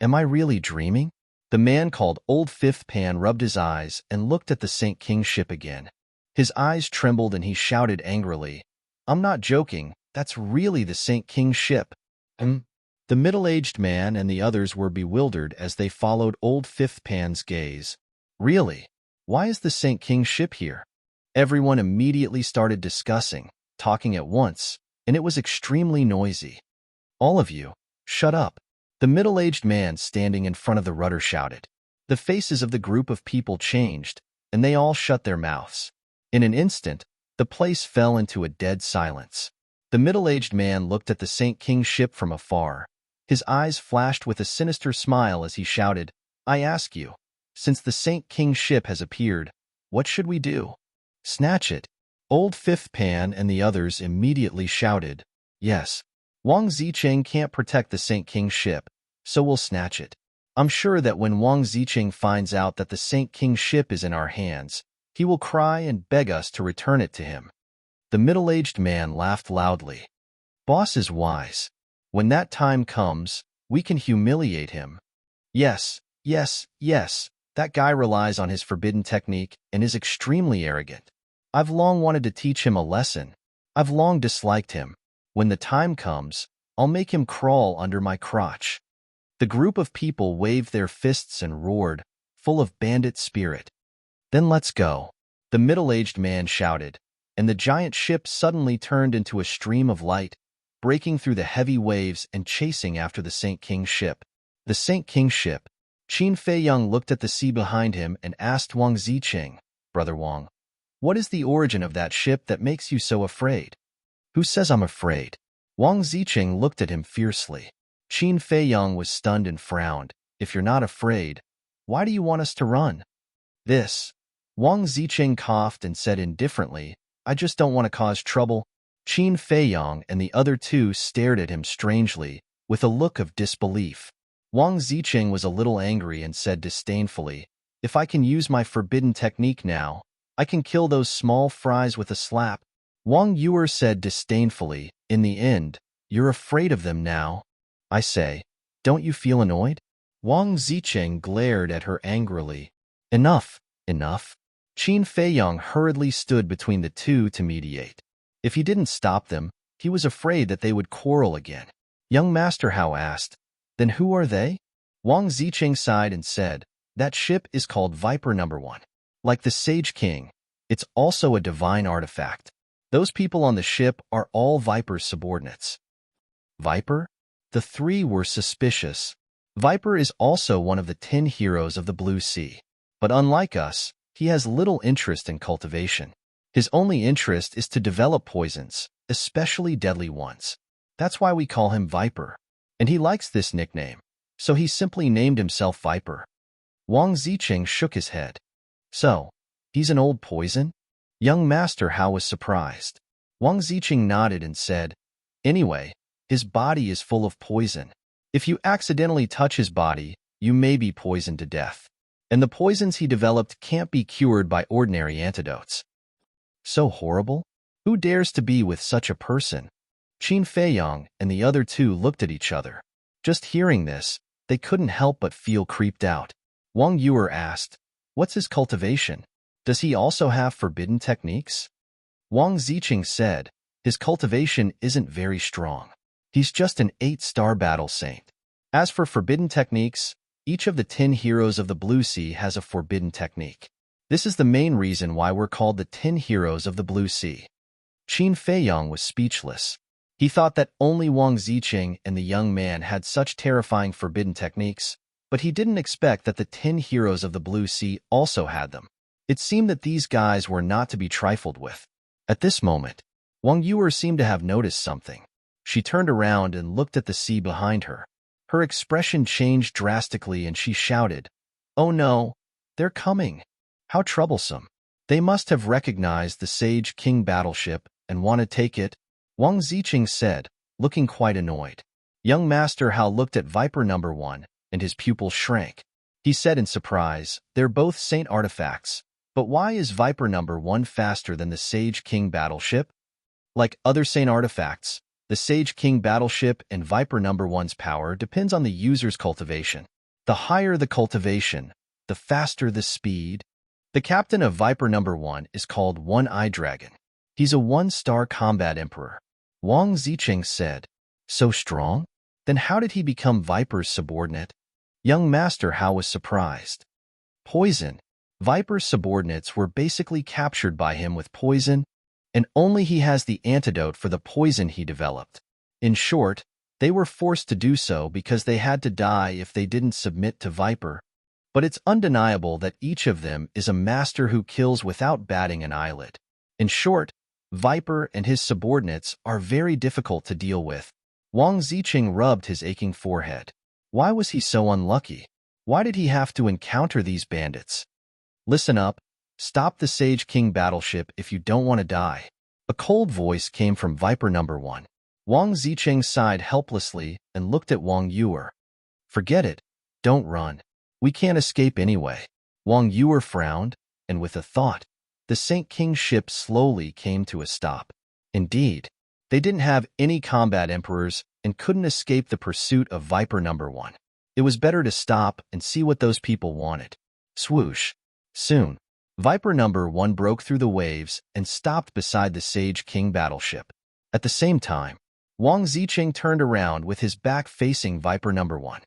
"Am I really dreaming?" The man called Old Fifth Pan rubbed his eyes and looked at the Saint King's ship again. His eyes trembled and he shouted angrily, "I'm not joking, that's really the Saint King's ship." The middle-aged man and the others were bewildered as they followed Old Fifth Pan's gaze. "Really? Why is the Saint King's ship here?" Everyone immediately started discussing, talking at once, and it was extremely noisy. "All of you, shut up," the middle-aged man standing in front of the rudder shouted. The faces of the group of people changed, and they all shut their mouths. In an instant, the place fell into a dead silence. The middle-aged man looked at the Saint King's ship from afar. His eyes flashed with a sinister smile as he shouted, "I ask you, since the Saint King's ship has appeared, what should we do?" "Snatch it." Old Fifth Pan and the others immediately shouted, "Yes. Wang Zicheng can't protect the Saint King's ship, so we'll snatch it. I'm sure that when Wang Zicheng finds out that the Saint King's ship is in our hands, he will cry and beg us to return it to him." The middle-aged man laughed loudly. "Boss is wise. When that time comes, we can humiliate him." Yes, that guy relies on his forbidden technique and is extremely arrogant. I've long wanted to teach him a lesson. I've long disliked him. When the time comes, I'll make him crawl under my crotch." The group of people waved their fists and roared, full of bandit spirit. "Then let's go," the middle-aged man shouted, and the giant ship suddenly turned into a stream of light, breaking through the heavy waves and chasing after the Saint King's ship. The Saint King's ship. Qin Feiyang looked at the sea behind him and asked Wang Zicheng, "Brother Wang, What is the origin of that ship that makes you so afraid? Who says I'm afraid? Wang Ziqing looked at him fiercely. Qin Feiyang was stunned and frowned. If you're not afraid, why do you want us to run? This. Wang Ziqing coughed and said indifferently, I just don't want to cause trouble. Qin Feiyang and the other two stared at him strangely, with a look of disbelief. Wang Ziqing was a little angry and said disdainfully, if I can use my forbidden technique now, I can kill those small fries with a slap. Wang Yuer said disdainfully, in the end, you're afraid of them now. I say, don't you feel annoyed? Wang Ziqing glared at her angrily. Enough, enough. Qin Feiyang hurriedly stood between the two to mediate. If he didn't stop them, he was afraid that they would quarrel again. Young Master Hao asked, then who are they? Wang Ziqing sighed and said, that ship is called Viper No. 1. Like the Sage King, it's also a divine artifact. Those people on the ship are all Viper's subordinates. Viper? The three were suspicious. Viper is also one of the 10 heroes of the Blue Sea. But unlike us, he has little interest in cultivation. His only interest is to develop poisons, especially deadly ones. That's why we call him Viper. And he likes this nickname, so he simply named himself Viper. Wang Ziqing shook his head. So, he's an old poison? Young Master Hao was surprised. Wang Ziqing nodded and said, anyway, his body is full of poison. If you accidentally touch his body, you may be poisoned to death. And the poisons he developed can't be cured by ordinary antidotes. So horrible? Who dares to be with such a person? Qin Feiyang and the other two looked at each other. Just hearing this, they couldn't help but feel creeped out. Wang Yuer asked, what's his cultivation? Does he also have forbidden techniques? Wang Ziqing said, his cultivation isn't very strong. He's just an 8-star battle saint. As for forbidden techniques, each of the 10 heroes of the Blue Sea has a forbidden technique. This is the main reason why we're called the 10 heroes of the Blue Sea. Qin Feiyang was speechless. He thought that only Wang Ziqing and the young man had such terrifying forbidden techniques, but he didn't expect that the 10 heroes of the Blue Sea also had them. It seemed that these guys were not to be trifled with. At this moment, Wang Yuer seemed to have noticed something. She turned around and looked at the sea behind her. Her expression changed drastically and she shouted, oh no, they're coming. How troublesome. They must have recognized the Sage King battleship and want to take it. Wang Ziqing said, looking quite annoyed. Young Master Hao looked at Viper No. 1, and his pupil shrank. He said in surprise, they're both saint artifacts, but why is Viper No. 1 faster than the Sage King battleship? Like other saint artifacts, the Sage King battleship and Viper No. 1's power depends on the user's cultivation. The higher the cultivation, the faster the speed. The captain of Viper No. 1 is called One-Eye Dragon. He's a 1-star combat emperor. Wang Ziqing said, so strong? Then how did he become Viper's subordinate? Young Master Hao was surprised. Poison. Viper's subordinates were basically captured by him with poison, and only he has the antidote for the poison he developed. In short, they were forced to do so because they had to die if they didn't submit to Viper. But it's undeniable that each of them is a master who kills without batting an eyelid. In short, Viper and his subordinates are very difficult to deal with. Wang Ziqing rubbed his aching forehead. Why was he so unlucky? Why did he have to encounter these bandits? Listen up. Stop the Sage King battleship if you don't want to die. A cold voice came from Viper No. 1. Wang Ziqing sighed helplessly and looked at Wang Yuer. Forget it. Don't run. We can't escape anyway. Wang Yuer frowned, and with a thought, the Saint King's ship slowly came to a stop. Indeed, they didn't have any combat emperors and couldn't escape the pursuit of Viper No. 1. It was better to stop and see what those people wanted. Swoosh. Soon, Viper No. 1 broke through the waves and stopped beside the Sage King battleship. At the same time, Wang Ziqing turned around with his back facing Viper No. 1.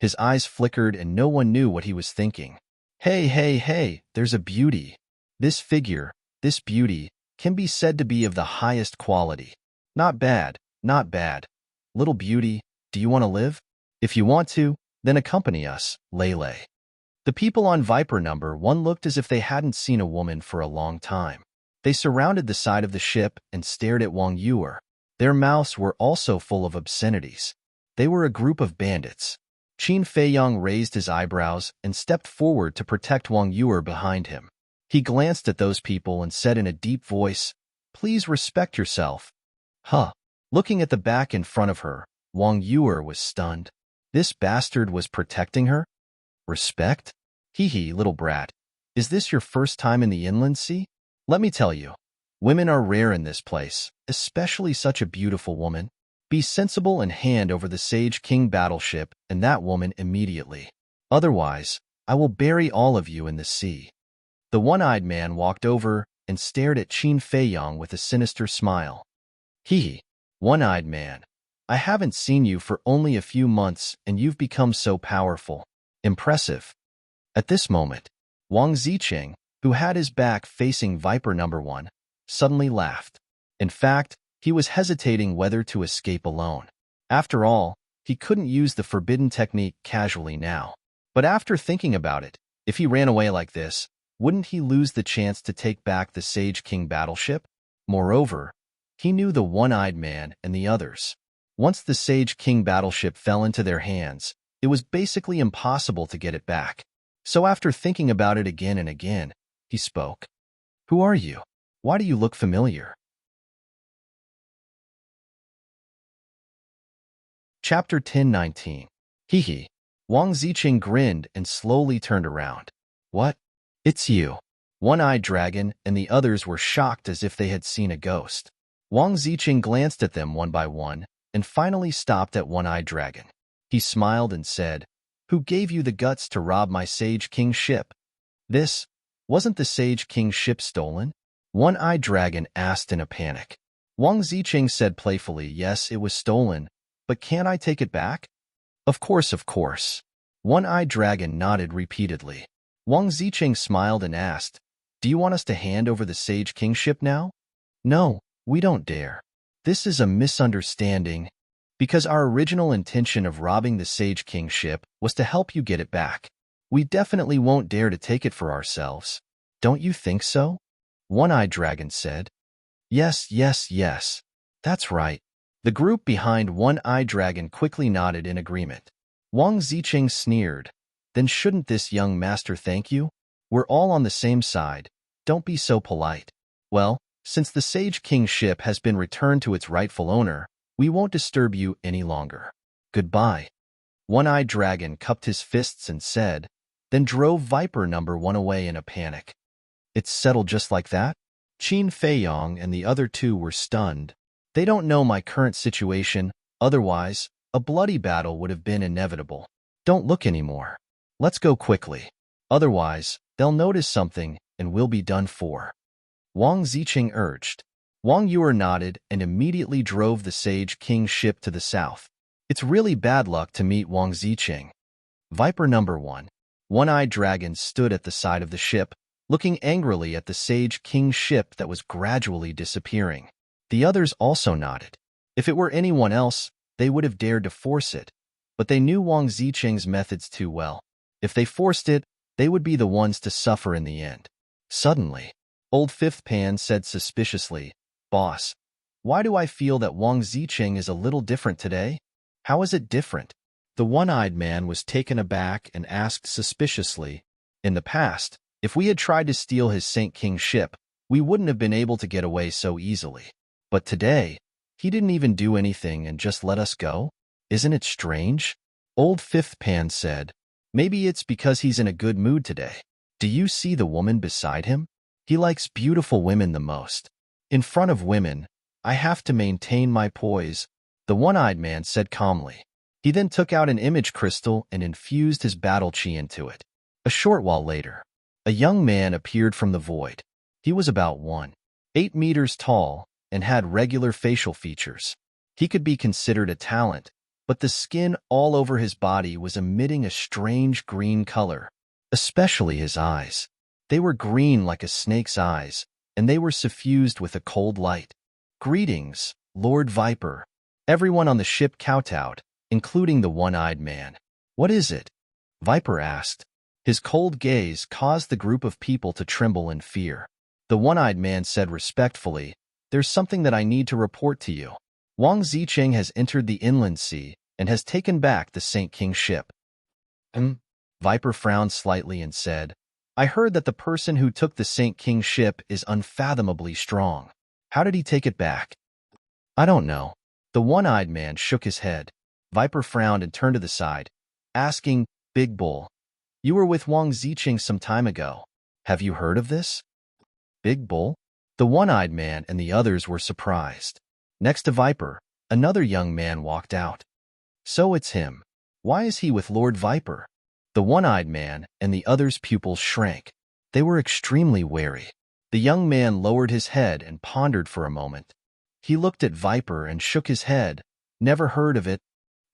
His eyes flickered and no one knew what he was thinking. Hey, there's a beauty. This figure, this beauty, can be said to be of the highest quality. Not bad, not bad. Little beauty, do you want to live? If you want to, then accompany us, Lele. The people on Viper No. 1 looked as if they hadn't seen a woman for a long time. They surrounded the side of the ship and stared at Wang Yuer. Their mouths were also full of obscenities. They were a group of bandits. Qin Feiyang raised his eyebrows and stepped forward to protect Wang Yuer behind him. He glanced at those people and said in a deep voice, "Please respect yourself." Huh. Looking at the back in front of her, Wang Yuer was stunned. This bastard was protecting her? Respect? Hee hee, little brat. Is this your first time in the inland sea? Let me tell you, women are rare in this place, especially such a beautiful woman. Be sensible and hand over the Sage King battleship and that woman immediately. Otherwise, I will bury all of you in the sea. The one-eyed man walked over and stared at Qin Feiyang with a sinister smile. Hee hee, one-eyed man. I haven't seen you for only a few months and you've become so powerful. Impressive. At this moment, Wang Ziqing, who had his back facing Viper number 1, suddenly laughed. In fact, he was hesitating whether to escape alone. After all, he couldn't use the forbidden technique casually now. But after thinking about it, if he ran away like this, wouldn't he lose the chance to take back the Sage King battleship? Moreover, he knew the one-eyed man and the others. Once the Sage King battleship fell into their hands, it was basically impossible to get it back. So after thinking about it again and again, he spoke. Who are you? Why do you look familiar? Chapter 10:19. Hee hee. Wang Ziqing grinned and slowly turned around. What? It's you. One-eyed dragon and the others were shocked as if they had seen a ghost. Wang Ziqing glanced at them one by one and finally stopped at one-eyed dragon. He smiled and said, Who gave you the guts to rob my Sage King ship? Wasn't the Sage King ship stolen? One-eyed dragon asked in a panic. Wang Ziqing said playfully, Yes, it was stolen, but can't I take it back? Of course, of course. One-eyed dragon nodded repeatedly. Wang Ziqing smiled and asked, Do you want us to hand over the Sage King ship now? No, we don't dare. This is a misunderstanding, because our original intention of robbing the Sage King ship was to help you get it back. We definitely won't dare to take it for ourselves. Don't you think so? One-eyed dragon said. Yes, yes, yes. That's right. The group behind One-eyed dragon quickly nodded in agreement. Wang Ziqing sneered. Then shouldn't this young master thank you? We're all on the same side. Don't be so polite. Well, since the Sage King ship has been returned to its rightful owner, we won't disturb you any longer. Goodbye. One-eyed dragon cupped his fists and said, then drove Viper number 1 away in a panic. It's settled just like that? Qin Feiyang and the other two were stunned. They don't know my current situation, otherwise, a bloody battle would have been inevitable. Don't look anymore. Let's go quickly. Otherwise, they'll notice something and we'll be done for. Wang Ziqing urged. Wang Yuer nodded and immediately drove the Sage King ship to the south. It's really bad luck to meet Wang Ziqing. Viper number 1. One-eyed dragon stood at the side of the ship, looking angrily at the Sage King ship that was gradually disappearing. The others also nodded. If it were anyone else, they would have dared to force it, but they knew Wang Ziqing's methods too well. If they forced it, they would be the ones to suffer in the end. Suddenly, Old Fifth Pan said suspiciously, Boss, why do I feel that Wang Ziqing is a little different today? How is it different? The one-eyed man was taken aback and asked suspiciously, In the past, if we had tried to steal his Saint King ship, we wouldn't have been able to get away so easily. But today, he didn't even do anything and just let us go? Isn't it strange? Old Fifth Pan said, Maybe it's because he's in a good mood today. Do you see the woman beside him? He likes beautiful women the most. In front of women, I have to maintain my poise, the one-eyed man said calmly. He then took out an image crystal and infused his battle chi into it. A short while later, a young man appeared from the void. He was about 1.8 meters tall and had regular facial features. He could be considered a talent, but the skin all over his body was emitting a strange green color, especially his eyes. They were green like a snake's eyes, and they were suffused with a cold light. Greetings, Lord Viper. Everyone on the ship kowtowed, including the one-eyed man. What is it? Viper asked. His cold gaze caused the group of people to tremble in fear. The one-eyed man said respectfully, "There's something that I need to report to you. Wang Zicheng has entered the inland sea and has taken back the Saint King ship." Viper frowned slightly and said, "I heard that the person who took the Saint King ship is unfathomably strong. How did he take it back?" "I don't know." The one-eyed man shook his head. Viper frowned and turned to the side, asking, "Big Bull, you were with Wang Zicheng some time ago. Have you heard of this?" "Big Bull?" The one-eyed man and the others were surprised. Next to Viper, another young man walked out. "So it's him. Why is he with Lord Viper?" The one-eyed man and the others' pupils shrank. They were extremely wary. The young man lowered his head and pondered for a moment. He looked at Viper and shook his head. "Never heard of it."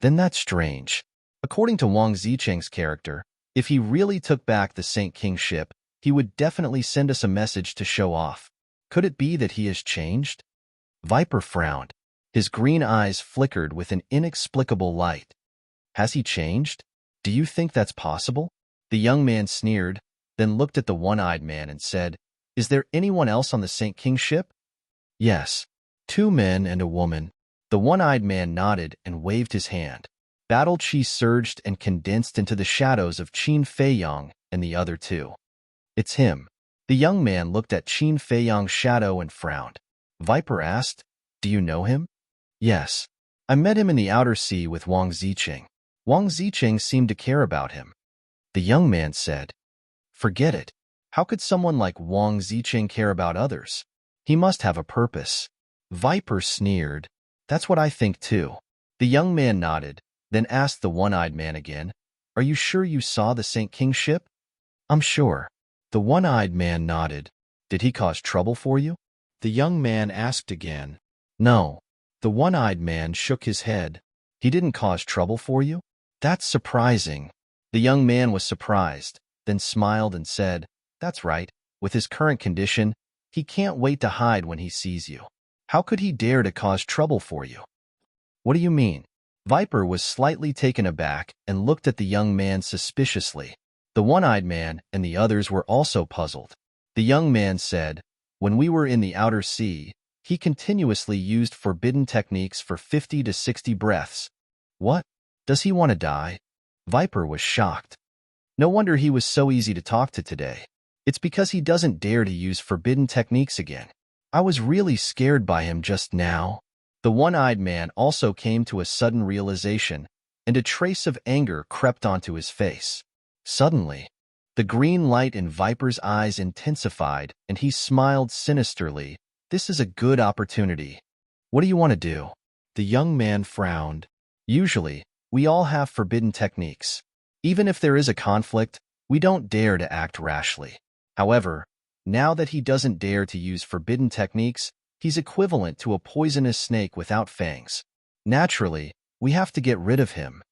"Then that's strange. According to Wang Zicheng's character, if he really took back the Saint King ship, he would definitely send us a message to show off. Could it be that he has changed?" Viper frowned. His green eyes flickered with an inexplicable light. "Has he changed? Do you think that's possible?" The young man sneered, then looked at the one-eyed man and said, "Is there anyone else on the Saint King ship?" "Yes. 2 men and a woman." The one-eyed man nodded and waved his hand. Battle chi surged and condensed into the shadows of Qin Feiyang and the other 2. "It's him." The young man looked at Qin Feiyang's shadow and frowned. Viper asked, "Do you know him?" "Yes. I met him in the outer sea with Wang Zicheng. Wang Zicheng seemed to care about him." The young man said, "Forget it. How could someone like Wang Zicheng care about others? He must have a purpose." Viper sneered, "That's what I think too." The young man nodded, then asked the one-eyed man again, "Are you sure you saw the Saint King ship?" "I'm sure." The one-eyed man nodded. "Did he cause trouble for you?" The young man asked again. "No." The one-eyed man shook his head. "He didn't cause trouble for you? That's surprising." The young man was surprised, then smiled and said, "That's right. With his current condition, he can't wait to hide when he sees you. How could he dare to cause trouble for you?" "What do you mean?" Viper was slightly taken aback and looked at the young man suspiciously. The one-eyed man and the others were also puzzled. The young man said, "When we were in the outer sea, he continuously used forbidden techniques for 50 to 60 breaths." "What? Does he want to die?" Viper was shocked. "No wonder he was so easy to talk to today. It's because he doesn't dare to use forbidden techniques again. I was really scared by him just now." The one-eyed man also came to a sudden realization, and a trace of anger crept onto his face. Suddenly, the green light in Viper's eyes intensified, and he smiled sinisterly. "This is a good opportunity. What do you want to do?" The young man frowned. "Usually, we all have forbidden techniques. Even if there is a conflict, we don't dare to act rashly. However, now that he doesn't dare to use forbidden techniques, he's equivalent to a poisonous snake without fangs. Naturally, we have to get rid of him.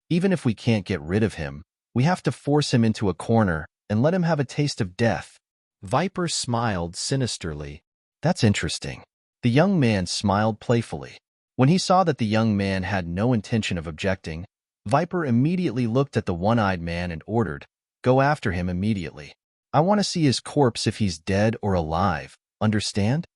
Even if we can't get rid of him, we have to force him into a corner and let him have a taste of death." Viper smiled sinisterly. "That's interesting." The young man smiled playfully. When he saw that the young man had no intention of objecting, Viper immediately looked at the one-eyed man and ordered, "Go after him immediately. I want to see his corpse if he's dead or alive. Understand?"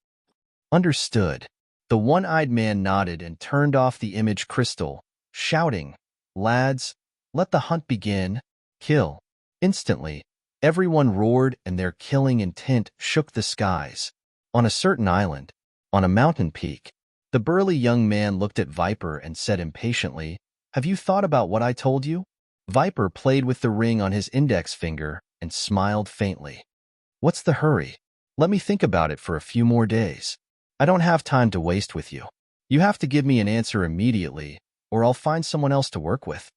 "Understood." The one-eyed man nodded and turned off the image crystal, shouting, "Lads, let the hunt begin. Kill." Instantly, everyone roared and their killing intent shook the skies. On a certain island, on a mountain peak, the burly young man looked at Viper and said impatiently, "Have you thought about what I told you?" Viper played with the ring on his index finger and smiled faintly. "What's the hurry? Let me think about it for a few more days. I don't have time to waste with you. You have to give me an answer immediately, or I'll find someone else to work with."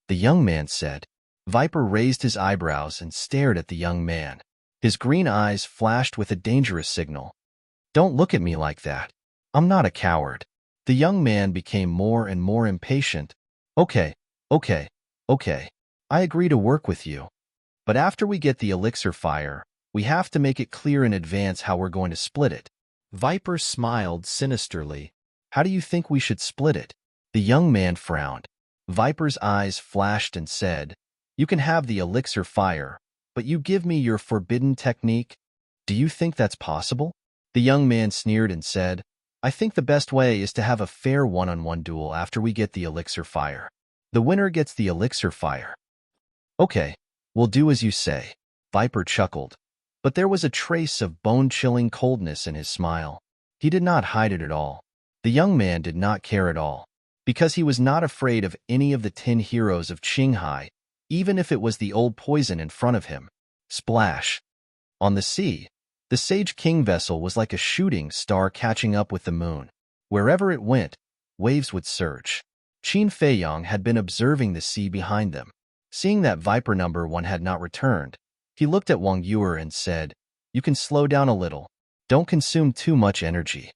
The young man said. Viper raised his eyebrows and stared at the young man. His green eyes flashed with a dangerous signal. "Don't look at me like that. I'm not a coward." The young man became more and more impatient. Okay, okay. I agree to work with you. But after we get the elixir fire, we have to make it clear in advance how we're going to split it." Viper smiled sinisterly. "How do you think we should split it?" The young man frowned. Viper's eyes flashed and said, "You can have the elixir fire, but you give me your forbidden technique." Do you think that's possible? The young man sneered and said, I think the best way is to have a fair one-on-one duel after we get the elixir fire. The winner gets the elixir fire. Okay, we'll do as you say. Viper chuckled, but there was a trace of bone-chilling coldness in his smile. He did not hide it at all. The young man did not care at all, because he was not afraid of any of the 10 heroes of Qinghai, even if it was the old poison in front of him. Splash. On the sea, the Sage King vessel was like a shooting star catching up with the moon. Wherever it went, waves would surge. Qin Feiyang had been observing the sea behind them. Seeing that Viper number 1 had not returned, he looked at Wang Yuer and said, You can slow down a little. Don't consume too much energy.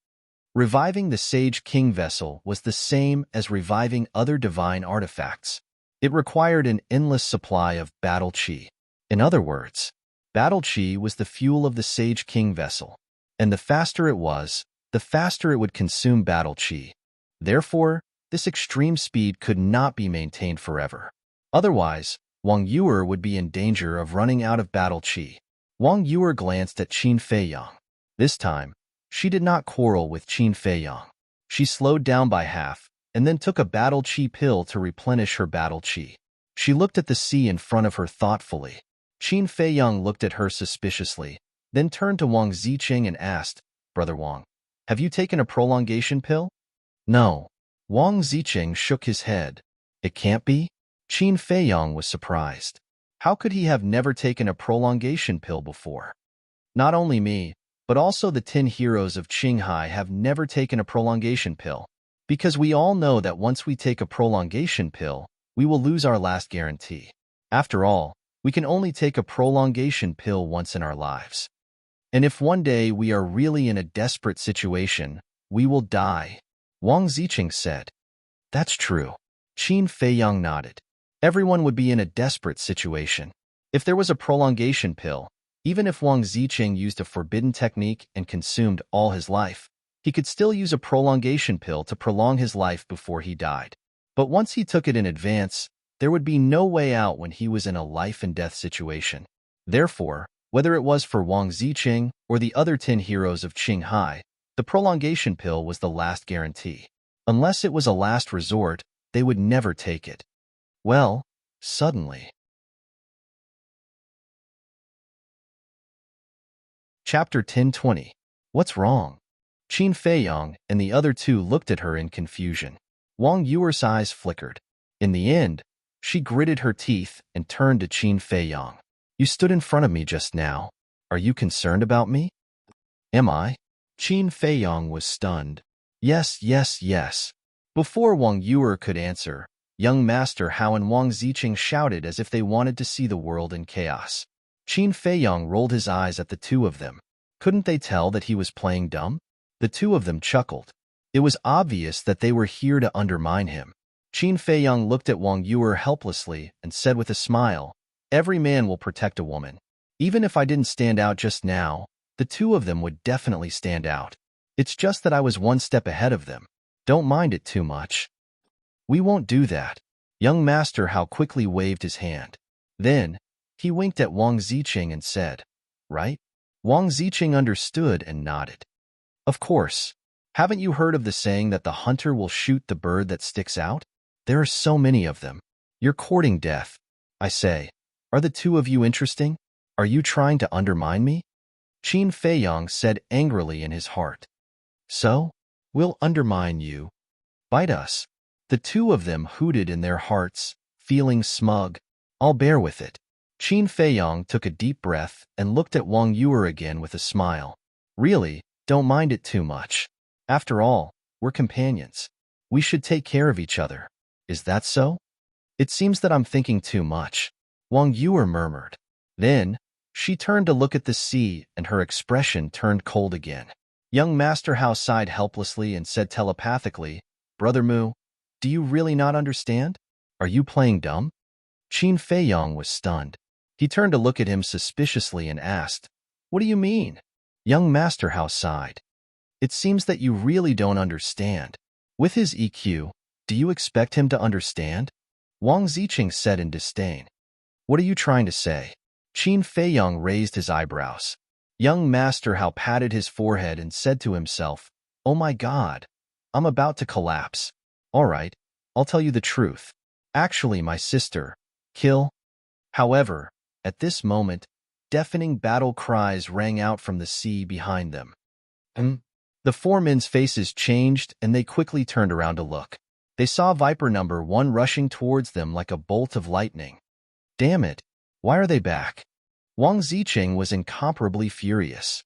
Reviving the Sage King vessel was the same as reviving other divine artifacts. It required an endless supply of battle chi. In other words, battle chi was the fuel of the Sage King vessel, and the faster it was, the faster it would consume battle chi. Therefore, this extreme speed could not be maintained forever. Otherwise, Wang Yuer would be in danger of running out of battle chi. Wang Yuer glanced at Qin Feiyang. This time, she did not quarrel with Qin Feiyang. She slowed down by half, and then took a battle chi pill to replenish her battle chi. She looked at the sea in front of her thoughtfully. Qin Feiyang looked at her suspiciously, then turned to Wang Ziqing and asked, Brother Wang, have you taken a prolongation pill? No. Wang Ziqing shook his head. It can't be? Qin Feiyang was surprised. How could he have never taken a prolongation pill before? Not only me, but also the 10 heroes of Qinghai have never taken a prolongation pill, because we all know that once we take a prolongation pill, we will lose our last guarantee. After all, we can only take a prolongation pill once in our lives. And if one day we are really in a desperate situation, we will die, Wang Ziqing said. That's true. Qin Feiyang nodded. Everyone would be in a desperate situation. If there was a prolongation pill, even if Wang Ziqing used a forbidden technique and consumed all his life, he could still use a prolongation pill to prolong his life before he died. But once he took it in advance, there would be no way out when he was in a life-and-death situation. Therefore, whether it was for Wang Ziqing or the other 10 heroes of Qinghai, the prolongation pill was the last guarantee. Unless it was a last resort, they would never take it. Well, suddenly. Chapter 10:20. What's wrong? Qin Feiyang and the other 2 looked at her in confusion. Wang Yuer's eyes flickered. In the end, she gritted her teeth and turned to Qin Feiyang. You stood in front of me just now. Are you concerned about me? Am I? Qin Feiyang was stunned. Yes, yes, yes. Before Wang Yuer could answer, young Master Hao and Wang Ziqing shouted as if they wanted to see the world in chaos. Qin Feiyang rolled his eyes at the 2 of them. Couldn't they tell that he was playing dumb? The 2 of them chuckled. It was obvious that they were here to undermine him. Qin Feiyang looked at Wang Yuer helplessly and said with a smile, Every man will protect a woman. Even if I didn't stand out just now, the 2 of them would definitely stand out. It's just that I was one step ahead of them. Don't mind it too much. We won't do that. Young Master Hao quickly waved his hand. Then, he winked at Wang Ziqing and said, Right? Wang Ziqing understood and nodded. Of course. Haven't you heard of the saying that the hunter will shoot the bird that sticks out? There are so many of them. You're courting death. I say, are the 2 of you interesting? Are you trying to undermine me? Qin Feiyang said angrily in his heart. So? We'll undermine you. Bite us. The 2 of them hooted in their hearts, feeling smug. I'll bear with it. Qin Feiyang took a deep breath and looked at Wang Yuer again with a smile. Really, don't mind it too much. After all, we're companions. We should take care of each other. Is that so? It seems that I'm thinking too much, Wang Yuer murmured. Then, she turned to look at the sea and her expression turned cold again. Young Master Hao sighed helplessly and said telepathically, Brother Mu, do you really not understand? Are you playing dumb? Qin Feiyang was stunned. He turned to look at him suspiciously and asked, What do you mean? Young Master Hao sighed. It seems that you really don't understand. With his EQ, do you expect him to understand? Wang Ziqing said in disdain. What are you trying to say? Qin Feiyang raised his eyebrows. Young Master Hao patted his forehead and said to himself, "Oh my God, I'm about to collapse. All right, I'll tell you the truth. Actually, my sister, kill." However, at this moment, deafening battle cries rang out from the sea behind them. The four men's faces changed and they quickly turned around to look. They saw Viper number 1 rushing towards them like a bolt of lightning. Damn it, why are they back? Wang Zicheng was incomparably furious.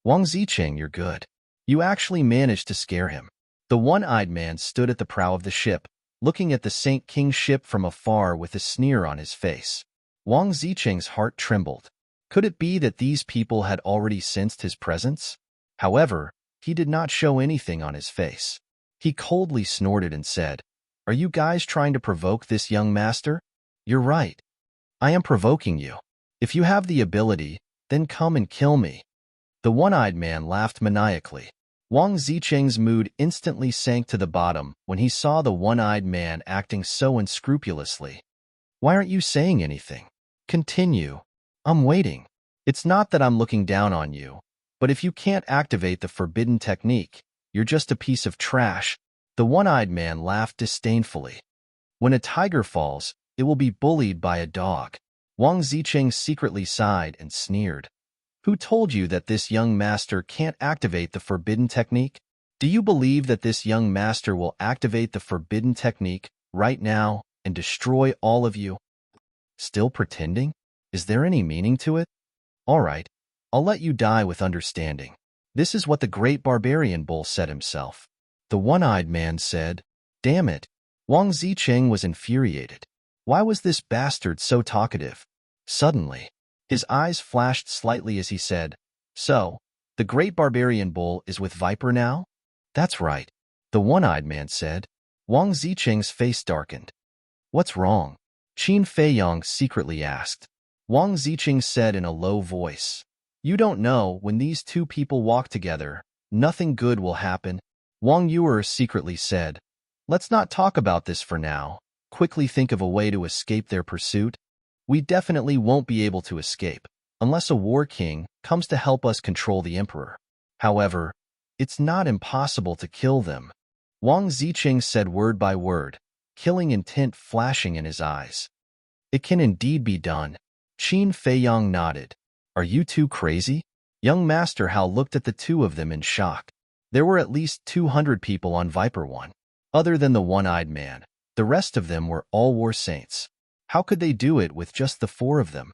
Wang Zicheng, you're good. You actually managed to scare him. The one-eyed man stood at the prow of the ship, looking at the Saint King ship from afar with a sneer on his face. Wang Zicheng's heart trembled. Could it be that these people had already sensed his presence? However, he did not show anything on his face. He coldly snorted and said, "Are you guys trying to provoke this young master? You're right. I am provoking you. If you have the ability, then come and kill me." The one-eyed man laughed maniacally. Wang Zicheng's mood instantly sank to the bottom when he saw the one-eyed man acting so unscrupulously. "Why aren't you saying anything? Continue. I'm waiting. It's not that I'm looking down on you, but if you can't activate the forbidden technique, you're just a piece of trash." The one-eyed man laughed disdainfully. When a tiger falls, it will be bullied by a dog. Wang Zicheng secretly sighed and sneered. Who told you that this young master can't activate the forbidden technique? Do you believe that this young master will activate the forbidden technique right now and destroy all of you? Still pretending? Is there any meaning to it? All right, I'll let you die with understanding. This is what the great barbarian bull said himself. The one-eyed man said, "Damn it." Wang Zicheng was infuriated. Why was this bastard so talkative? Suddenly, his eyes flashed slightly as he said, "So, the great barbarian bull is with Viper now?" "That's right," the one-eyed man said. Wang Zicheng's face darkened. "What's wrong?" Qin Feiyang secretly asked. Wang Zicheng said in a low voice, "You don't know, when these two people walk together, nothing good will happen." Wang Yuer secretly said, "Let's not talk about this for now. Quickly think of a way to escape their pursuit. We definitely won't be able to escape, unless a war king comes to help us control the emperor. However, it's not impossible to kill them." Wang Zicheng said word by word, killing intent flashing in his eyes. "It can indeed be done." Qin Feiyang nodded. "Are you two crazy?" Young Master Hao looked at the two of them in shock. There were at least 200 people on Viper 1. Other than the one-eyed man, the rest of them were all war saints. How could they do it with just the 4 of them?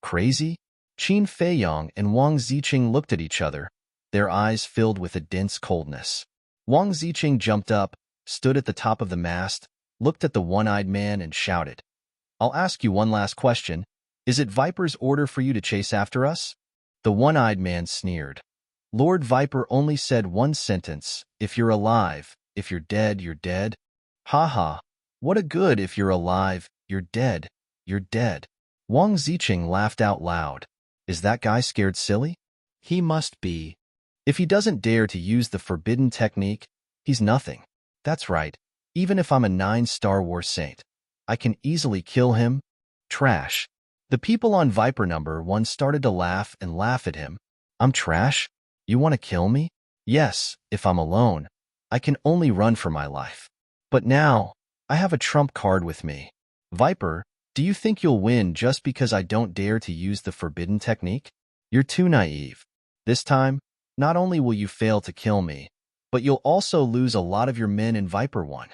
Crazy? Qin Feiyang and Wang Zicheng looked at each other, their eyes filled with a dense coldness. Wang Zicheng jumped up, stood at the top of the mast, looked at the one-eyed man and shouted, "I'll ask you one last question. Is it Viper's order for you to chase after us?" The one-eyed man sneered. "Lord Viper only said one sentence, 'If you're alive, if you're dead, you're dead.' Ha ha, what a good 'if you're alive, you're dead, you're dead.'" Wang Zicheng laughed out loud. Is that guy scared silly? He must be. If he doesn't dare to use the forbidden technique, he's nothing. That's right, even if I'm a 9-star war saint, I can easily kill him. Trash. The people on Viper number 1 started to laugh and laugh at him. "I'm trash? You want to kill me?" "Yes, if I'm alone. I can only run for my life. But now, I have a trump card with me. Viper, do you think you'll win just because I don't dare to use the forbidden technique? You're too naive. This time, not only will you fail to kill me, but you'll also lose a lot of your men in Viper 1.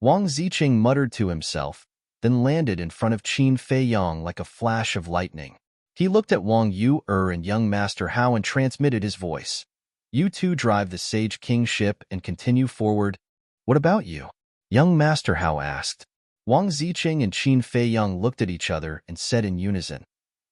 Wang Zicheng muttered to himself, then landed in front of Qin Feiyang like a flash of lightning. He looked at Wang Yuer and young Master Hao and transmitted his voice. "You two drive the Sage King ship and continue forward." "What about you?" young Master Hao asked. Wang Zicheng and Qin Feiyang looked at each other and said in unison,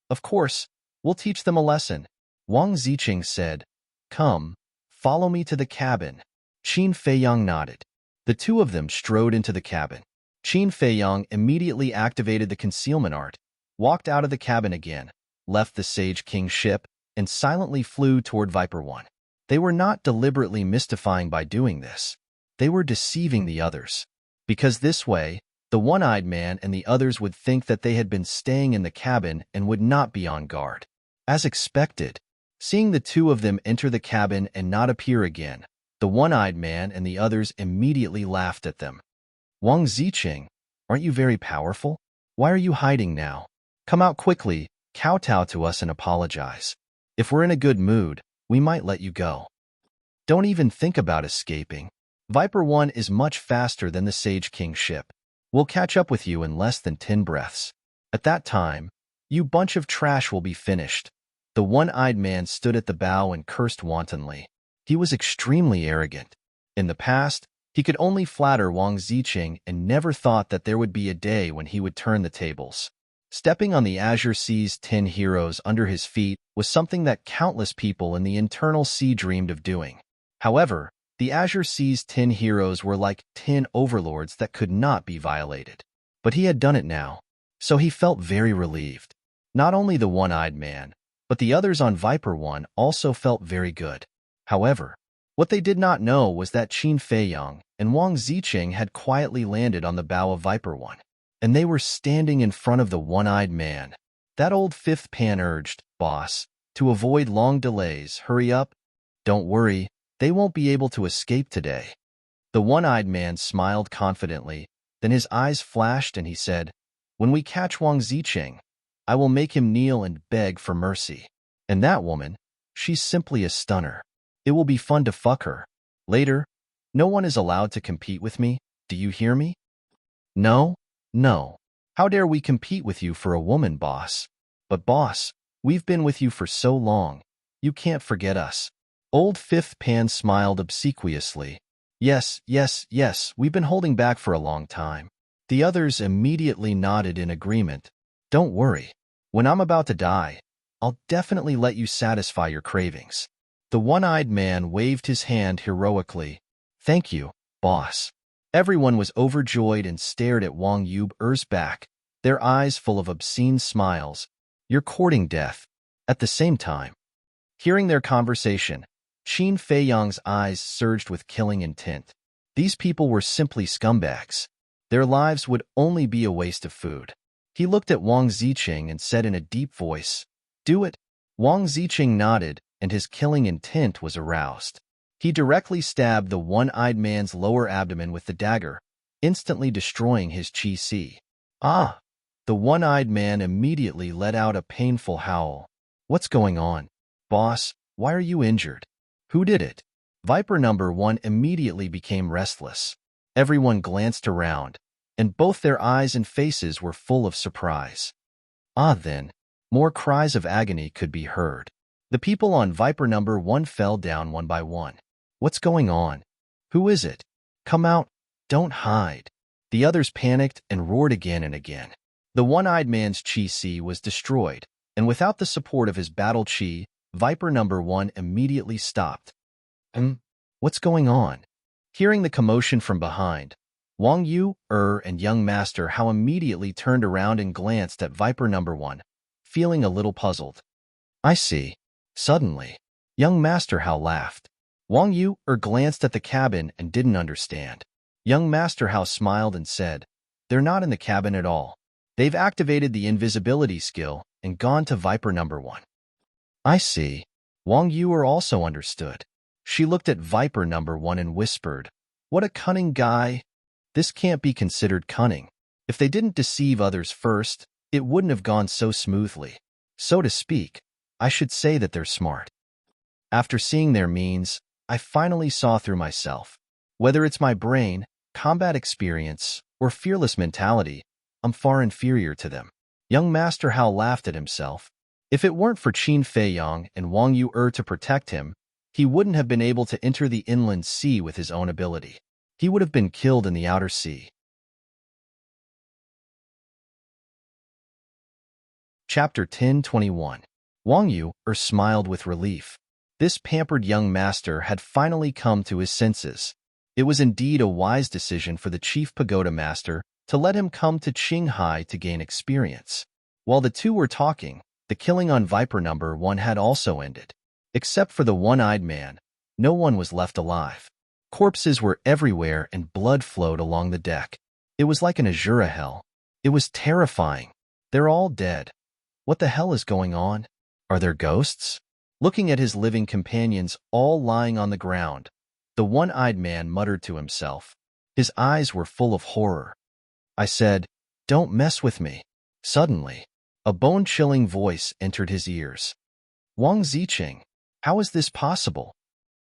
"Of course, we'll teach them a lesson." Wang Zicheng said, "Come, follow me to the cabin." Qin Feiyang nodded. The two of them strode into the cabin. Qin Feiyang immediately activated the concealment art, walked out of the cabin again, left the Sage King ship, and silently flew toward Viper 1. They were not deliberately mystifying by doing this. They were deceiving the others. Because this way, the one-eyed man and the others would think that they had been staying in the cabin and would not be on guard. As expected, Seeing the two of them enter the cabin and not appear again, the one-eyed man and the others immediately laughed at them. Wang Ziqing, aren't you very powerful? Why are you hiding now? Come out quickly, kowtow to us and apologize. If we're in a good mood, we might let you go. Don't even think about escaping. Viper 1 is much faster than the Sage King ship. We'll catch up with you in less than 10 breaths. At that time, you bunch of trash will be finished. The one-eyed man stood at the bow and cursed wantonly. He was extremely arrogant. In the past, he could only flatter Wang Ziqing and never thought that there would be a day when he would turn the tables. Stepping on the Azure Sea's 10 heroes under his feet was something that countless people in the internal sea dreamed of doing. However, the Azure Sea's 10 heroes were like 10 overlords that could not be violated. But he had done it now, so he felt very relieved. Not only the one-eyed man, but the others on Viper 1 also felt very good. However, what they did not know was that Qin Feiyang and Wang Ziqing had quietly landed on the bow of Viper 1, and they were standing in front of the one-eyed man. That old fifth pan urged, "Boss, to avoid long delays, hurry up. Don't worry, they won't be able to escape today." The one-eyed man smiled confidently, then his eyes flashed and he said, "When we catch Wang Ziqing, I will make him kneel and beg for mercy. And that woman, she's simply a stunner. It will be fun to fuck her. Later, no one is allowed to compete with me. Do you hear me?" "No, no. How dare we compete with you for a woman, boss? But boss, we've been with you for so long. You can't forget us." Old Fifth Pan smiled obsequiously. Yes, yes, yes, we've been holding back for a long time." The others immediately nodded in agreement. "Don't worry. When I'm about to die, I'll definitely let you satisfy your cravings." The one-eyed man waved his hand heroically. "Thank you, boss." Everyone was overjoyed and stared at Wang Yu's back, their eyes full of obscene smiles. "You're courting death." At the same time, hearing their conversation, Qin Feiyang's eyes surged with killing intent. These people were simply scumbags. Their lives would only be a waste of food. He looked at Wang Ziqing and said in a deep voice, "Do it." Wang Ziqing nodded, and his killing intent was aroused. He directly stabbed the one-eyed man's lower abdomen with the dagger, instantly destroying his qi. "Ah!" The one-eyed man immediately let out a painful howl. "What's going on? Boss, why are you injured? Who did it?" Viper number 1 immediately became restless. Everyone glanced around, and both their eyes and faces were full of surprise. Then, more cries of agony could be heard. The people on Viper number 1 fell down one by one. "What's going on? Who is it? Come out, don't hide." The others panicked and roared again and again. The one-eyed man's qi was destroyed, and without the support of his battle qi, Viper number 1 immediately stopped. What's going on?" Hearing the commotion from behind, Wang Yu, and young Master Hao immediately turned around and glanced at Viper number 1, feeling a little puzzled. "I see." Suddenly, young Master Hao laughed. Wang Yu glanced at the cabin and didn't understand. Young Master Hao smiled and said, "They're not in the cabin at all. They've activated the invisibility skill and gone to Viper number 1. "I see." Wang Yu also understood. She looked at Viper number 1 and whispered, "What a cunning guy." This can't be considered cunning. If they didn't deceive others first, it wouldn't have gone so smoothly. So to speak, I should say that they're smart. After seeing their means, I finally saw through myself. Whether it's my brain, combat experience, or fearless mentality, I'm far inferior to them. Young Master Hao laughed at himself. If it weren't for Qin Feiyang and Wang Yu to protect him, he wouldn't have been able to enter the inland sea with his own ability. He would have been killed in the outer sea. Chapter 10:21. Wang Yu smiled with relief. This pampered young master had finally come to his senses. It was indeed a wise decision for the chief pagoda master to let him come to Qinghai to gain experience. While the two were talking, the killing on Viper number 1 had also ended. Except for the one-eyed man, no one was left alive. Corpses were everywhere and blood flowed along the deck. It was like an Azura hell. It was terrifying. They're all dead. What the hell is going on? Are there ghosts? Looking at his living companions all lying on the ground, the one-eyed man muttered to himself. His eyes were full of horror. I said, "Don't mess with me." Suddenly, a bone-chilling voice entered his ears. "Wang Ziqing, how is this possible?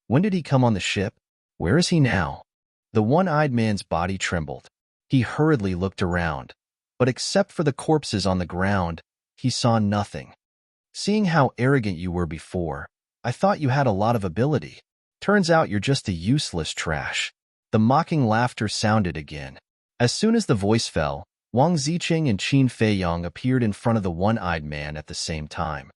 When did he come on the ship? Where is he now?" The one-eyed man's body trembled. He hurriedly looked around, but except for the corpses on the ground, he saw nothing. "Seeing how arrogant you were before, I thought you had a lot of ability. Turns out you're just a useless trash." The mocking laughter sounded again. As soon as the voice fell, Wang Ziqing and Qin Feiyong appeared in front of the one-eyed man at the same time.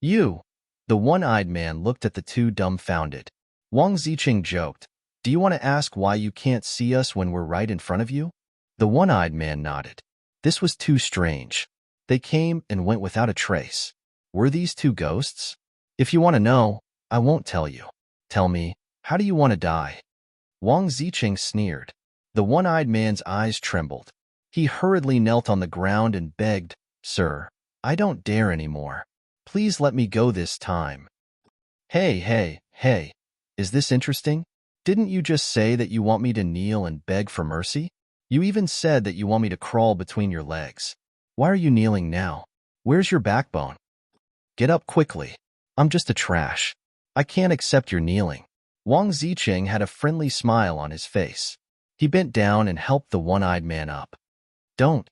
"You!" The one-eyed man looked at the two dumbfounded. Wang Ziqing joked, "Do you want to ask why you can't see us when we're right in front of you?" The one-eyed man nodded. This was too strange. They came and went without a trace. Were these two ghosts? "If you want to know, I won't tell you. Tell me, how do you want to die?" Wang Ziqing sneered. The one-eyed man's eyes trembled. He hurriedly knelt on the ground and begged, "Sir, I don't dare anymore. Please let me go this time." Hey, is this interesting? Didn't you just say that you want me to kneel and beg for mercy? You even said that you want me to crawl between your legs. Why are you kneeling now? Where's your backbone? Get up quickly. I'm just a trash. I can't accept your kneeling." Wang Ziqing had a friendly smile on his face. He bent down and helped the one-eyed man up. Don't.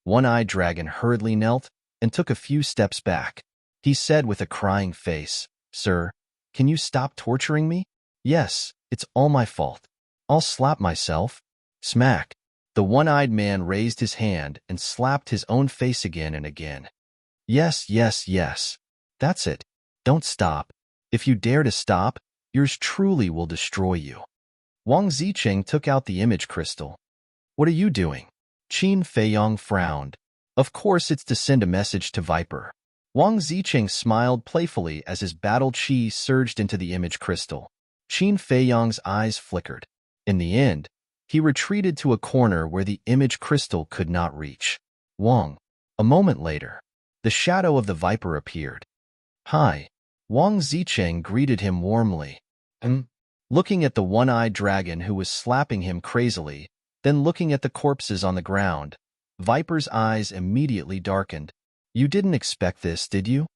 One-eyed dragon hurriedly knelt and took a few steps back. He said with a crying face, "Sir, can you stop torturing me? Yes, it's all my fault. I'll slap myself." Smack. The one-eyed man raised his hand and slapped his own face again and again. Yes. That's it. Don't stop. If you dare to stop, yours truly will destroy you." Wang Ziqing took out the image crystal. "What are you doing?" Qin Feiyong frowned. "Of course it's to send a message to Viper." Wang Ziqing smiled playfully as his battle chi surged into the image crystal. Qin Feiyong's eyes flickered. In the end, he retreated to a corner where the image crystal could not reach. Wang. A moment later, the shadow of the Viper appeared. "Hi." Wang Ziqing greeted him warmly. Looking at the one-eyed dragon who was slapping him crazily, then looking at the corpses on the ground, Viper's eyes immediately darkened. "You didn't expect this, did you?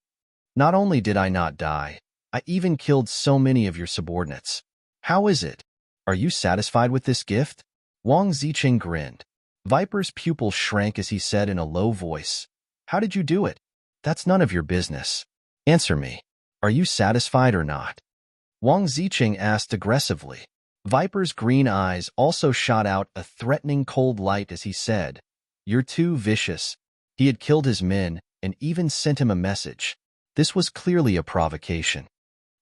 Not only did I not die, I even killed so many of your subordinates. How is it? Are you satisfied with this gift?" Wang Ziqing grinned. Viper's pupil shrank as he said in a low voice, "How did you do it? That's none of your business. Answer me. Are you satisfied or not?" Wang Ziqing asked aggressively. Viper's green eyes also shot out a threatening cold light as he said, "You're too vicious." He had killed his men and even sent him a message. This was clearly a provocation.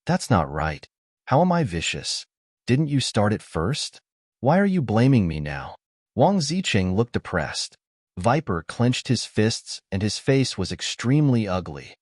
"That's not right. How am I vicious? Didn't you start it first? Why are you blaming me now?" Wang Ziqing looked depressed. Viper clenched his fists and his face was extremely ugly.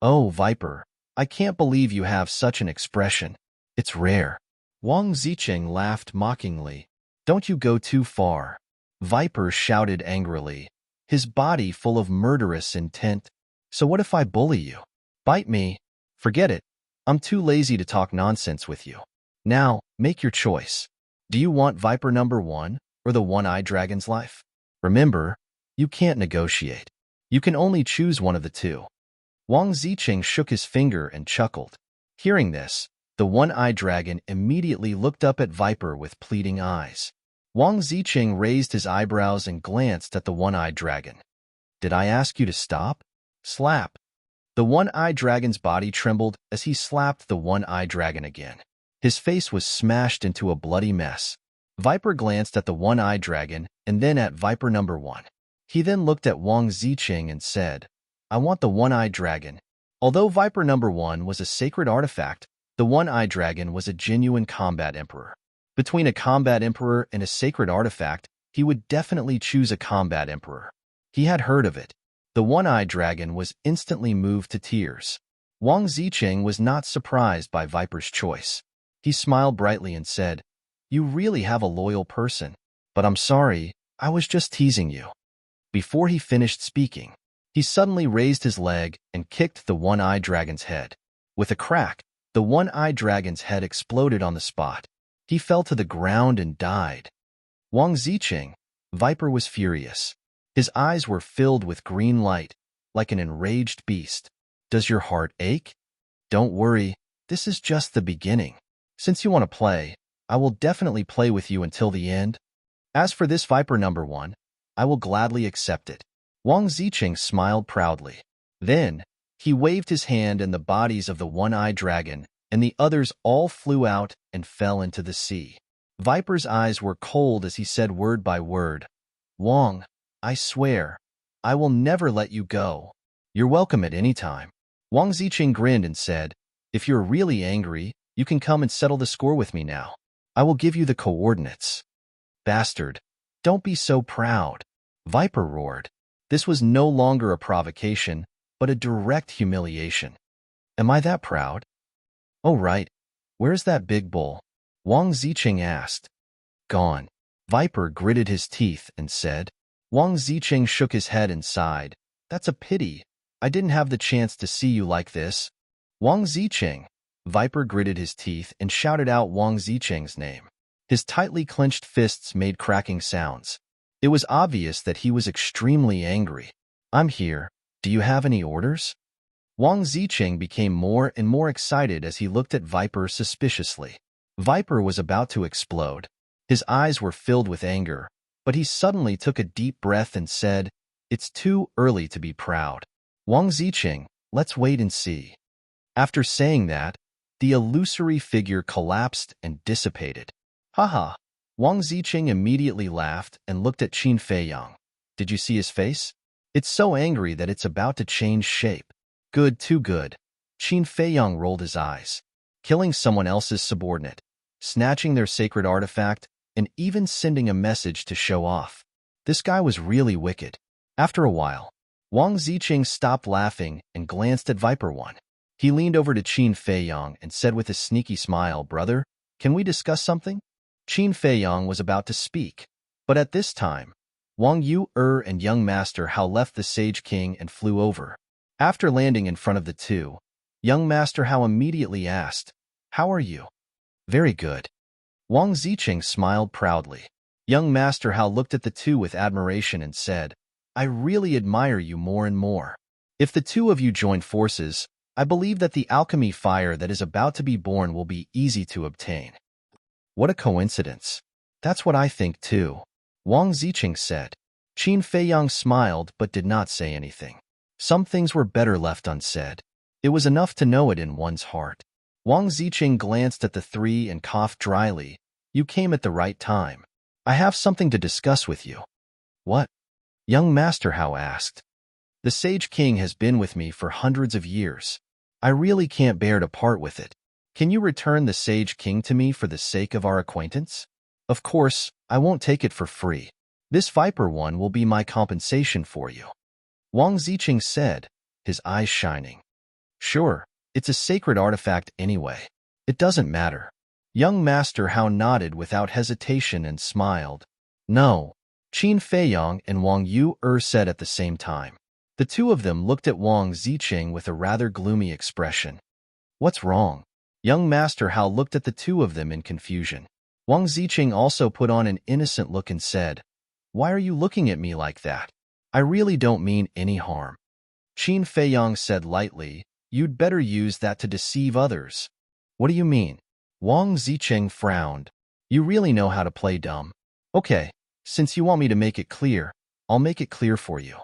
"Oh, Viper, I can't believe you have such an expression. It's rare." Wang Ziqing laughed mockingly. "Don't you go too far." Viper shouted angrily, his body full of murderous intent. "So what if I bully you? Bite me? Forget it. I'm too lazy to talk nonsense with you. Now, make your choice. Do you want Viper number 1 or the one-eyed dragon's life? Remember, you can't negotiate. You can only choose one of the two." Wang Ziqing shook his finger and chuckled. Hearing this, the one-eyed dragon immediately looked up at Viper with pleading eyes. Wang Ziqing raised his eyebrows and glanced at the one-eyed dragon. "Did I ask you to stop?" Slap. The one-eyed dragon's body trembled as he slapped the one-eyed dragon again. His face was smashed into a bloody mess. Viper glanced at the one-eyed dragon and then at Viper number 1. He then looked at Wang Ziqing and said, "I want the one-eyed dragon." Although Viper number 1 was a sacred artifact, the one-eyed dragon was a genuine combat emperor. Between a combat emperor and a sacred artifact, he would definitely choose a combat emperor. He had heard of it. The one-eyed dragon was instantly moved to tears. Wang Ziqing was not surprised by Viper's choice. He smiled brightly and said, "You really have a loyal person, but I'm sorry, I was just teasing you." Before he finished speaking, He suddenly raised his leg and kicked the one-eyed dragon's head. With a crack, the one-eyed dragon's head exploded on the spot. He fell to the ground and died. Wang Ziqing, Viper, was furious. His eyes were filled with green light, like an enraged beast. Does your heart ache? Don't worry, this is just the beginning. Since you want to play, I will definitely play with you until the end. As for this Viper number 1, I will gladly accept it. Wang Ziqing smiled proudly. Then, he waved his hand and the bodies of the one-eyed dragon and the others all flew out and fell into the sea. Viper's eyes were cold as he said word by word, "Wang, I swear, I will never let you go. You're welcome at any time." Wang Ziqing grinned and said, "If you're really angry, you can come and settle the score with me now. I will give you the coordinates." "Bastard, don't be so proud," Viper roared. This was no longer a provocation, but a direct humiliation. "Am I that proud?" "Oh right, where's that big bull?" Wang Ziqing asked. "Gone." Viper gritted his teeth and said. Wang Ziqing shook his head and sighed. "That's a pity. I didn't have the chance to see you like this." "Wang Ziqing." Viper gritted his teeth and shouted out Wang Ziqing's name. His tightly clenched fists made cracking sounds. It was obvious that he was extremely angry. "I'm here. Do you have any orders?" Wang Ziqing became more and more excited as he looked at Viper suspiciously. Viper was about to explode. His eyes were filled with anger, but he suddenly took a deep breath and said, "It's too early to be proud. Wang Ziqing, let's wait and see." After saying that, the illusory figure collapsed and dissipated. "Haha." Wang Ziqing immediately laughed and looked at Qin Feiyang. "Did you see his face? It's so angry that it's about to change shape." "Good, too good." Qin Feiyang rolled his eyes. Killing someone else's subordinate, snatching their sacred artifact, and even sending a message to show off. This guy was really wicked. After a while, Wang Ziqing stopped laughing and glanced at Viper One. He leaned over to Qin Feiyang and said with a sneaky smile, "Brother, can we discuss something?" Qin Feiyang was about to speak, but at this time, Wang Yu and young Master Hao left the Sage King and flew over. After landing in front of the two, young Master Hao immediately asked, "How are you?" "Very good." Wang Ziqing smiled proudly. Young Master Hao looked at the two with admiration and said, "I really admire you more and more. If the two of you join forces, I believe that the alchemy fire that is about to be born will be easy to obtain." "What a coincidence. That's what I think too," Wang Ziqing said. Qin Feiyang smiled but did not say anything. Some things were better left unsaid. It was enough to know it in one's heart. Wang Ziqing glanced at the three and coughed dryly. "You came at the right time. I have something to discuss with you." "What?" young Master Hao asked. "The Sage King has been with me for hundreds of years. I really can't bear to part with it. Can you return the Sage King to me for the sake of our acquaintance? Of course, I won't take it for free. This Viper One will be my compensation for you," Wang Ziqing said, his eyes shining. "Sure, it's a sacred artifact anyway. It doesn't matter." Young Master Hao nodded without hesitation and smiled. "No," Qin Feiyang and Wang Yu said at the same time. The two of them looked at Wang Ziqing with a rather gloomy expression. "What's wrong?" Young Master Hao looked at the two of them in confusion. Wang Ziqing also put on an innocent look and said, "Why are you looking at me like that? I really don't mean any harm." Qin Feiyang said lightly, "You'd better use that to deceive others." "What do you mean?" Wang Ziqing frowned. "You really know how to play dumb. Okay, since you want me to make it clear, I'll make it clear for you.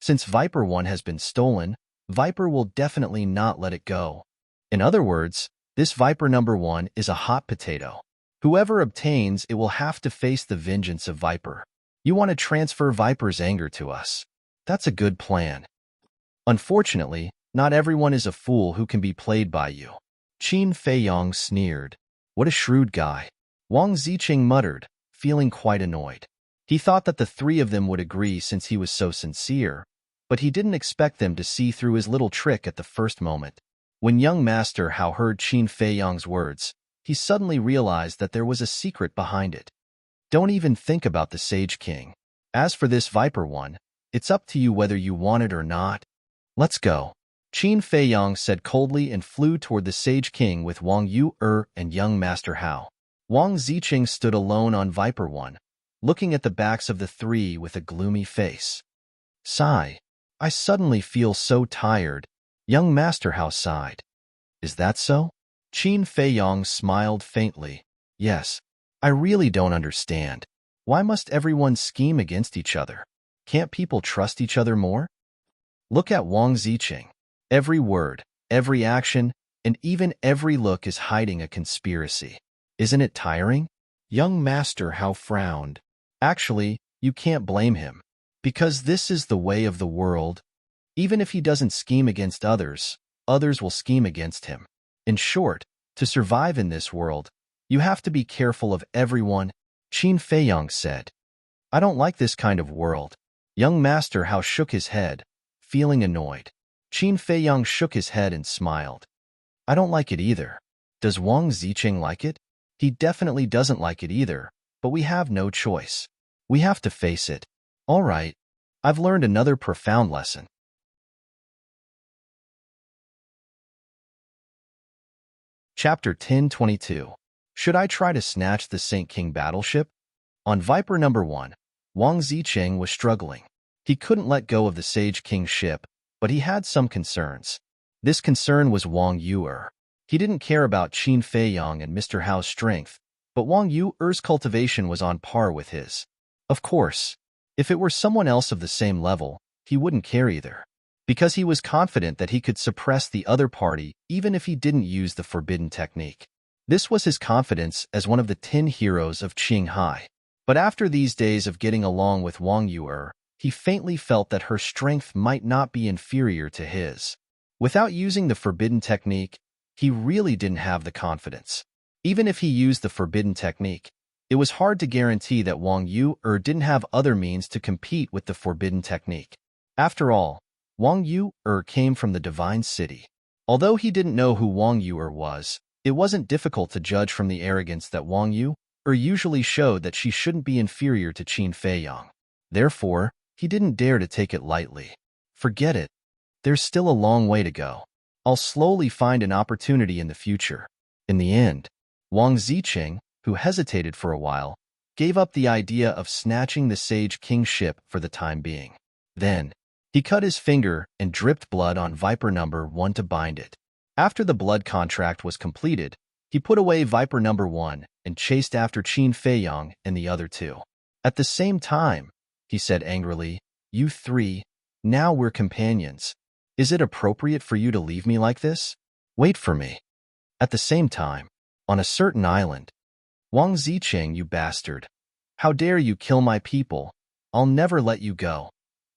Since Viper One has been stolen, Viper will definitely not let it go. In other words, this Viper number 1 is a hot potato. Whoever obtains it will have to face the vengeance of Viper. You want to transfer Viper's anger to us. That's a good plan. Unfortunately, not everyone is a fool who can be played by you." Qin Feiyang sneered. "What a shrewd guy," Wang Ziqing muttered, feeling quite annoyed. He thought that the three of them would agree since he was so sincere, but he didn't expect them to see through his little trick at the first moment. When young Master Hao heard Qin Feiyang's words, he suddenly realized that there was a secret behind it. "Don't even think about the Sage King. As for this Viper One, It's up to you whether you want it or not. Let's go. Qin Feiyang said coldly and flew toward the Sage King with Wang Yu and young Master Hao. Wang Ziqing stood alone on Viper 1, looking at the backs of the three with a gloomy face. Sigh. I suddenly feel so tired. Young Master Hao sighed. Is that so? Qin Feiyang smiled faintly. Yes. I really don't understand. Why must everyone scheme against each other? Can't people trust each other more? Look at Wang Ziqing. Every word, every action, and even every look is hiding a conspiracy. Isn't it tiring? Young Master Hao frowned. Actually, you can't blame him. Because this is the way of the world. Even if he doesn't scheme against others, others will scheme against him. In short, to survive in this world, you have to be careful of everyone, Qin Feiyang said. I don't like this kind of world. Young Master Hao shook his head, feeling annoyed. Qin Feiyang shook his head and smiled. I don't like it either. Does Wang Ziqing like it? He definitely doesn't like it either, but we have no choice. We have to face it. All right, I've learned another profound lesson. Chapter 1022. Should I try to snatch the Saint King battleship? On Viper number 1, Wang Ziqing was struggling. He couldn't let go of the Sage King's ship, but he had some concerns. This concern was Wang Yu. He didn't care about Qin Feiyang and Mr. Hao's strength, but Wang Yu's cultivation was on par with his. Of course, if it were someone else of the same level, he wouldn't care either, because he was confident that he could suppress the other party even if he didn't use the forbidden technique. This was his confidence as one of the 10 heroes of Qinghai. But after these days of getting along with Wang Yu, he faintly felt that her strength might not be inferior to his. Without using the forbidden technique, he really didn't have the confidence. Even if he used the forbidden technique, it was hard to guarantee that Wang Yu didn't have other means to compete with the forbidden technique. After all, Wang Yu came from the Divine City. Although he didn't know who Wang Yu was, it wasn't difficult to judge from the arrogance that Wang Yu usually showed that she shouldn't be inferior to Qin Feiyang. Therefore, he didn't dare to take it lightly. Forget it. There's still a long way to go. I'll slowly find an opportunity in the future. In the end, Wang Ziqing, who hesitated for a while, gave up the idea of snatching the Sage King's ship for the time being. Then, he cut his finger and dripped blood on Viper number 1 to bind it. After the blood contract was completed, he put away Viper number 1 and chased after Qin Feiyang and the other two. At the same time, he said angrily, "You three, now we're companions. Is it appropriate for you to leave me like this? Wait for me." At the same time, on a certain island, Wang Ziqing, you bastard. How dare you kill my people? I'll never let you go.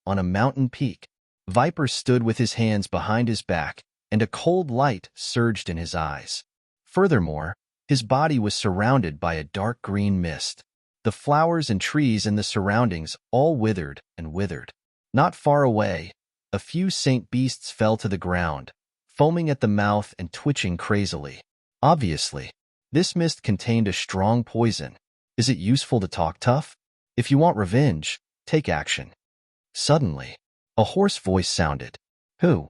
On a mountain peak, Viper stood with his hands behind his back, and a cold light surged in his eyes. Furthermore, his body was surrounded by a dark green mist. The flowers and trees in the surroundings all withered and withered. Not far away, a few saint beasts fell to the ground, foaming at the mouth and twitching crazily. Obviously, this mist contained a strong poison. Is it useful to talk tough? If you want revenge, take action. Suddenly, a hoarse voice sounded. Who?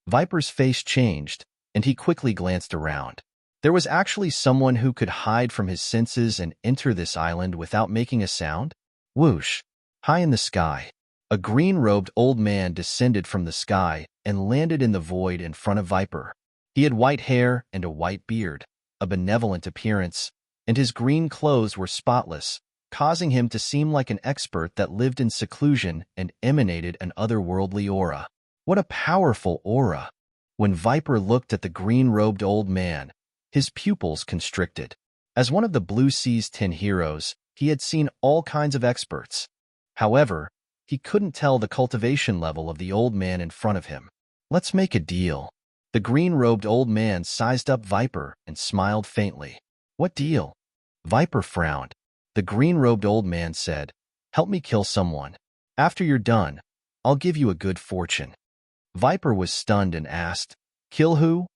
Viper's face changed, and he quickly glanced around. There was actually someone who could hide from his senses and enter this island without making a sound? Whoosh! High in the sky, a green-robed old man descended from the sky and landed in the void in front of Viper. He had white hair and a white beard, a benevolent appearance, and his green clothes were spotless, causing him to seem like an expert that lived in seclusion and emanated an otherworldly aura. What a powerful aura! When Viper looked at the green-robed old man, his pupils constricted. As one of the Blue Sea's 10 heroes, he had seen all kinds of experts. However, he couldn't tell the cultivation level of the old man in front of him. Let's make a deal. The green-robed old man sized up Viper and smiled faintly. What deal? Viper frowned. The green-robed old man said, help me kill someone. After you're done, I'll give you a good fortune. Viper was stunned and asked, kill who?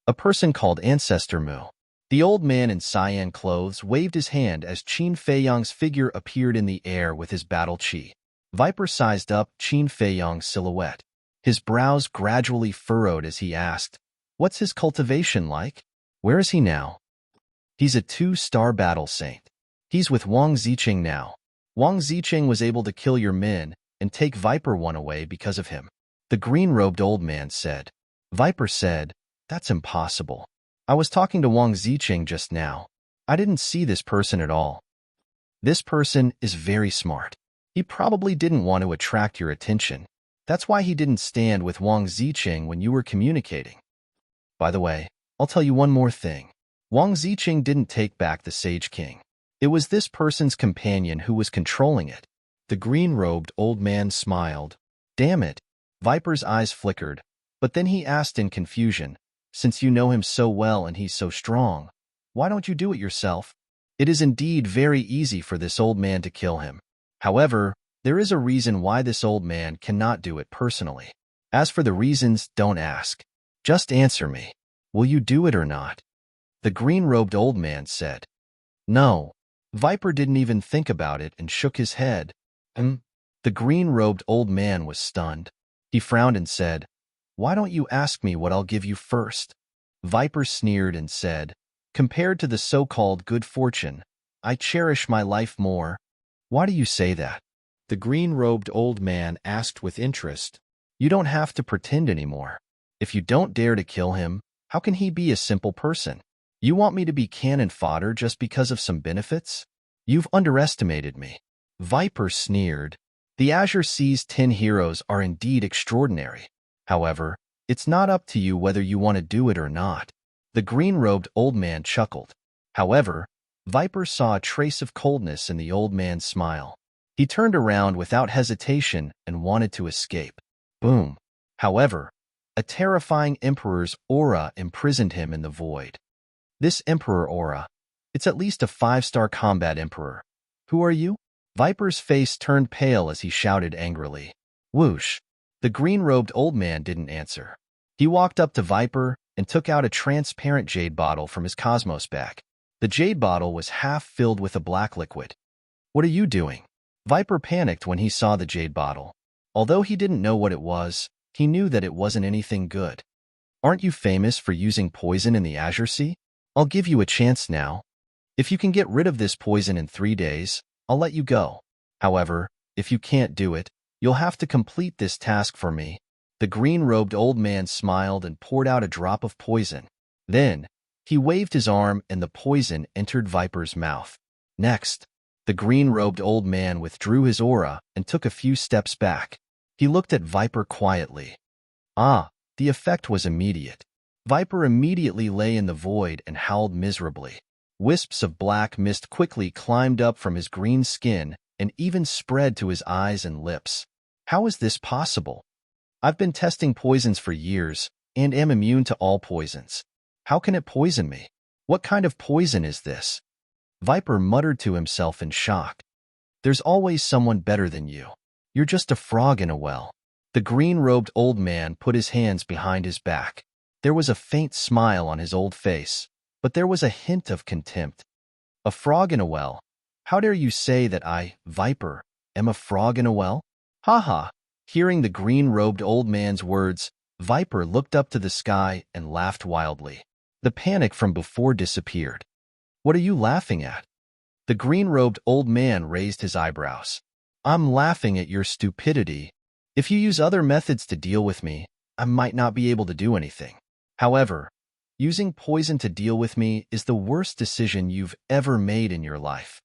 A person called Ancestor Mu. The old man in cyan clothes waved his hand as Qin Feiyang's figure appeared in the air with his battle chi. Viper sized up Qin Feiyong's silhouette. His brows gradually furrowed as he asked, "What's his cultivation like? Where is he now?" "He's a 2-star battle saint. He's with Wang Ziqing now. Wang Ziqing was able to kill your men and take Viper One away because of him," the green-robed old man said. Viper said, "That's impossible. I was talking to Wang Ziqing just now. I didn't see this person at all. This person is very smart. He probably didn't want to attract your attention. That's why he didn't stand with Wang Ziqing when you were communicating. By the way, I'll tell you one more thing. Wang Ziqing didn't take back the Sage King. It was this person's companion who was controlling it." The green-robed old man smiled. "Damn it." Viper's eyes flickered, but then he asked in confusion, "Since you know him so well and he's so strong, why don't you do it yourself?" It is indeed very easy for this old man to kill him. However, there is a reason why this old man cannot do it personally. As for the reasons, don't ask. Just answer me. Will you do it or not? The green-robed old man said. "No." Viper didn't even think about it and shook his head. The green-robed old man was stunned. He frowned and said, "Why don't you ask me what I'll give you first?" Viper sneered and said, "Compared to the so-called good fortune, I cherish my life more." "Why do you say that?" The green-robed old man asked with interest. "You don't have to pretend anymore. If you don't dare to kill him, how can he be a simple person? You want me to be cannon fodder just because of some benefits? You've underestimated me." Viper sneered. "The Azure Sea's 10 heroes are indeed extraordinary. However, it's not up to you whether you want to do it or not." The green-robed old man chuckled. However, Viper saw a trace of coldness in the old man's smile. He turned around without hesitation and wanted to escape. Boom. However, a terrifying Emperor's aura imprisoned him in the void. This Emperor aura, it's at least a 5-star combat Emperor. Who are you? Viper's face turned pale as he shouted angrily. Whoosh. The green-robed old man didn't answer. He walked up to Viper and took out a transparent jade bottle from his cosmos bag. The jade bottle was half filled with a black liquid. "What are you doing?" Viper panicked when he saw the jade bottle. Although he didn't know what it was, he knew that it wasn't anything good. "Aren't you famous for using poison in the Azure Sea? I'll give you a chance now. If you can get rid of this poison in 3 days, I'll let you go. However, if you can't do it, you'll have to complete this task for me." The green-robed old man smiled and poured out a drop of poison. Then, he waved his arm and the poison entered Viper's mouth. Next, the green-robed old man withdrew his aura and took a few steps back. He looked at Viper quietly. The effect was immediate. Viper immediately lay in the void and howled miserably. Wisps of black mist quickly climbed up from his green skin and even spread to his eyes and lips. How is this possible? I've been testing poisons for years and am immune to all poisons. How can it poison me? What kind of poison is this? Viper muttered to himself in shock. There's always someone better than you. You're just a frog in a well. The green-robed old man put his hands behind his back. There was a faint smile on his old face, but there was a hint of contempt. A frog in a well? How dare you say that I, Viper, am a frog in a well? Ha ha! Hearing the green-robed old man's words, Viper looked up to the sky and laughed wildly. The panic from before disappeared. What are you laughing at? The green-robed old man raised his eyebrows. I'm laughing at your stupidity. If you use other methods to deal with me, I might not be able to do anything. However, using poison to deal with me is the worst decision you've ever made in your life.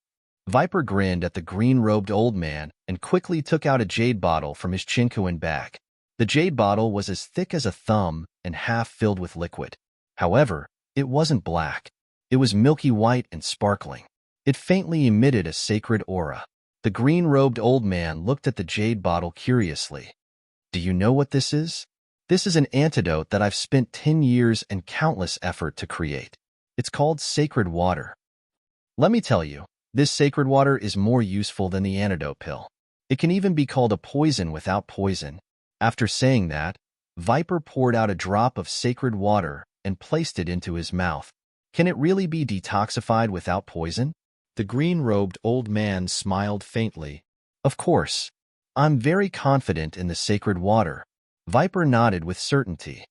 Viper grinned at the green-robed old man and quickly took out a jade bottle from his chinkuan bag. The jade bottle was as thick as a thumb and half filled with liquid. However, it wasn't black. It was milky white and sparkling. It faintly emitted a sacred aura. The green-robed old man looked at the jade bottle curiously. Do you know what this is? This is an antidote that I've spent 10 years and countless effort to create. It's called sacred water. Let me tell you, this sacred water is more useful than the antidote pill. It can even be called a poison without poison. After saying that, Viper poured out a drop of sacred water and placed it into his mouth. Can it really be detoxified without poison? The green-robed old man smiled faintly. Of course. I'm very confident in the sacred water. Viper nodded with certainty.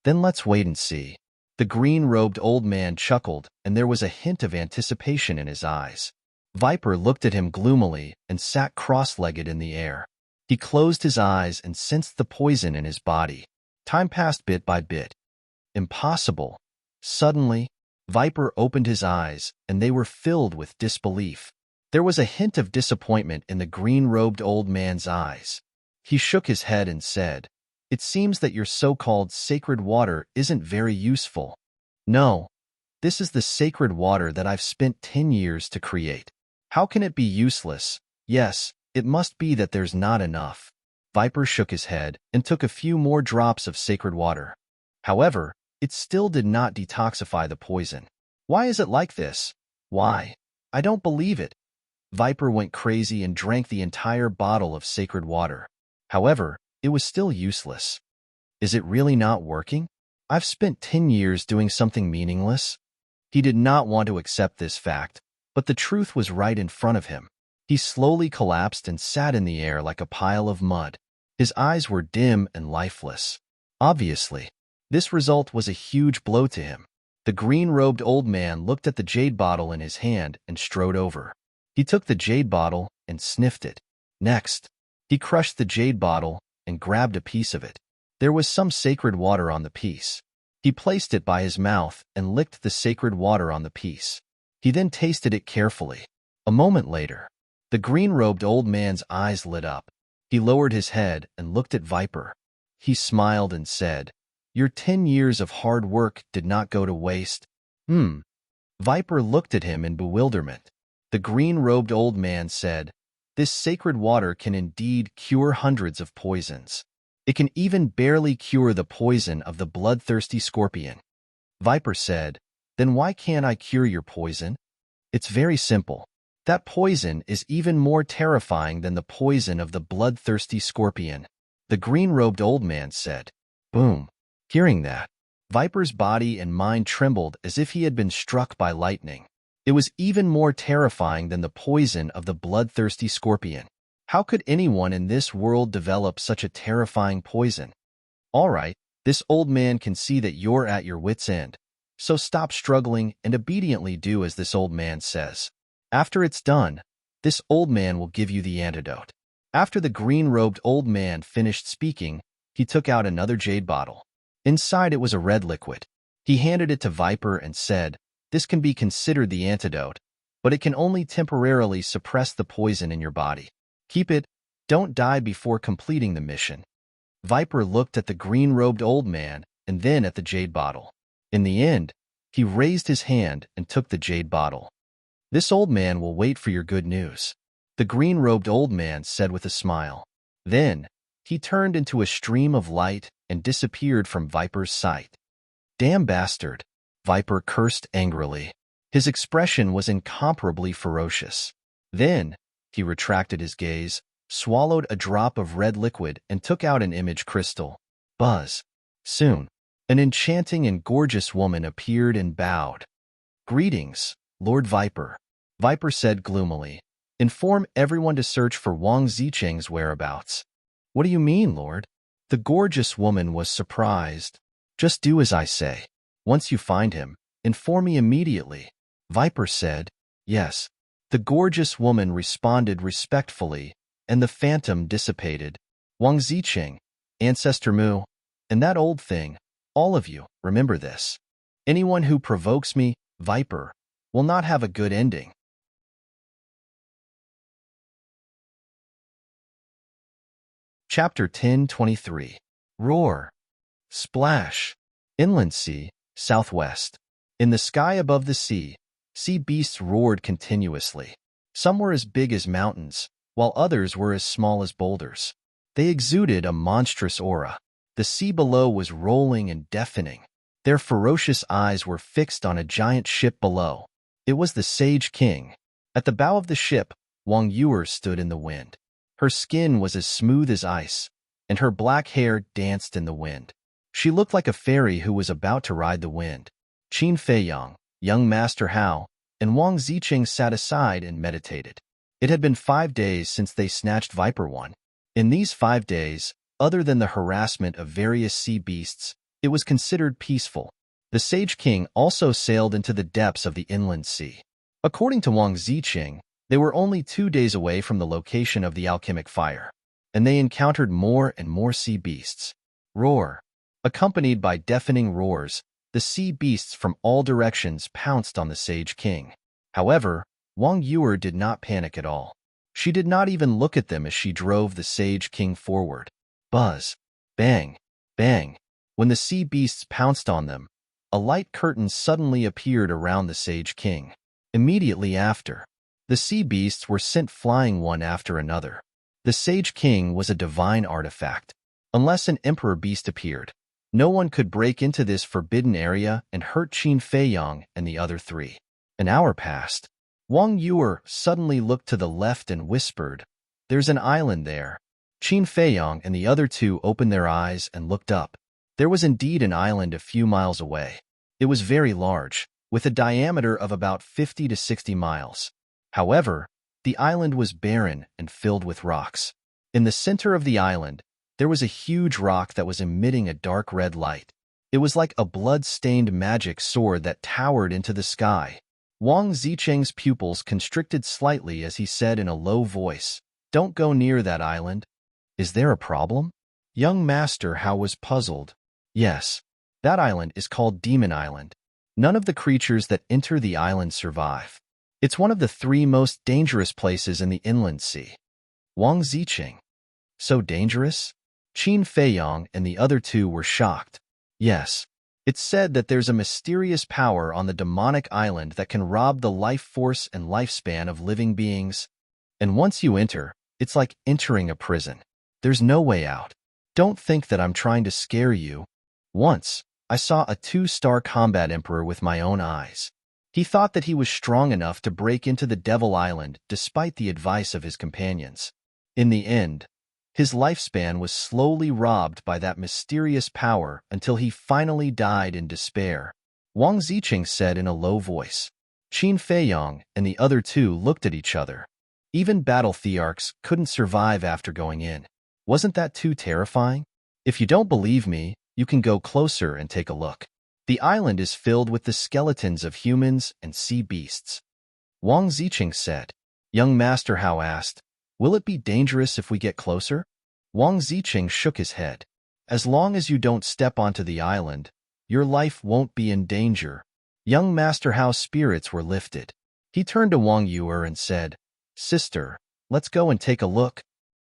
Then let's wait and see. The green-robed old man chuckled, and there was a hint of anticipation in his eyes. Viper looked at him gloomily and sat cross-legged in the air. He closed his eyes and sensed the poison in his body. Time passed bit by bit. Impossible. Suddenly, Viper opened his eyes, and they were filled with disbelief. There was a hint of disappointment in the green-robed old man's eyes. He shook his head and said, "It seems that your so-called sacred water isn't very useful." "No, this is the sacred water that I've spent 10 years to create. How can it be useless? Yes, it must be that there's not enough." Viper shook his head and took a few more drops of sacred water. However, it still did not detoxify the poison. "Why is it like this? Why? I don't believe it." Viper went crazy and drank the entire bottle of sacred water. However, it was still useless. Is it really not working? I've spent 10 years doing something meaningless. He did not want to accept this fact, but the truth was right in front of him. He slowly collapsed and sat in the air like a pile of mud. His eyes were dim and lifeless. Obviously, this result was a huge blow to him. The green-robed old man looked at the jade bottle in his hand and strode over. He took the jade bottle and sniffed it. Next, he crushed the jade bottle and grabbed a piece of it. There was some sacred water on the piece. He placed it by his mouth and licked the sacred water on the piece. He then tasted it carefully. A moment later, the green-robed old man's eyes lit up. He lowered his head and looked at Viper. He smiled and said, "Your 10 years of hard work did not go to waste." Viper looked at him in bewilderment. The green-robed old man said, "This sacred water can indeed cure hundreds of poisons. It can even barely cure the poison of the bloodthirsty scorpion." Viper said, "Then why can't I cure your poison?" "It's very simple. That poison is even more terrifying than the poison of the bloodthirsty scorpion," the green-robed old man said. Boom. Hearing that, Viper's body and mind trembled as if he had been struck by lightning. It was even more terrifying than the poison of the bloodthirsty scorpion. How could anyone in this world develop such a terrifying poison? All right, this old man can see that you're at your wit's end. So stop struggling and obediently do as this old man says. After it's done, this old man will give you the antidote. After the green-robed old man finished speaking, he took out another jade bottle. Inside it was a red liquid. He handed it to Viper and said, "This can be considered the antidote, but it can only temporarily suppress the poison in your body. Keep it. Don't die before completing the mission." Viper looked at the green-robed old man and then at the jade bottle. In the end, he raised his hand and took the jade bottle. "This old man will wait for your good news," the green-robed old man said with a smile. Then, he turned into a stream of light and disappeared from Viper's sight. "Damn bastard," Viper cursed angrily. His expression was incomparably ferocious. Then, he retracted his gaze, swallowed a drop of red liquid, and took out an image crystal. Buzz. Soon, an enchanting and gorgeous woman appeared and bowed. "Greetings, Lord Viper," Viper said gloomily. "Inform everyone to search for Wang Zicheng's whereabouts." "What do you mean, Lord?" The gorgeous woman was surprised. "Just do as I say. Once you find him, inform me immediately," Viper said. "Yes." The gorgeous woman responded respectfully, and the phantom dissipated. "Wang Zicheng, Ancestor Mu, and that old thing, all of you, remember this. Anyone who provokes me, Viper, will not have a good ending." Chapter 10:23. Roar. Splash. Inland sea, southwest. In the sky above the sea beasts roared continuously. Some were as big as mountains, while others were as small as boulders. They exuded a monstrous aura. The sea below was rolling and deafening. Their ferocious eyes were fixed on a giant ship below. It was the Sage King. At the bow of the ship, Wang Yuer stood in the wind. Her skin was as smooth as ice, and her black hair danced in the wind. She looked like a fairy who was about to ride the wind. Qin Feiyang, young Master Hao, and Wang Zicheng sat aside and meditated. It had been 5 days since they snatched Viper One. In these 5 days, other than the harassment of various sea beasts, it was considered peaceful. The Sage King also sailed into the depths of the inland sea. According to Wang Ziqing, they were only 2 days away from the location of the alchemic fire, and they encountered more and more sea beasts. Roar. Accompanied by deafening roars, the sea beasts from all directions pounced on the Sage King. However, Wang Yuer did not panic at all. She did not even look at them as she drove the Sage King forward. Buzz. Bang. Bang. When the sea beasts pounced on them, a light curtain suddenly appeared around the Sage King. Immediately after, the sea beasts were sent flying one after another. The Sage King was a divine artifact. Unless an emperor beast appeared, no one could break into this forbidden area and hurt Qin Feiyang and the other 3. An hour passed. Wang Yuer suddenly looked to the left and whispered, "There's an island there." Qin Feiyang and the other 2 opened their eyes and looked up. There was indeed an island a few miles away. It was very large, with a diameter of about 50 to 60 miles. However, the island was barren and filled with rocks. In the center of the island, there was a huge rock that was emitting a dark red light. It was like a blood-stained magic sword that towered into the sky. Wang Zicheng's pupils constricted slightly as he said in a low voice, "Don't go near that island." "Is there a problem?" Young Master Hao was puzzled. "Yes, that island is called Demon Island. None of the creatures that enter the island survive. It's one of the 3 most dangerous places in the inland sea." Wang Zicheng. "So dangerous?" Qin Feiyang and the other 2 were shocked. "Yes. It's said that there's a mysterious power on the demonic island that can rob the life force and lifespan of living beings. And once you enter, it's like entering a prison. There's no way out. Don't think that I'm trying to scare you. Once, I saw a 2-star combat emperor with my own eyes. He thought that he was strong enough to break into the Devil Island despite the advice of his companions. In the end, his lifespan was slowly robbed by that mysterious power until he finally died in despair." Wang Zicheng said in a low voice. Qin Feiyang and the other 2 looked at each other. Even battle thearchs couldn't survive after going in. Wasn't that too terrifying? "If you don't believe me, you can go closer and take a look. The island is filled with the skeletons of humans and sea beasts." Wang Zicheng said. Young Master Hao asked, "Will it be dangerous if we get closer?" Wang Zicheng shook his head. "As long as you don't step onto the island, your life won't be in danger." Young Master Hao's spirits were lifted. He turned to Wang Yuer and said, "Sister, let's go and take a look."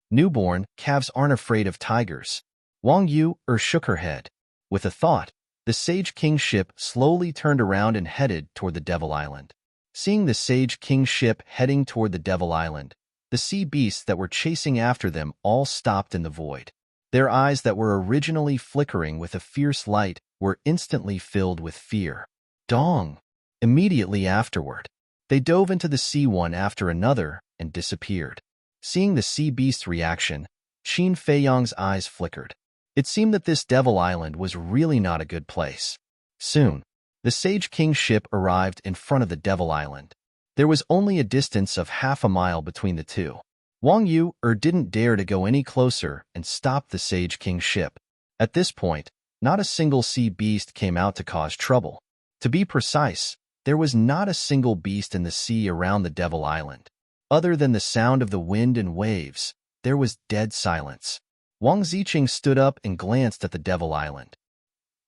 Newborn calves aren't afraid of tigers. Wang Yuer shook her head. With a thought, the Sage King's ship slowly turned around and headed toward the Devil Island. Seeing the Sage King's ship heading toward the Devil Island, the sea beasts that were chasing after them all stopped in the void. Their eyes that were originally flickering with a fierce light were instantly filled with fear. Dong! Immediately afterward, they dove into the sea one after another and disappeared. Seeing the sea beast's reaction, Qin Feiyang's eyes flickered. It seemed that this Devil Island was really not a good place. Soon, the Sage King's ship arrived in front of the Devil Island. There was only a distance of half a mile between the 2. Wang Yuer didn't dare to go any closer and stop the Sage King's ship. At this point, not a single sea beast came out to cause trouble. To be precise, there was not a single beast in the sea around the Devil Island. Other than the sound of the wind and waves, there was dead silence. Wang Zicheng stood up and glanced at the Devil Island.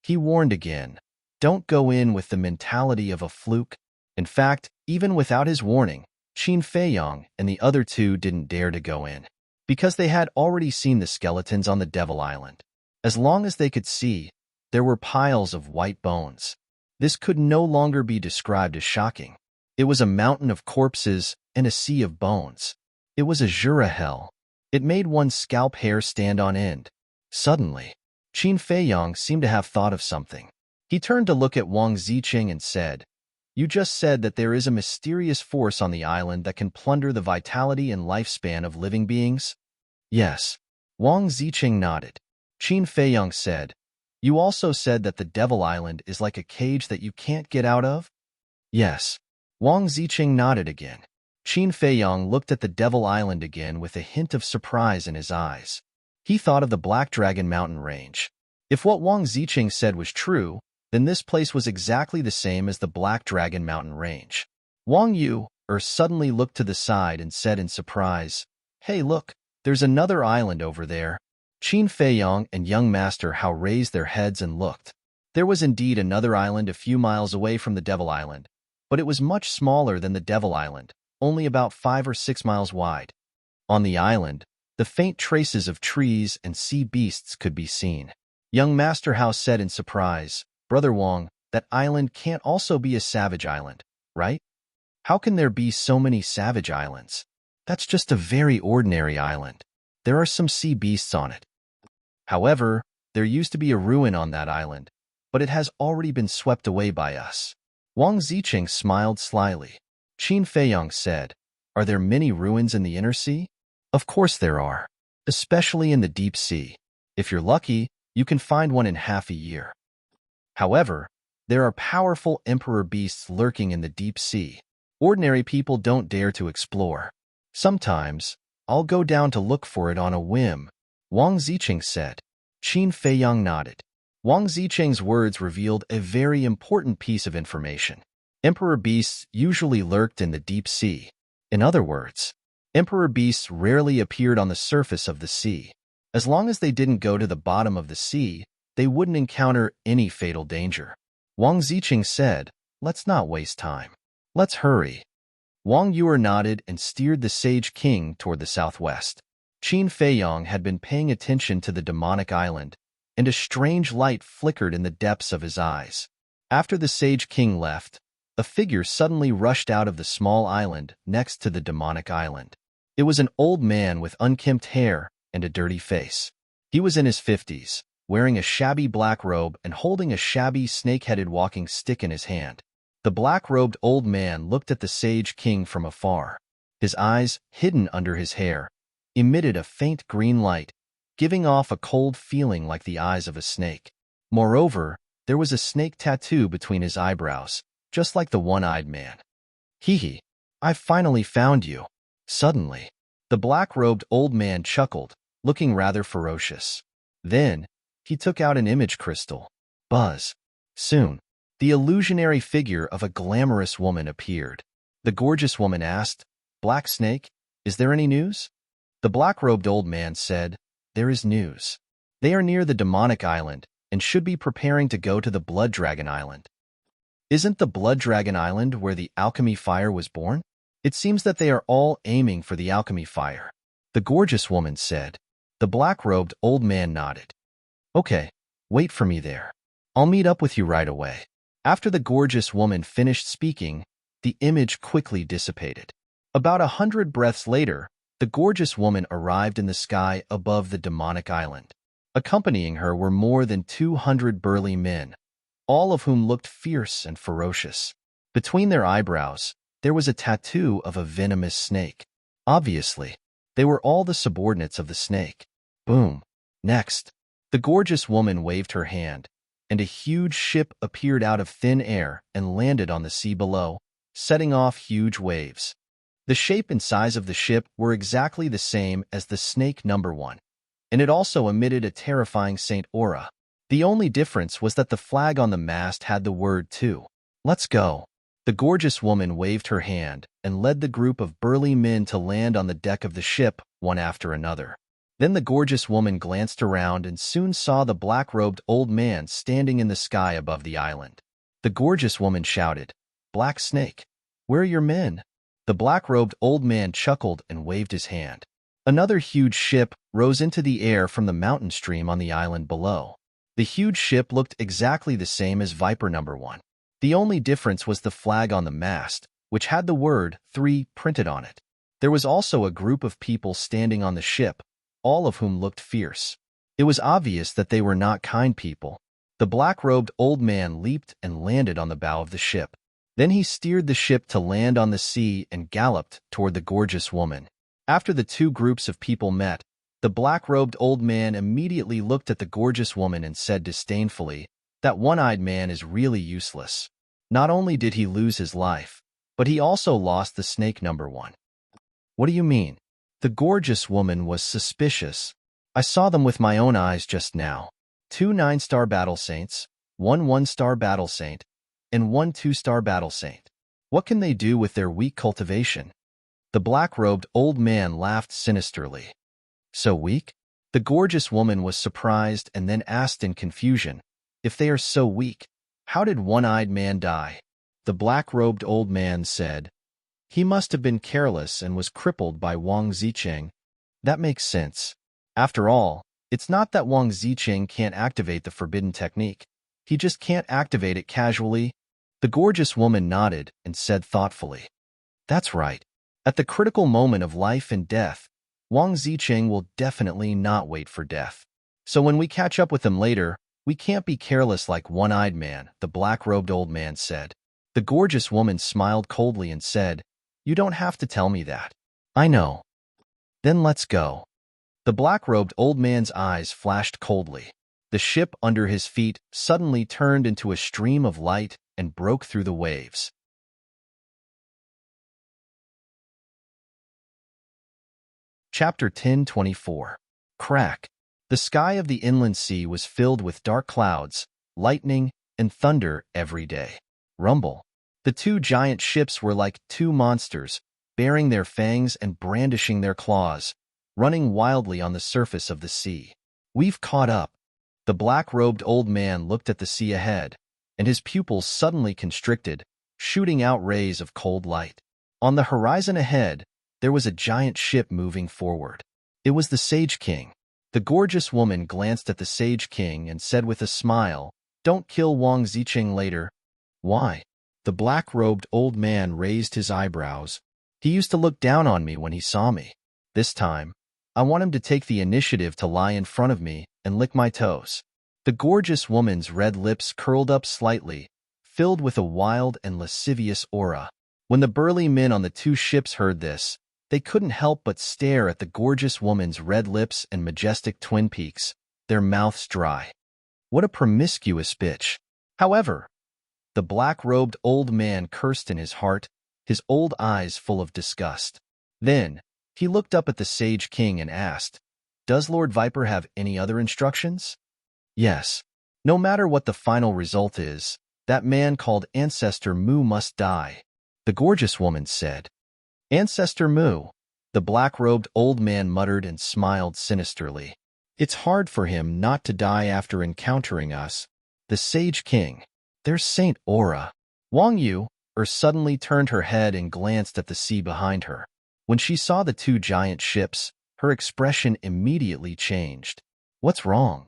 He warned again, "Don't go in with the mentality of a fluke." In fact, even without his warning, Qin Feiyang and the other 2 didn't dare to go in, because they had already seen the skeletons on the Devil Island. As long as they could see, there were piles of white bones. This could no longer be described as shocking. It was a mountain of corpses and a sea of bones. It was a Jura hell. It made one's scalp hair stand on end. Suddenly, Qin Feiyang seemed to have thought of something. He turned to look at Wang Zicheng and said, "You just said that there is a mysterious force on the island that can plunder the vitality and lifespan of living beings?" "Yes." Wang Zicheng nodded. Qin Feiyang said, "You also said that the Devil Island is like a cage that you can't get out of?" "Yes." Wang Zicheng nodded again. Qin Feiyong looked at the Devil Island again with a hint of surprise in his eyes. He thought of the Black Dragon Mountain Range. If what Wang Ziqing said was true, then this place was exactly the same as the Black Dragon Mountain Range. Wang Yu suddenly looked to the side and said in surprise, "Hey, look, there's another island over there." Qin Feiyong and young Master Hao raised their heads and looked. There was indeed another island a few miles away from the Devil Island, but it was much smaller than the Devil Island, only about 5 or 6 miles wide. On the island, the faint traces of trees and sea beasts could be seen. Young Master Hao said in surprise, "Brother Wang, that island can't also be a savage island, right? How can there be so many savage islands? That's just a very ordinary island. There are some sea beasts on it. However, there used to be a ruin on that island, but it has already been swept away by us." Wang Ziqing smiled slyly. Qin Feiyong said, "Are there many ruins in the inner sea?" "Of course there are, especially in the deep sea. If you're lucky, you can find one in half a year. However, there are powerful emperor beasts lurking in the deep sea. Ordinary people don't dare to explore. Sometimes, I'll go down to look for it on a whim," Wang Ziqing said. Qin Feiyong nodded. Wang Ziqing's words revealed a very important piece of information. Emperor beasts usually lurked in the deep sea. In other words, emperor beasts rarely appeared on the surface of the sea. As long as they didn't go to the bottom of the sea, they wouldn't encounter any fatal danger. Wang Ziqing said, "Let's not waste time. Let's hurry." Wang Yu nodded and steered the Sage King toward the southwest. Qin Feiyong had been paying attention to the demonic island, and a strange light flickered in the depths of his eyes. After the Sage King left, a figure suddenly rushed out of the small island next to the demonic island. It was an old man with unkempt hair and a dirty face. He was in his 50s, wearing a shabby black robe and holding a shabby snake-headed walking stick in his hand. The black-robed old man looked at the Sage King from afar. His eyes, hidden under his hair, emitted a faint green light, giving off a cold feeling like the eyes of a snake. Moreover, there was a snake tattoo between his eyebrows, just like the one-eyed man. "Hee, I've finally found you." Suddenly, the black-robed old man chuckled, looking rather ferocious. Then, he took out an image crystal. Buzz. Soon, the illusionary figure of a glamorous woman appeared. The gorgeous woman asked, "Black Snake, is there any news?" The black-robed old man said, "There is news. They are near the demonic island and should be preparing to go to the Blood Dragon Island." "Isn't the Blood Dragon Island where the alchemy fire was born?" "It seems that they are all aiming for the alchemy fire," the gorgeous woman said. The black-robed old man nodded. "Okay, wait for me there. I'll meet up with you right away." After the gorgeous woman finished speaking, the image quickly dissipated. About 100 breaths later, the gorgeous woman arrived in the sky above the demonic island. Accompanying her were more than 200 burly men, all of whom looked fierce and ferocious. Between their eyebrows, there was a tattoo of a venomous snake. Obviously, they were all the subordinates of the snake. Boom. Next, the gorgeous woman waved her hand, and a huge ship appeared out of thin air and landed on the sea below, setting off huge waves. The shape and size of the ship were exactly the same as the snake number 1, and it also emitted a terrifying saint aura. The only difference was that the flag on the mast had the word 2. "Let's go." The gorgeous woman waved her hand and led the group of burly men to land on the deck of the ship, one after another. Then the gorgeous woman glanced around and soon saw the black-robed old man standing in the sky above the island. The gorgeous woman shouted, "Black Snake, where are your men?" The black-robed old man chuckled and waved his hand. Another huge ship rose into the air from the mountain stream on the island below. The huge ship looked exactly the same as Viper number 1. The only difference was the flag on the mast, which had the word 3 printed on it. There was also a group of people standing on the ship, all of whom looked fierce. It was obvious that they were not kind people. The black-robed old man leaped and landed on the bow of the ship. Then he steered the ship to land on the sea and galloped toward the gorgeous woman. After the two groups of people met, the black-robed old man immediately looked at the gorgeous woman and said disdainfully, "That one-eyed man is really useless. Not only did he lose his life, But he also lost the snake number 1. What do you mean? The gorgeous woman was suspicious. I saw them with my own eyes just now. 2 9-star battle saints, 1 1-star battle saint, and 1 2-star battle saint. What can they do with their weak cultivation? The black-robed old man laughed sinisterly. So weak? The gorgeous woman was surprised and then asked in confusion, if they are so weak, how did one-eyed man die? The black-robed old man said, he must have been careless and was crippled by Wang Zicheng. That makes sense. After all, it's not that Wang Zicheng can't activate the forbidden technique. He just can't activate it casually. The gorgeous woman nodded and said thoughtfully, that's right. At the critical moment of life and death, Wang Zicheng will definitely not wait for death. So when we catch up with him later, we can't be careless like one-eyed man, the black-robed old man said. The gorgeous woman smiled coldly and said, you don't have to tell me that. I know. Then let's go. The black-robed old man's eyes flashed coldly. The ship under his feet suddenly turned into a stream of light and broke through the waves. Chapter 10:24. Crack. The sky of the inland sea was filled with dark clouds, lightning, and thunder every day. Rumble. The 2 giant ships were like 2 monsters, baring their fangs and brandishing their claws, running wildly on the surface of the sea. We've caught up. The black-robed old man looked at the sea ahead, and his pupils suddenly constricted, shooting out rays of cold light. On the horizon ahead, there was a giant ship moving forward. It was the Sage King. The gorgeous woman glanced at the Sage King and said with a smile, don't kill Wang Zicheng later. Why? The black-robed old man raised his eyebrows. He used to look down on me when he saw me. This time, I want him to take the initiative to lie in front of me and lick my toes. The gorgeous woman's red lips curled up slightly, filled with a wild and lascivious aura. When the burly men on the 2 ships heard this, they couldn't help but stare at the gorgeous woman's red lips and majestic twin peaks, their mouths dry. What a promiscuous bitch. However, the black-robed old man cursed in his heart, his old eyes full of disgust. Then, he looked up at the Sage King and asked, does Lord Viper have any other instructions? Yes. No matter what the final result is, that man called Ancestor Mu must die, the gorgeous woman said. Ancestor Mu, the black-robed old man muttered and smiled sinisterly. It's hard for him not to die after encountering us. The Sage King. There's Saint Aura. Wang Yu suddenly turned her head and glanced at the sea behind her. When she saw the 2 giant ships, her expression immediately changed. What's wrong?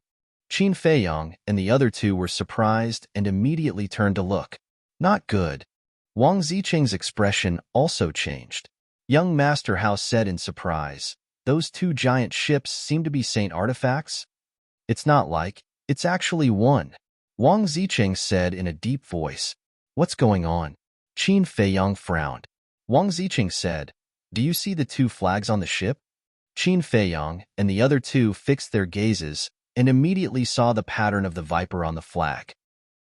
Qin Feiyang and the other 2 were surprised and immediately turned to look. Not good. Wang Zicheng's expression also changed. Young Master Hao said in surprise, those 2 giant ships seem to be saint artifacts? It's not like, it's actually one. Wang Zicheng said in a deep voice. What's going on? Qin Feiyang frowned. Wang Zicheng said, do you see the 2 flags on the ship? Qin Feiyang and the other 2 fixed their gazes and immediately saw the pattern of the viper on the flag.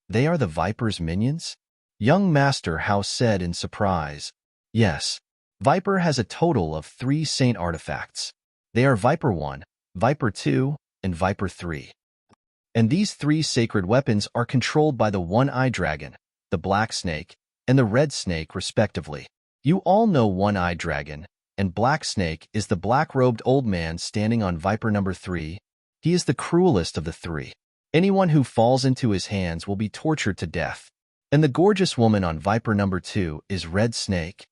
They are the viper's minions? Young Master Hao said in surprise. Yes. Viper has a total of 3 saint artifacts. They are Viper 1, Viper 2, and Viper 3. And these 3 sacred weapons are controlled by the one-eyed dragon, the black snake, and the red snake respectively. You all know one-eyed dragon, and black snake is the black-robed old man standing on Viper number 3. He is the cruelest of the 3. Anyone who falls into his hands will be tortured to death. And the gorgeous woman on Viper number 2 is Red Snake.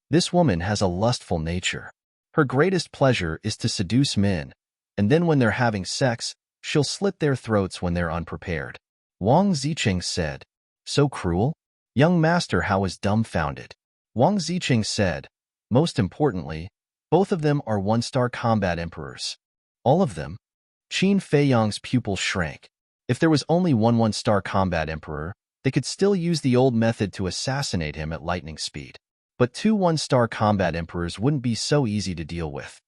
This woman has a lustful nature. Her greatest pleasure is to seduce men, and then when they're having sex, she'll slit their throats when they're unprepared. Wang Zicheng said, so cruel? Young Master Hao was dumbfounded. Wang Zicheng said, most importantly, both of them are 1-star combat emperors. All of them? Qin Feiyang's pupils shrank. If there was only one 1-star combat emperor, they could still use the old method to assassinate him at lightning speed. But 2 1-star combat emperors wouldn't be so easy to deal with.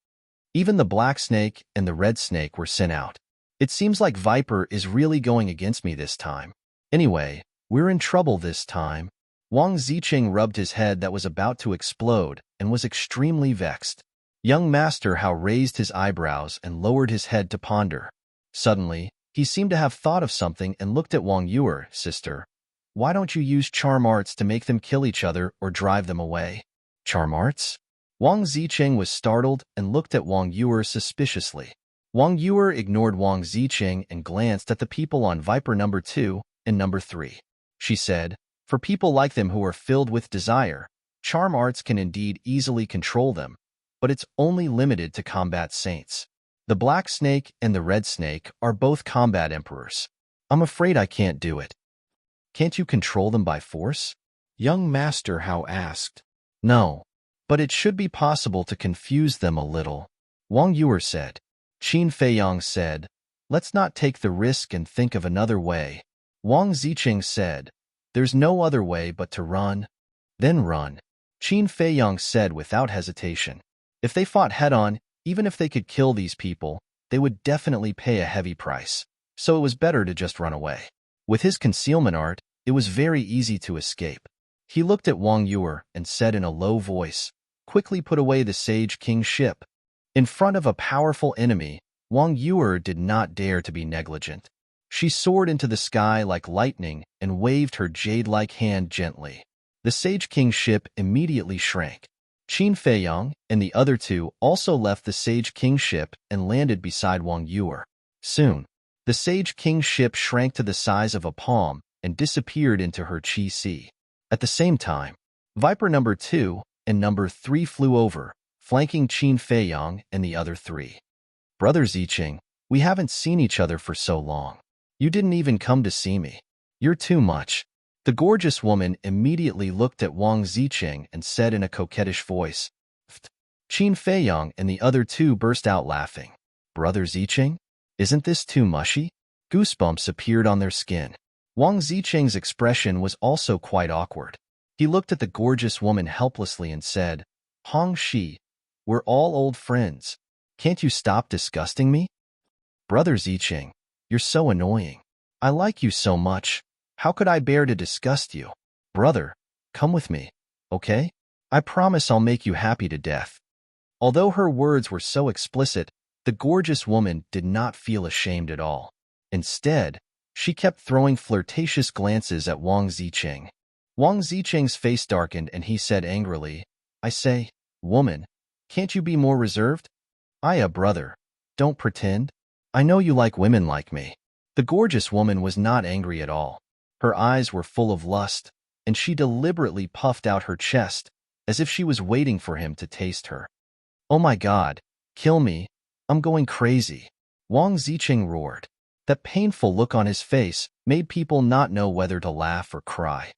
Even the Black Snake and the Red Snake were sent out. It seems like Viper is really going against me this time. Anyway, we're in trouble this time. Wang Ziqing rubbed his head that was about to explode and was extremely vexed. Young Master Hao raised his eyebrows and lowered his head to ponder. Suddenly, he seemed to have thought of something and looked at Wang Yuer. Sister, why don't you use charm arts to make them kill each other or drive them away? Charm arts? Wang Ziqing was startled and looked at Wang Yuer suspiciously. Wang Yuer ignored Wang Ziqing and glanced at the people on Viper number 2 and number 3. She said, for people like them who are filled with desire, charm arts can indeed easily control them, but it's only limited to combat saints. The black snake and the red snake are both combat emperors. I'm afraid I can't do it. Can't you control them by force? Young Master Hao asked. No, but it should be possible to confuse them a little, Wang Yuer said. Qin Feiyang said, let's not take the risk and think of another way. Wang Ziqing said, there's no other way but to run. Then run. Qin Feiyang said without hesitation. If they fought head-on, even if they could kill these people, they would definitely pay a heavy price. So it was better to just run away. With his concealment art, it was very easy to escape. He looked at Wang Yuer and said in a low voice, quickly put away the Sage King's ship. In front of a powerful enemy, Wang Yuer did not dare to be negligent. She soared into the sky like lightning and waved her jade-like hand gently. The Sage King's ship immediately shrank. Qin Feiyang and the other two also left the Sage King's ship and landed beside Wang Yuer. Soon, the Sage King's ship shrank to the size of a palm and disappeared into her Qi Sea. At the same time, Viper number 2 and number 3 flew over, flanking Qin Feiyang and the other 3. Brother Ziqing, we haven't seen each other for so long. You didn't even come to see me. You're too much. The gorgeous woman immediately looked at Wang Ziqing and said in a coquettish voice. Qin Feiyang and the other 2 burst out laughing. Brother Ziqing? Isn't this too mushy? Goosebumps appeared on their skin. Wang Ziqing's expression was also quite awkward. He looked at the gorgeous woman helplessly and said, Hong Shi, we're all old friends. Can't you stop disgusting me? Brother Ziqing, you're so annoying. I like you so much. How could I bear to disgust you? Brother, come with me, okay? I promise I'll make you happy to death. Although her words were so explicit, the gorgeous woman did not feel ashamed at all. Instead, she kept throwing flirtatious glances at Wang Ziqing. Wang Ziqing's face darkened and he said angrily, I say, woman, can't you be more reserved? Brother, don't pretend. I know you like women like me. The gorgeous woman was not angry at all. Her eyes were full of lust, and she deliberately puffed out her chest, as if she was waiting for him to taste her. Oh my God, kill me, I'm going crazy. Wang Ziqing roared. That painful look on his face made people not know whether to laugh or cry.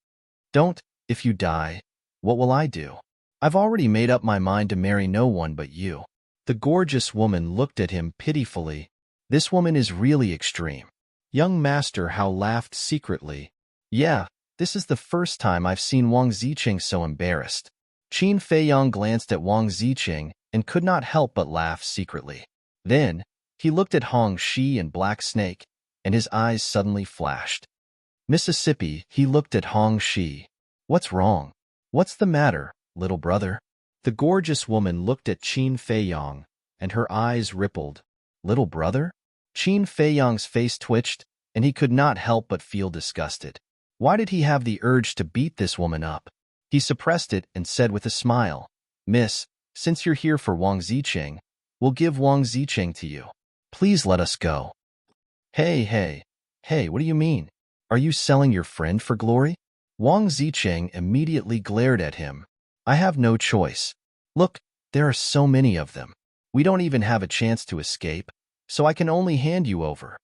Don't, if you die, what will I do? I've already made up my mind to marry no one but you. The gorgeous woman looked at him pitifully. This woman is really extreme. Young Master Hao laughed secretly. Yeah, this is the first time I've seen Wang Ziqing so embarrassed. Qin Feiyang glanced at Wang Ziqing and could not help but laugh secretly. Then, he looked at Hong Shi and Black Snake, and his eyes suddenly flashed. Mississippi, he looked at Hong Shi. What's wrong? What's the matter, little brother? The gorgeous woman looked at Qin Feiyang, and her eyes rippled. Little brother? Qin Feiyang's face twitched, and he could not help but feel disgusted. Why did he have the urge to beat this woman up? He suppressed it and said with a smile, Miss, since you're here for Wang Ziqing, we'll give Wang Ziqing to you. Please let us go. Hey, what do you mean? Are you selling your friend for glory? Wang Ziqing immediately glared at him. I have no choice. Look, there are so many of them. We don't even have a chance to escape, so I can only hand you over.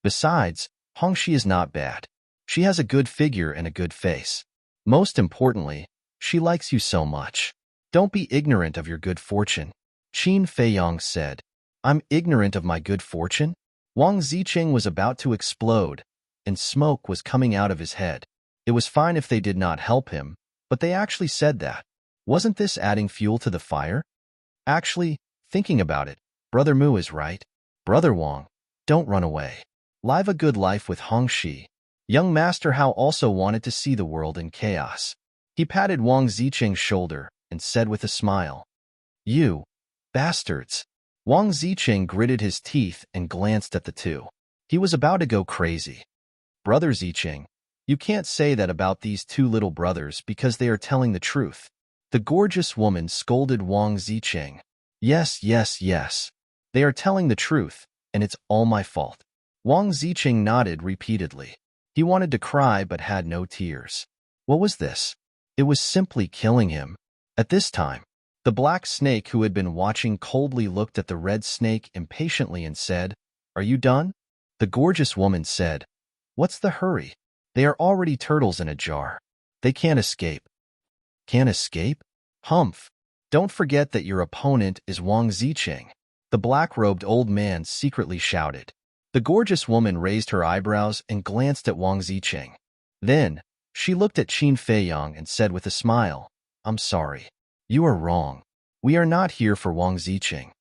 Besides, Hongxi is not bad. She has a good figure and a good face. Most importantly, she likes you so much. Don't be ignorant of your good fortune. Qin Feiyang said. I'm ignorant of my good fortune? Wang Ziqing was about to explode, and smoke was coming out of his head. It was fine if they did not help him, but they actually said that. Wasn't this adding fuel to the fire? Actually, thinking about it, Brother Mu is right. Brother Wang, don't run away. Live a good life with Hongxi. Young Master Hao also wanted to see the world in chaos. He patted Wang Ziqing's shoulder and said with a smile, "You bastards." Wang Ziqing gritted his teeth and glanced at the two. He was about to go crazy. "Brother Ziqing, you can't say that about these two little brothers because they are telling the truth." The gorgeous woman scolded Wang Ziqing. Yes, yes, yes. They are telling the truth, and it's all my fault." Wang Ziqing nodded repeatedly. He wanted to cry but had no tears. What was this? It was simply killing him. At this time, the black snake who had been watching coldly looked at the red snake impatiently and said, "Are you done?" The gorgeous woman said, "What's the hurry? They are already turtles in a jar. They can't escape." "Can't escape? Humph. Don't forget that your opponent is Wang Ziqing," the black-robed old man secretly shouted. The gorgeous woman raised her eyebrows and glanced at Wang Ziqing. Then, she looked at Qin Feiyang and said with a smile, "I'm sorry. You are wrong. We are not here for Wang Ziqing."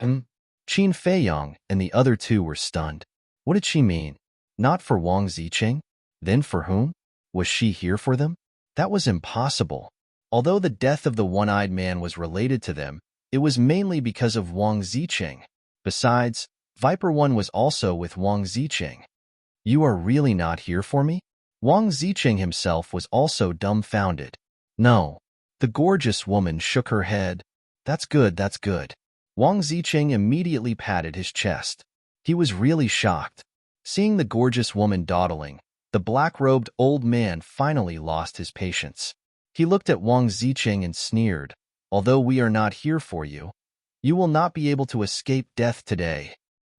Qin Feiyang and the other two were stunned. What did she mean? Not for Wang Ziqing? Then for whom? Was she here for them? That was impossible. Although the death of the one-eyed man was related to them, it was mainly because of Wang Ziqing. Besides, Viper One was also with Wang Ziqing. "You are really not here for me?" Wang Ziqing himself was also dumbfounded. "No." The gorgeous woman shook her head. That's good, that's good." Wang Ziqing immediately patted his chest. He was really shocked. Seeing the gorgeous woman dawdling, the black-robed old man finally lost his patience. He looked at Wang Ziqing and sneered, "Although we are not here for you, you will not be able to escape death today."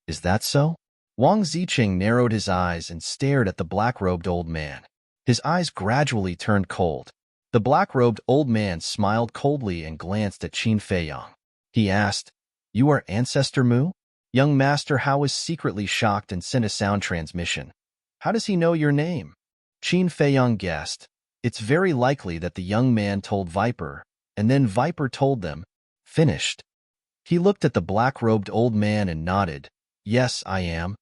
"Is that so?" Wang Ziqing narrowed his eyes and stared at the black-robed old man. His eyes gradually turned cold. The black-robed old man smiled coldly and glanced at Qin Feiyang. He asked, "You are Ancestor Mu?" Young Master Hao was secretly shocked and sent a sound transmission. "How does he know your name?" Qin Feiyang guessed. It's very likely that the young man told Viper, and then Viper told them. Finished. He looked at the black-robed old man and nodded. "Yes, I am."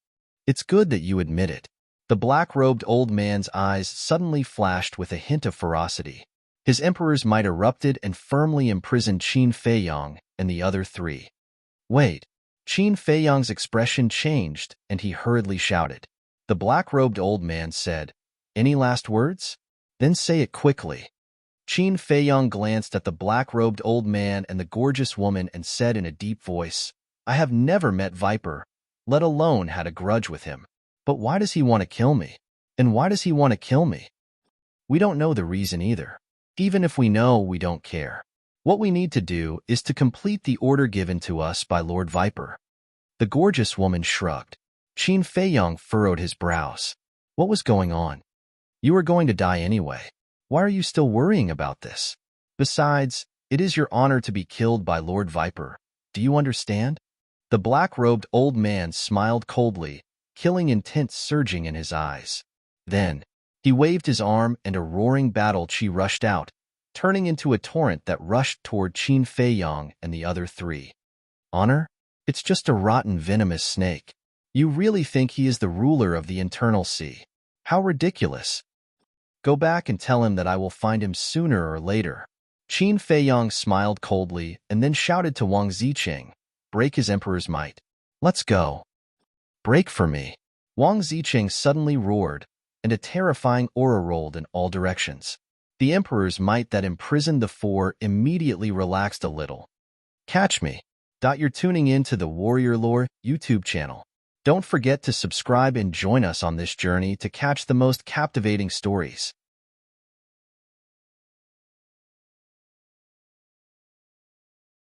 "It's good that you admit it." The black-robed old man's eyes suddenly flashed with a hint of ferocity. His emperor's might erupted and firmly imprisoned Qin Feiyang and the other three. "Wait." Qin Feiyang's expression changed, and he hurriedly shouted. The black-robed old man said, "Any last words? Then say it quickly." Qin Feiyang glanced at the black-robed old man and the gorgeous woman and said in a deep voice, "I have never met Viper, let alone had a grudge with him. But why does he want to kill me? And why does he want to kill me? We don't know the reason either. Even if we know, we don't care. What we need to do is to complete the order given to us by Lord Viper." The gorgeous woman shrugged. Qin Feiyang furrowed his brows. What was going on? You are going to die anyway. Why are you still worrying about this? Besides, it is your honor to be killed by Lord Viper. Do you understand? The black-robed old man smiled coldly, killing intent surging in his eyes. Then, he waved his arm and a roaring battle chi rushed out, turning into a torrent that rushed toward Qin Feiyang and the other three. Honor? It's just a rotten venomous snake. You really think he is the ruler of the internal sea? How ridiculous. Go back and tell him that I will find him sooner or later. Qin Feiyang smiled coldly and then shouted to Wang Ziqing, "Break his emperor's might. Let's go." "Break for me." Wang Ziqing suddenly roared, and a terrifying aura rolled in all directions. The emperor's might that imprisoned the four immediately relaxed a little. Catch me. You're tuning in to the Warrior Lore YouTube channel. Don't forget to subscribe and join us on this journey to catch the most captivating stories.